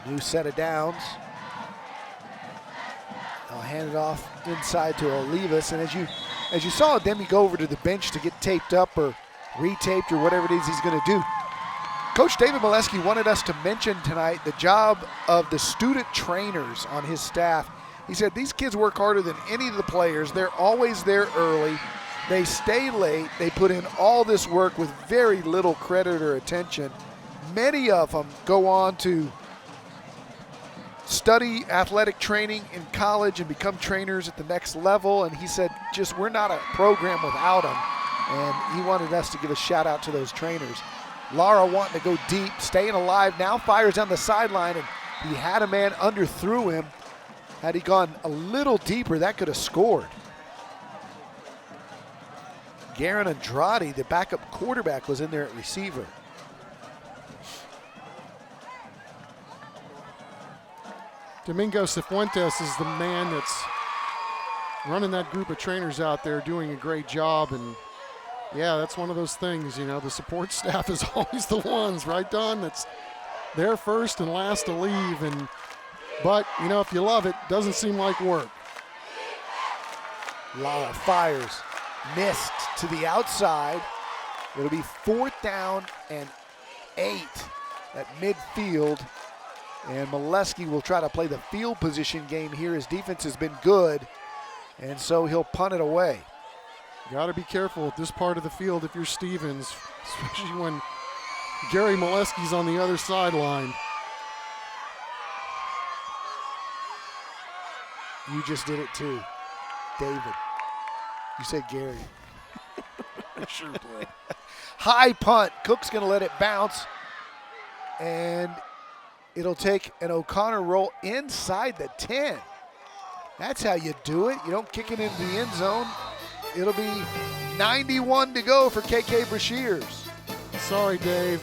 New set of downs. I'll hand it off inside to Olivas. And as you saw Demi go over to the bench to get taped up or retaped or whatever it is he's going to do, Coach David Molesky wanted us to mention tonight the job of the student trainers on his staff. He said these kids work harder than any of the players. They're always there early. They stay late. They put in all this work with very little credit or attention. Many of them go on to study athletic training in college and become trainers at the next level. And he said, we're not a program without them. And he wanted us to give a shout out to those trainers. Lara wanting to go deep, staying alive, now fires down the sideline, and he had a man underthrew him. Had he gone a little deeper, that could have scored. Garen Andrade, the backup quarterback, was in there at receiver. Domingo Cifuentes is the man that's running that group of trainers out there, doing a great job. And yeah, that's one of those things, the support staff is always the ones, right, Don? That's there first and last to leave. But if you love it, doesn't seem like work. Lara fires, missed to the outside. It'll be 4th down and 8 at midfield. And Molesky will try to play the field position game here. His defense has been good, and so he'll punt it away. Got to be careful at this part of the field if you're Stevens, especially when Gary Molesky's on the other sideline. You just did it too, David. You said Gary. I sure did. High punt. Cook's going to let it bounce, and it'll take an O'Connor roll inside the 10. That's how you do it. You don't kick it into the end zone. It'll be 91 to go for KK Brashears. Sorry, Dave.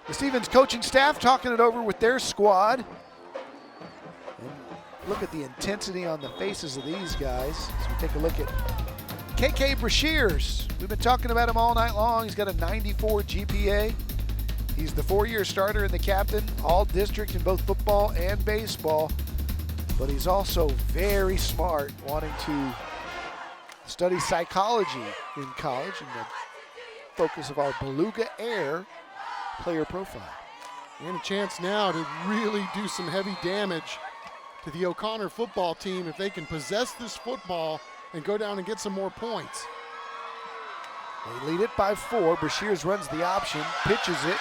The Stevens coaching staff talking it over with their squad. And look at the intensity on the faces of these guys as we take a look at KK Brashears, we've been talking about him all night long. He's got a 94 GPA. He's the 4-year starter and the captain, all district in both football and baseball. But he's also very smart, wanting to study psychology in college, and the focus of our Beluga Air player profile. And a chance now to really do some heavy damage to the O'Connor football team if they can possess this football and go down and get some more points. They lead it by 4. Brashears runs the option, pitches it,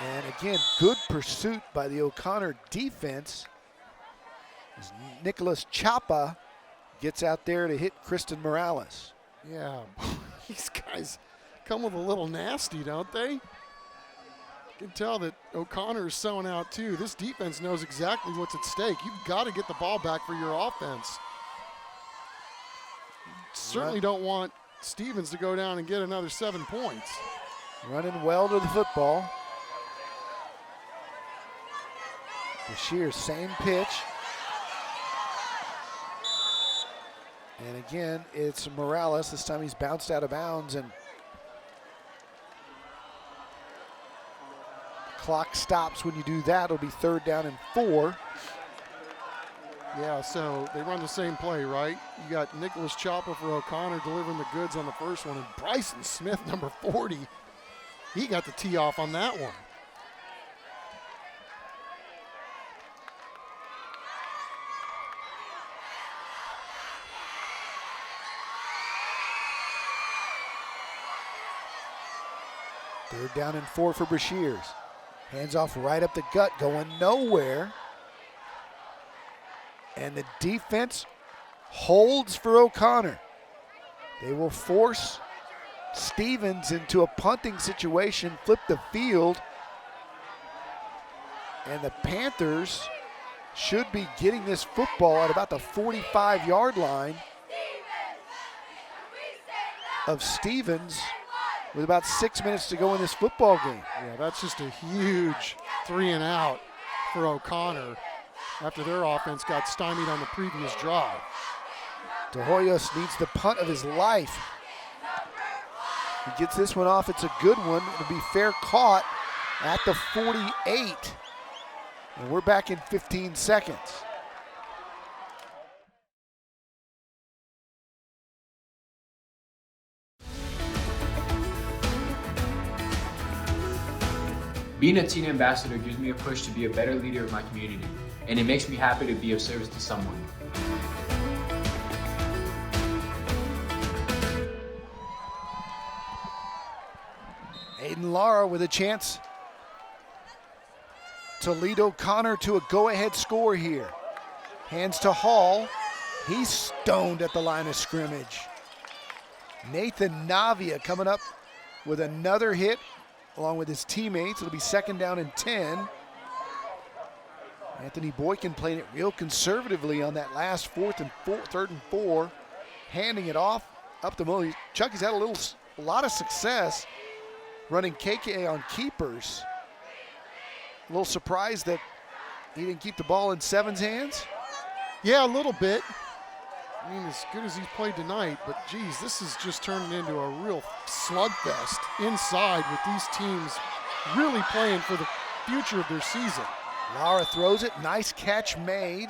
and again, good pursuit by the O'Connor defense. As Nicholas Chapa gets out there to hit Kristen Morales. Yeah, these guys come with a little nasty, don't they? You can tell that O'Connor is sewing out too. This defense knows exactly what's at stake. You've got to get the ball back for your offense. You certainly don't want Stevens to go down and get another 7 points. Running well to the football. Brashears, same pitch. And again, it's Morales. This time he's bounced out of bounds, and clock stops when you do that. It'll be 3rd down and 4. Yeah, so they run the same play, right? You got Nicholas Chapa for O'Connor delivering the goods on the first one, and Bryson Smith, number 40, he got the tee off on that one. Third down and 4 for Brashears. Hands off right up the gut, going nowhere. And the defense holds for O'Connor. They will force Stevens into a punting situation, flip the field. And the Panthers should be getting this football at about the 45-yard line of Stevens, with about 6 minutes to go in this football game. Yeah, that's just a huge 3 and out for O'Connor after their offense got stymied on the previous drive. De Hoyos needs the punt of his life. He gets this one off. It's a good one. It'll be fair caught at the 48. And we're back in 15 seconds. Being a teen ambassador gives me a push to be a better leader of my community, and it makes me happy to be of service to someone. Aiden Lara with a chance to lead O'Connor to a go-ahead score here. Hands to Hall. He's stoned at the line of scrimmage. Nathan Navia coming up with another hit along with his teammates. It'll be 2nd down and 10. Anthony Boykin playing it real conservatively on that last 3rd and 4, handing it off up the middle. Chucky's had a lot of success running KK on keepers. A little surprised that he didn't keep the ball in Seven's hands. Yeah, a little bit. I mean, as good as he's played tonight, but geez, this is just turning into a real slugfest inside with these teams really playing for the future of their season. Lara throws it, nice catch made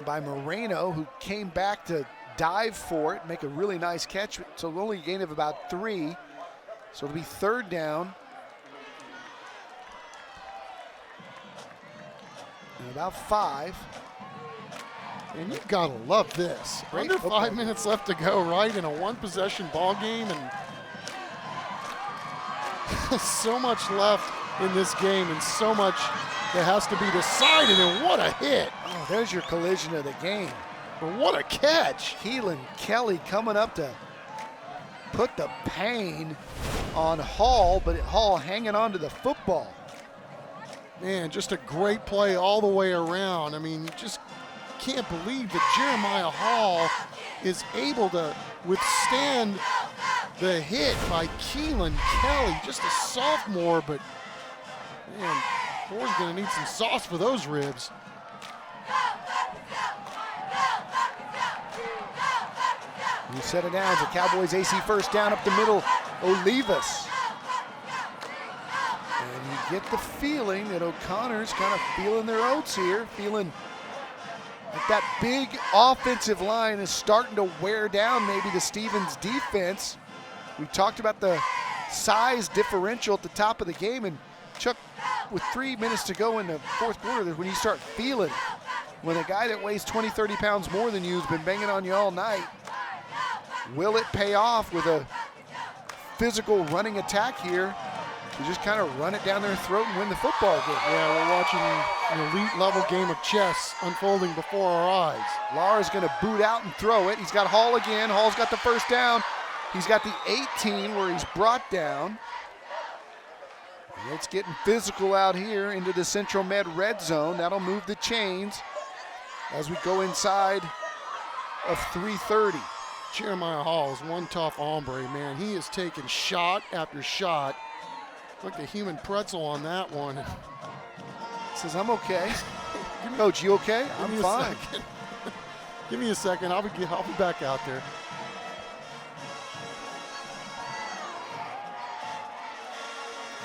by Moreno, who came back to dive for it, make a really nice catch. So only a gain of about 3. So it'll be 3rd down. And about 5. And you've got to love this. Under 5 minutes left to go, right, in a 1-possession ball game, and so much left in this game and so much that has to be decided, and what a hit. Oh, there's your collision of the game. But what a catch. Keelan Kelly coming up to put the pain on Hall, but Hall hanging on to the football. Man, just a great play all the way around. I mean, you just can't believe that Jeremiah Hall is able to withstand the hit by Keelan Kelly, just a sophomore, but man, Thor's gonna need some sauce for those ribs. New set of downs. The Cowboys AC first down up the middle. Olivas. And you get the feeling that O'Connor's kind of feeling their oats here, feeling like that big offensive line is starting to wear down maybe the Stevens defense. We talked about the size differential at the top of the game, and Chuck, with 3 minutes to go in the fourth quarter, that's when you start feeling it. When a guy that weighs 20, 30 pounds more than you has been banging on you all night, will it pay off with a physical running attack here to just kind of run it down their throat and win the football game? Yeah, we're watching an elite level game of chess unfolding before our eyes. Lara's going to boot out and throw it. He's got Hall again. Hall's got the first down. He's got the 18 where he's brought down. And it's getting physical out here into the Central Med red zone. That'll move the chains as we go inside of 3:30. Jeremiah Hall is one tough hombre, man. He is taking shot after shot. Like a human pretzel on that one. Says, I'm okay. Coach, you okay? I'm fine. Give me a second. I'll be back out there.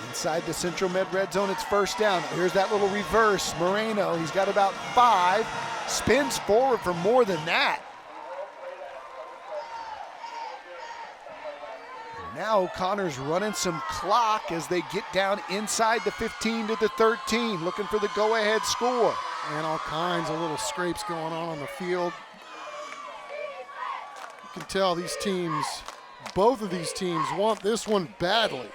Inside the Central Med red zone, it's first down. Here's that little reverse. Moreno, he's got about 5. Spins forward for more than that. Now O'Connor's running some clock as they get down inside the 15 to the 13, looking for the go-ahead score. And all kinds of little scrapes going on the field. You can tell these teams, both of these teams want this one badly.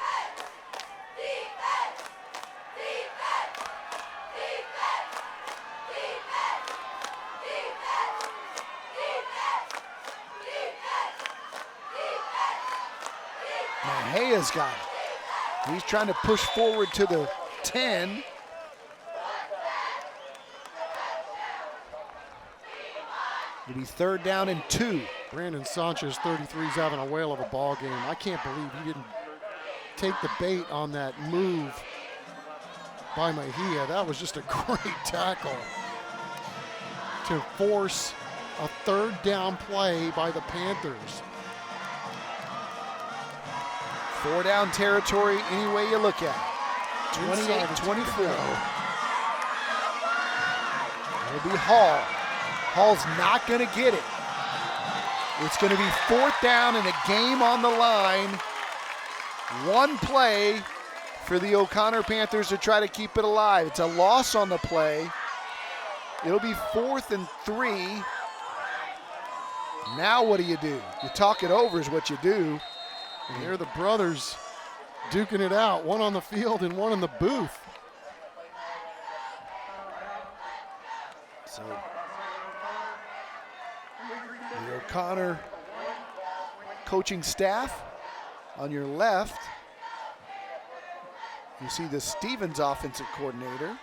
Mahea's got it. He's trying to push forward to the 10. It'll be third down and 2. Brandon Sanchez, 33, is having a whale of a ball game. I can't believe he didn't take the bait on that move by Mejia. That was just a great tackle to force a third down play by the Panthers. 4 down territory any way you look at it. 28-24. It'll be Hall. Hall's not going to get it. It's going to be 4th down and a game on the line. One play for the O'Connor Panthers to try to keep it alive. It's a loss on the play. It'll be 4th and 3. Now what do? You talk it over is what you do. And they're the brothers duking it out, one on the field and one in the booth. So the O'Connor coaching staff on your left. You see the Stevens offensive coordinator.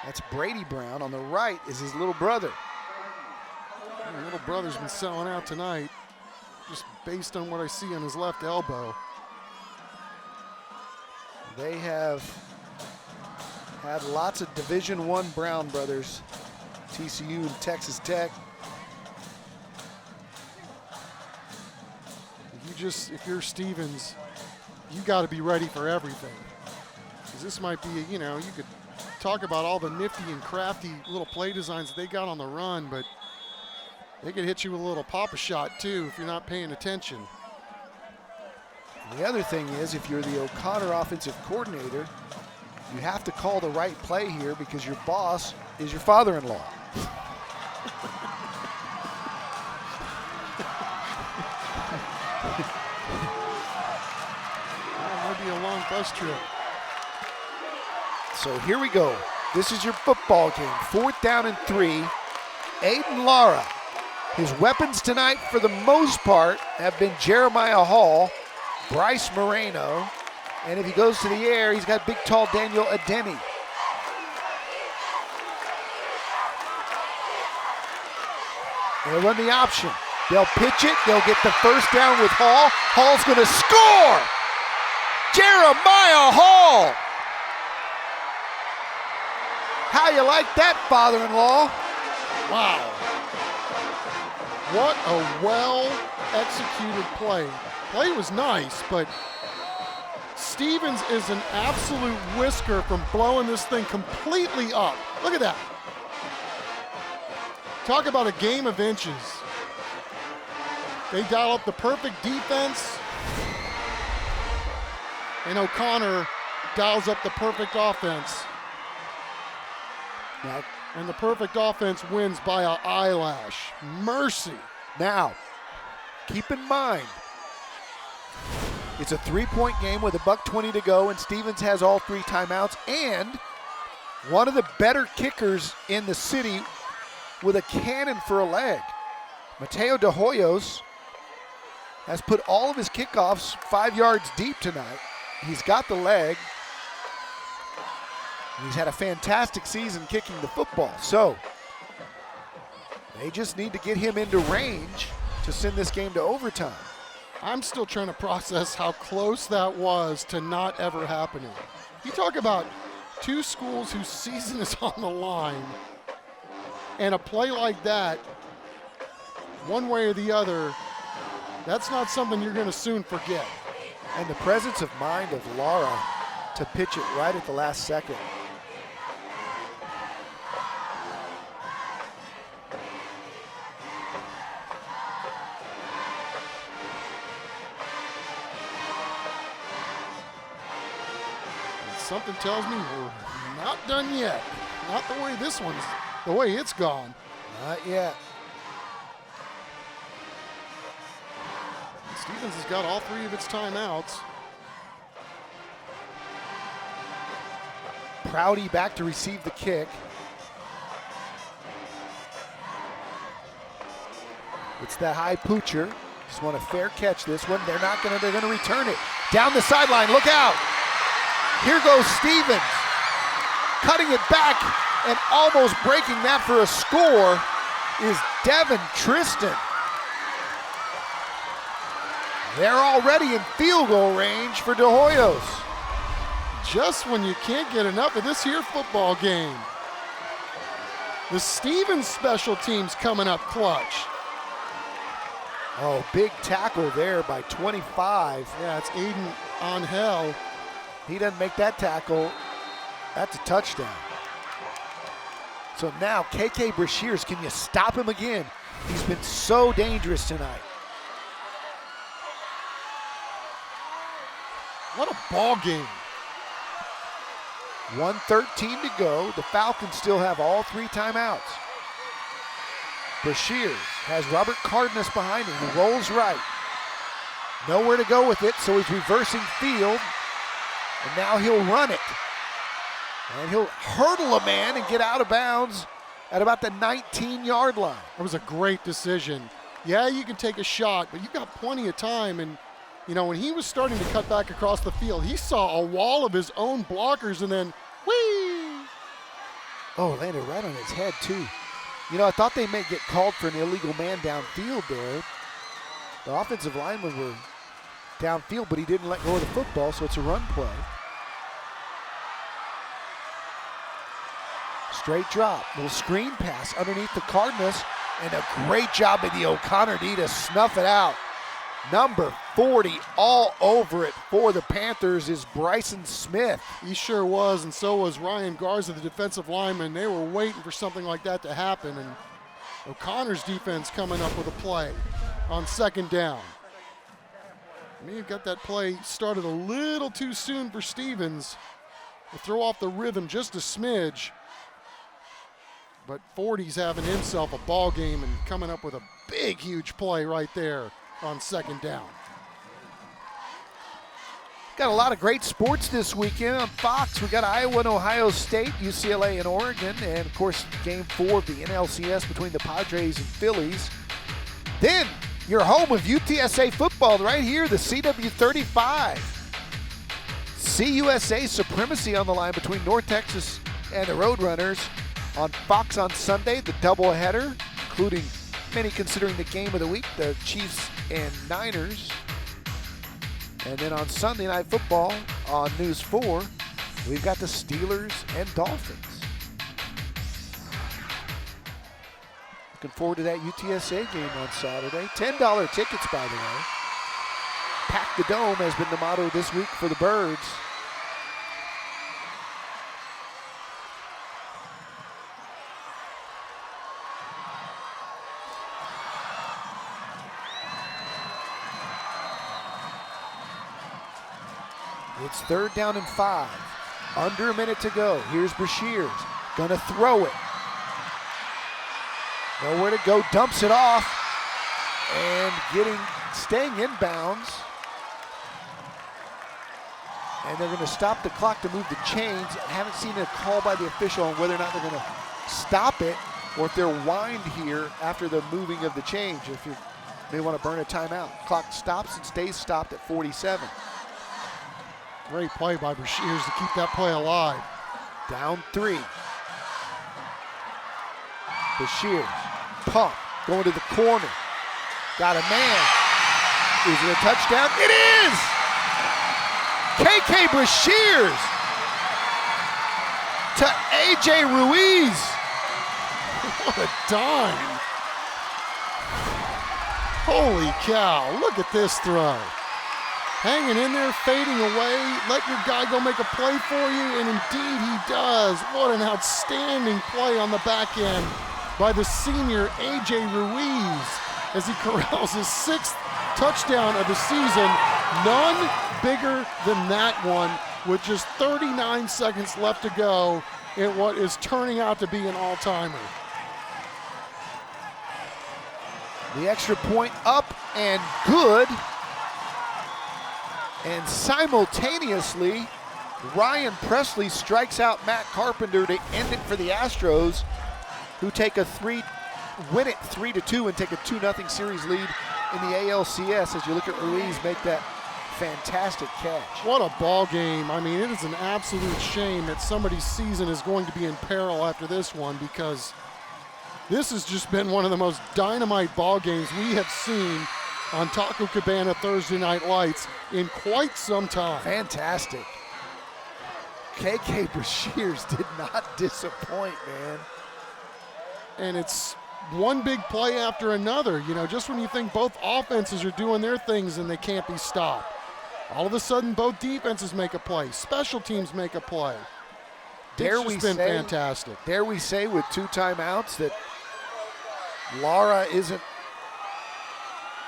That's Brady Brown. On the right is his little brother. The little brother's been selling out tonight, just based on what I see on his left elbow. They have had lots of Division I Brown brothers, TCU and Texas Tech. If you're Stevens, you got to be ready for everything. Because this might be, you could talk about all the nifty and crafty little play designs that they got on the run, but they could hit you with a little pop-a shot too if you're not paying attention. The other thing is, if you're the O'Connor offensive coordinator, you have to call the right play here because your boss is your father-in-law. Might be a long bus trip. So here we go. This is your football game. 4th down and 3. Aiden Lara. His weapons tonight, for the most part, have been Jeremiah Hall, Bryce Moreno, and if he goes to the air, he's got big, tall Daniel Adeni. They'll run the option. They'll pitch it. They'll get the first down with Hall. Hall's going to score! Jeremiah Hall! How you like that, father-in-law? Wow. What a well-executed play. Play was nice, but Stevens is an absolute whisker from blowing this thing completely up. Look at that. Talk about a game of inches. They dial up the perfect defense, and O'Connor dials up the perfect offense. Now, and the perfect offense wins by an eyelash. Mercy. Now, keep in mind, it's a 3-point game with $1:20 to go, and Stevens has all 3 timeouts, and one of the better kickers in the city with a cannon for a leg. Mateo De Hoyos has put all of his kickoffs 5 yards deep tonight. He's got the leg. He's had a fantastic season kicking the football. So they just need to get him into range to send this game to overtime. I'm still trying to process how close that was to not ever happening. You talk about two schools whose season is on the line, and a play like that, one way or the other, that's not something you're going to soon forget. And the presence of mind of Lara to pitch it right at the last second. Something tells me we're not done yet. Not the way this one's, the way it's gone. Not yet. Stevens has got all 3 of its timeouts. Prouty back to receive the kick. It's that high poocher. Just want a fair catch this one. They're gonna return it. Down the sideline, look out. Here goes Stevens, cutting it back and almost breaking that for a score is Devin Tristan. They're already in field goal range for De Hoyos. Just when you can't get enough of this here football game. The Stevens special teams coming up clutch. Oh, big tackle there by 25. Yeah, it's Aiden Angel. He doesn't make that tackle. That's a touchdown. So now KK Brashears, can you stop him again? He's been so dangerous tonight. What a ball game. 1:13 to go. The Falcons still have all 3 timeouts. Brashears has Robert Cardenas behind him. He rolls right. Nowhere to go with it, so he's reversing field. And now he'll run it. And he'll hurdle a man and get out of bounds at about the 19-yard line. It was a great decision. Yeah, you can take a shot, but you've got plenty of time. And, you know, when he was starting to cut back across the field, he saw a wall of his own blockers and then, whee! Oh, landed right on his head, too. You know, I thought they may get called for an illegal man downfield there. The offensive linemen were downfield, but he didn't let go of the football, so it's a run play. Straight drop, little screen pass underneath the Cardenas, and a great job by the O'Connor D to snuff it out. Number 40 all over it for the Panthers is Bryson Smith. He sure was, and so was Ryan Garza, the defensive lineman. They were waiting for something like that to happen, and O'Connor's defense coming up with a play on 2nd down. May have got that play started a little too soon for Stevens to throw off the rhythm just a smidge. But 40's having himself a ball game and coming up with a big, huge play right there on 2nd down. Got a lot of great sports this weekend on Fox. We got Iowa and Ohio State, UCLA and Oregon, and of course game 4 of the NLCS between the Padres and Phillies. Then your home of UTSA football right here, the CW35. CUSA supremacy on the line between North Texas and the Roadrunners on Fox on Sunday, the doubleheader, including many considering the game of the week, the Chiefs and Niners. And then on Sunday Night Football on News 4, we've got the Steelers and Dolphins. Looking forward to that UTSA game on Saturday. $10 tickets, by the way. Pack the Dome has been the motto this week for the Birds. It's 3rd down and 5. Under a minute to go. Here's Brashears. Gonna throw it. Nowhere to go. Dumps it off. And staying inbounds. And they're gonna stop the clock to move the chains. I haven't seen a call by the official on whether or not they're gonna stop it or if they're wind here after the moving of the change. If you may want to burn a timeout. Clock stops and stays stopped at 47. Great play by Brashears to keep that play alive. Down 3. Brashears, pump, going to the corner. Got a man. Is it a touchdown? It is! KK Brashears to AJ Ruiz. What a dime. Holy cow, look at this throw. Hanging in there, fading away, let your guy go make a play for you, and indeed he does. What an outstanding play on the back end by the senior AJ Ruiz as he corrals his 6th touchdown of the season. None bigger than that one with just 39 seconds left to go in what is turning out to be an all-timer. The extra point up and good. And simultaneously, Ryan Presley strikes out Matt Carpenter to end it for the Astros, who win it 3-2 and take a 2-0 series lead in the ALCS as you look at Ruiz make that fantastic catch. What a ball game. I mean, it is an absolute shame that somebody's season is going to be in peril after this one, because this has just been one of the most dynamite ball games we have seen on Taco Cabana Thursday Night Lights in quite some time. Fantastic. KK Brashears did not disappoint, man. And it's one big play after another. You know, just when you think both offenses are doing their things and they can't be stopped, all of a sudden both defenses make a play. Special teams make a play. It's been fantastic. Dare we say with 2 timeouts that Lara isn't.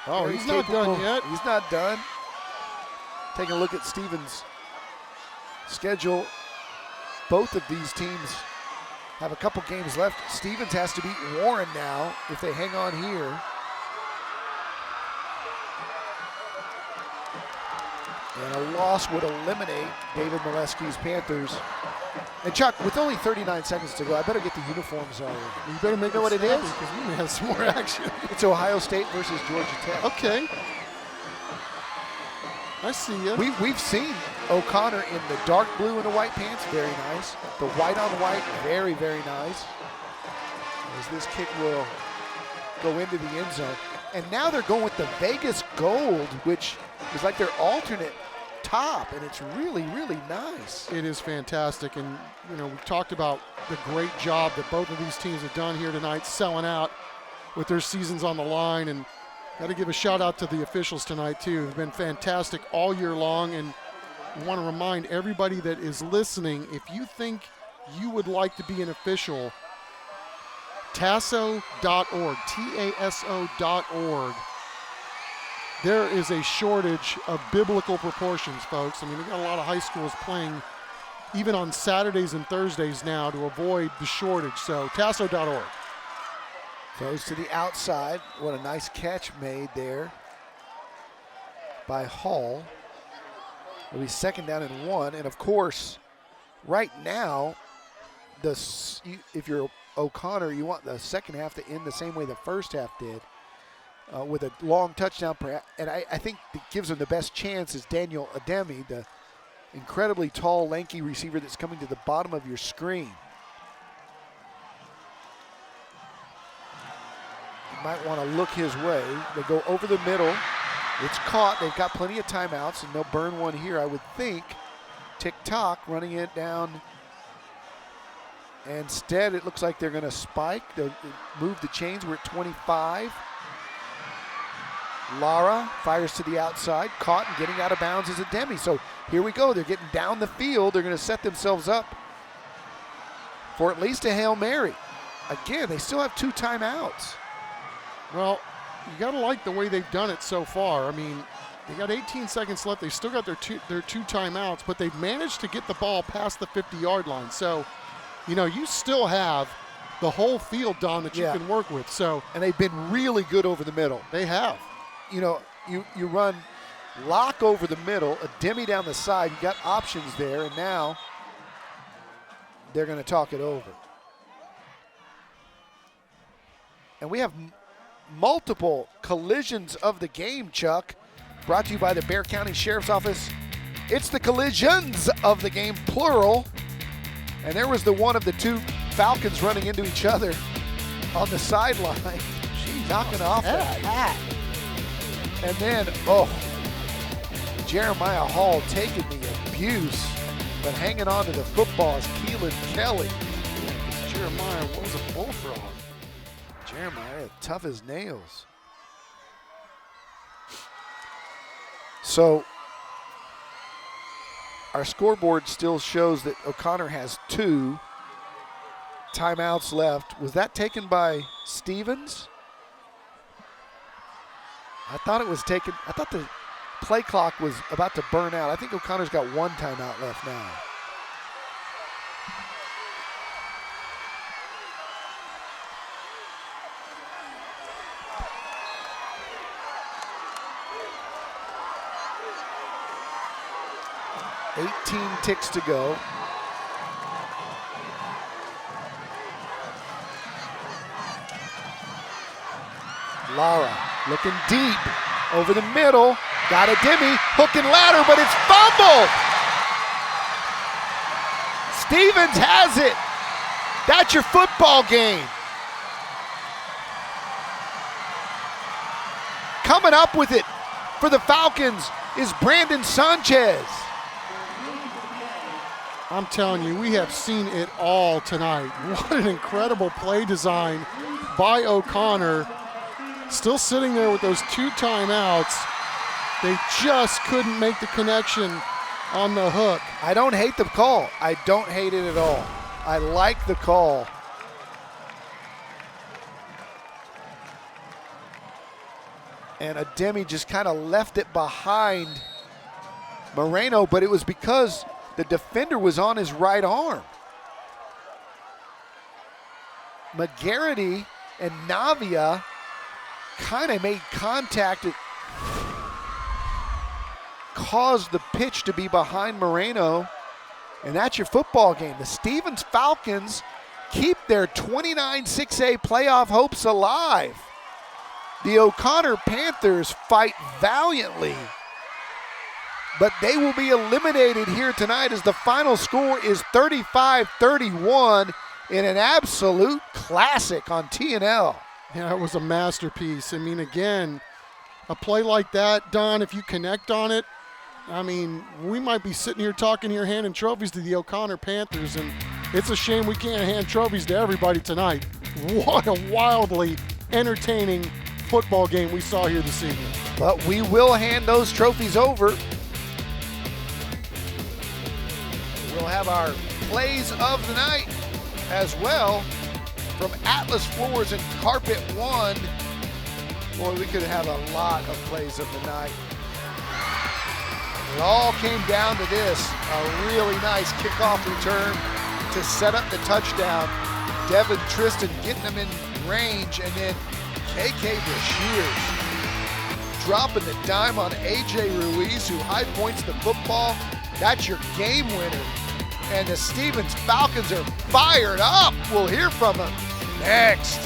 Oh, he's not done yet. He's not done. Taking a look at Stevens' schedule. Both of these teams have a couple games left. Stevens has to beat Warren now if they hang on here. And a loss would eliminate David Molesky's Panthers. And Chuck, with only 39 seconds to go, I better get the uniforms on. You better make know what it is? Because we may have some more action. It's Ohio State versus Georgia Tech. Okay. I see you. We've seen O'Connor in the dark blue and the white pants, very nice. The white on white, very, very nice. As this kick will go into the end zone. And now they're going with the Vegas gold, which is like their alternate top, and it's really, really nice. It is fantastic, and you know, we talked about the great job that both of these teams have done here tonight, selling out with their seasons on the line, and got to give a shout out to the officials tonight too. They've been fantastic all year long, and we want to remind everybody that is listening, if you think you would like to be an official, taso.org, TASO.org. There is a shortage of biblical proportions, folks. I mean, we've got a lot of high schools playing even on Saturdays and Thursdays now to avoid the shortage. So, taso.org. Goes to the outside. What a nice catch made there by Hall. It'll be 2nd down and 1. And, of course, right now, if you're O'Connor, you want the second half to end the same way the first half did. With a long touchdown, and I think that gives them the best chance is Daniel Ademi, the incredibly tall, lanky receiver that's coming to the bottom of your screen. You might want to look his way. They go over the middle. It's caught. They've got plenty of timeouts, and they'll burn one here, I would think. Tick-tock, running it down Instead, it looks like they're going to spike. They'll move the chains. We're at 25. Lara fires to the outside. Caught and getting out of bounds is a Demi. So here we go. They're getting down the field. They're going to set themselves up for at least a Hail Mary. Again, they still have 2 timeouts. Well, you got to like the way they've done it so far. I mean, they got 18 seconds left. They still got their two timeouts, but they've managed to get the ball past the 50-yard line. So, you know, you still have the whole field, Don, that you can work with. So, and they've been really good over the middle. They have. You know, you run lock over the middle, a Demi down the side. You got options there, and now they're going to talk it over. And we have multiple collisions of the game, Chuck, brought to you by the Bexar County Sheriff's Office. It's the collisions of the game, plural. And there was the one of the 2 Falcons running into each other on the sideline. She's knocking off that hat. And then, Jeremiah Hall taking the abuse, but hanging on to the football is Keelan Kelly. Jeremiah was a bullfrog. Jeremiah, tough as nails. So, our scoreboard still shows that O'Connor has 2 timeouts left. Was that taken by Stevens? I thought it was taken. I thought the play clock was about to burn out. I think O'Connor's got 1 timeout left now. $18 ticks to go. Lara looking deep over the middle. Got a Demi, hook and ladder, but it's fumbled. Stevens has it. That's your football game. Coming up with it for the Falcons is Brandon Sanchez. I'm telling you, we have seen it all tonight. What an incredible play design by O'Connor. Still sitting there with those 2 timeouts. They just couldn't make the connection on the hook. I don't hate the call. I don't hate it at all. I like the call. And Ademi just kind of left it behind Moreno, but it was because the defender was on his right arm. McGarity and Navia kind of made contact. It caused the pitch to be behind Moreno, and that's your football game. The Stevens Falcons keep their 29-6A playoff hopes alive. The O'Connor Panthers fight valiantly, but they will be eliminated here tonight as the final score is 35-31 in an absolute classic on TNL. Yeah, it was a masterpiece. I mean, again, a play like that, Don, if you connect on it, I mean, we might be sitting here talking here handing trophies to the O'Connor Panthers, and it's a shame we can't hand trophies to everybody tonight. What a wildly entertaining football game we saw here this evening. But we will hand those trophies over. We'll have our plays of the night as well from Atlas Floors and Carpet One. Boy, we could have a lot of plays of the night. It all came down to this, a really nice kickoff return to set up the touchdown. Devin Tristan getting them in range, and then KK Brashears dropping the dime on AJ Ruiz, who high points the football. That's your game winner. And the Stevens Falcons are fired up. We'll hear from them next.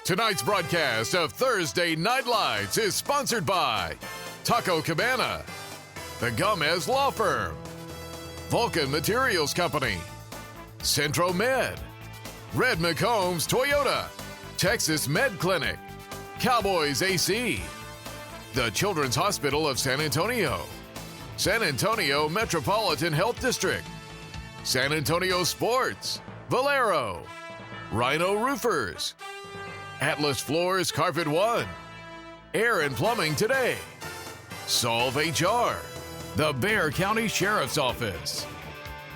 Tonight's broadcast of Thursday Night Lights is sponsored by Taco Cabana, the Gomez Law Firm, Vulcan Materials Company, Centro Med, Red McCombs Toyota, Texas Med Clinic, Cowboys AC, the Children's Hospital of San Antonio, San Antonio Metropolitan Health District, San Antonio Sports, Valero, Rhino Roofers, Atlas Floors Carpet One, Air and Plumbing Today, Solve HR, the Bexar County Sheriff's Office,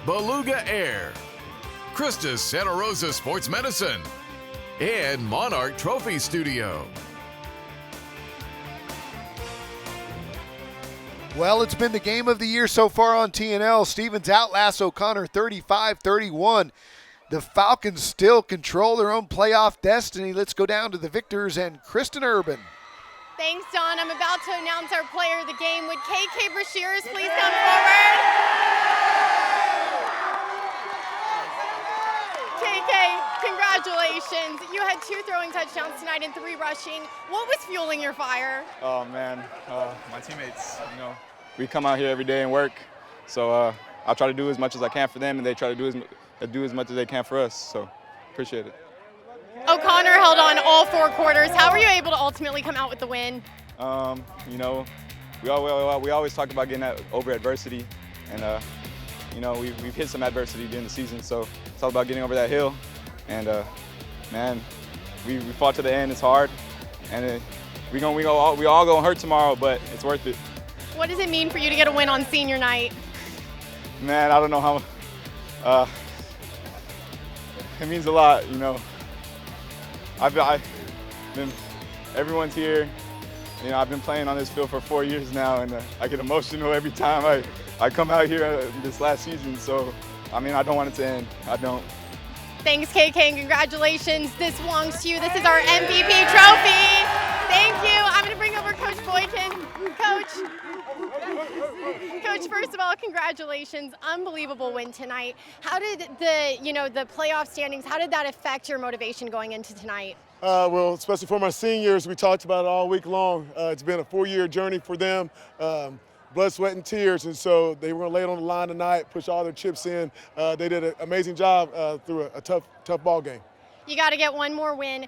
Beluga Air, Christus Santa Rosa Sports Medicine, and Monarch Trophy Studio. Well, it's been the game of the year so far on TNL. Stevens outlasts O'Connor 35-31. The Falcons still control their own playoff destiny. Let's go down to the victors and Kristen Urban. Thanks, Don. I'm about to announce our player of the game. Would KK Brashears please come forward? KK, congratulations. You had 2 throwing touchdowns tonight and 3 rushing. What was fueling your fire? Oh, man. My teammates, we come out here every day and work. So I try to do as much as I can for them, and they try to do as much as they can for us. So appreciate it. O'Connor held on all 4 quarters. How were you able to ultimately come out with the win? We always talk about getting over adversity, and we've hit some adversity during the season, so it's all about getting over that hill. And man, we fought to the end. It's hard, and we all gonna hurt tomorrow, but it's worth it. What does it mean for you to get a win on senior night? Man, I don't know how. It means a lot, everyone's here. I've been playing on this field for 4 years now, and I get emotional every time I come out here this last season. So, I don't want it to end. I don't. Thanks, KK, and congratulations. This belongs to you. This is our MVP trophy. Thank you. I'm going to bring over Coach Boykin. Coach, first of all, congratulations. Unbelievable win tonight. How did the playoff standings, how did that affect your motivation going into tonight? Well, especially for my seniors, we talked about it all week long. It's been a 4-year journey for them, blood, sweat, and tears, and so they were going to lay it on the line tonight, push all their chips in. They did an amazing job through a tough ball game. You got to get one more win.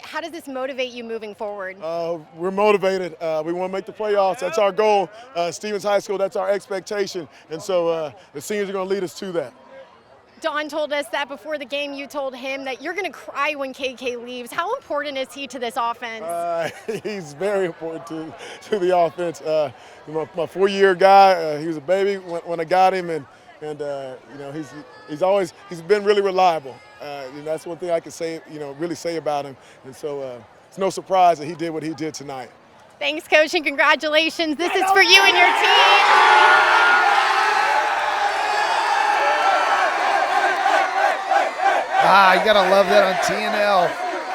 How does this motivate you moving forward? We're motivated. We want to make the playoffs. That's our goal. Stevens High School, that's our expectation, and so the seniors are going to lead us to that. Don told us that before the game you told him that you're going to cry when KK leaves. How important is he to this offense? He's very important to the offense. My 4-year guy, he was a baby when I got him, and he's been really reliable. That's one thing I can say, really say about him. And so it's no surprise that he did what he did tonight. Thanks, Coach, and congratulations. This is for you and your team. You gotta love that on TNL.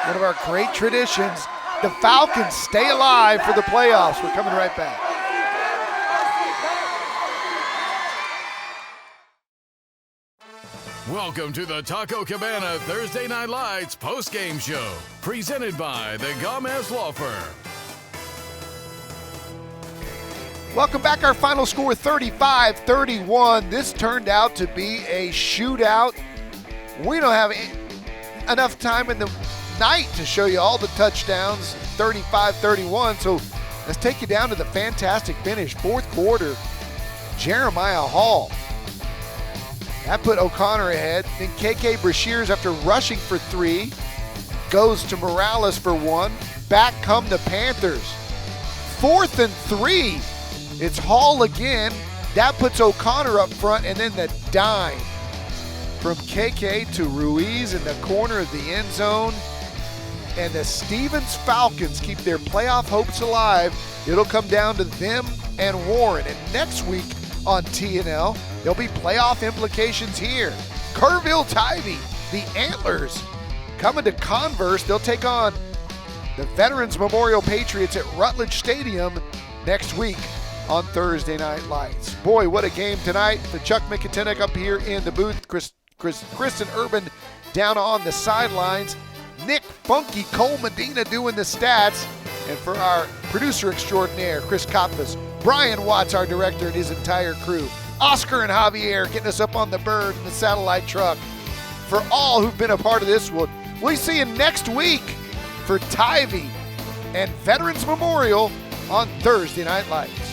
One of our great traditions. The Falcons stay alive for the playoffs. We're coming right back. Welcome to the Taco Cabana Thursday Night Lights post-game show, presented by the Gomez Law Firm. Welcome back. Our final score, 35-31. This turned out to be a shootout. We don't have enough time in the night to show you all the touchdowns, 35-31. So let's take you down to the fantastic finish. 4th quarter, Jeremiah Hall. That put O'Connor ahead. Then KK Brashears, after rushing for 3, goes to Morales for 1. Back come the Panthers. 4th and 3. It's Hall again. That puts O'Connor up front, and then the dime from KK to Ruiz in the corner of the end zone. And the Stevens Falcons keep their playoff hopes alive. It'll come down to them and Warren. And next week on TNL, there'll be playoff implications here. Kerrville Tivy, the Antlers, coming to Converse. They'll take on the Veterans Memorial Patriots at Rutledge Stadium next week on Thursday Night Lights. Boy, what a game tonight. For Chuck McIntyre up here in the booth, Kristen Urban down on the sidelines, Nick Funky Cole Medina doing the stats, and for our producer extraordinaire, Chris Koppas, Brian Watts, our director, and his entire crew, Oscar and Javier getting us up on the bird and the satellite truck. For all who've been a part of this one, we'll see you next week for Tivy and Veterans Memorial on Thursday Night Lights.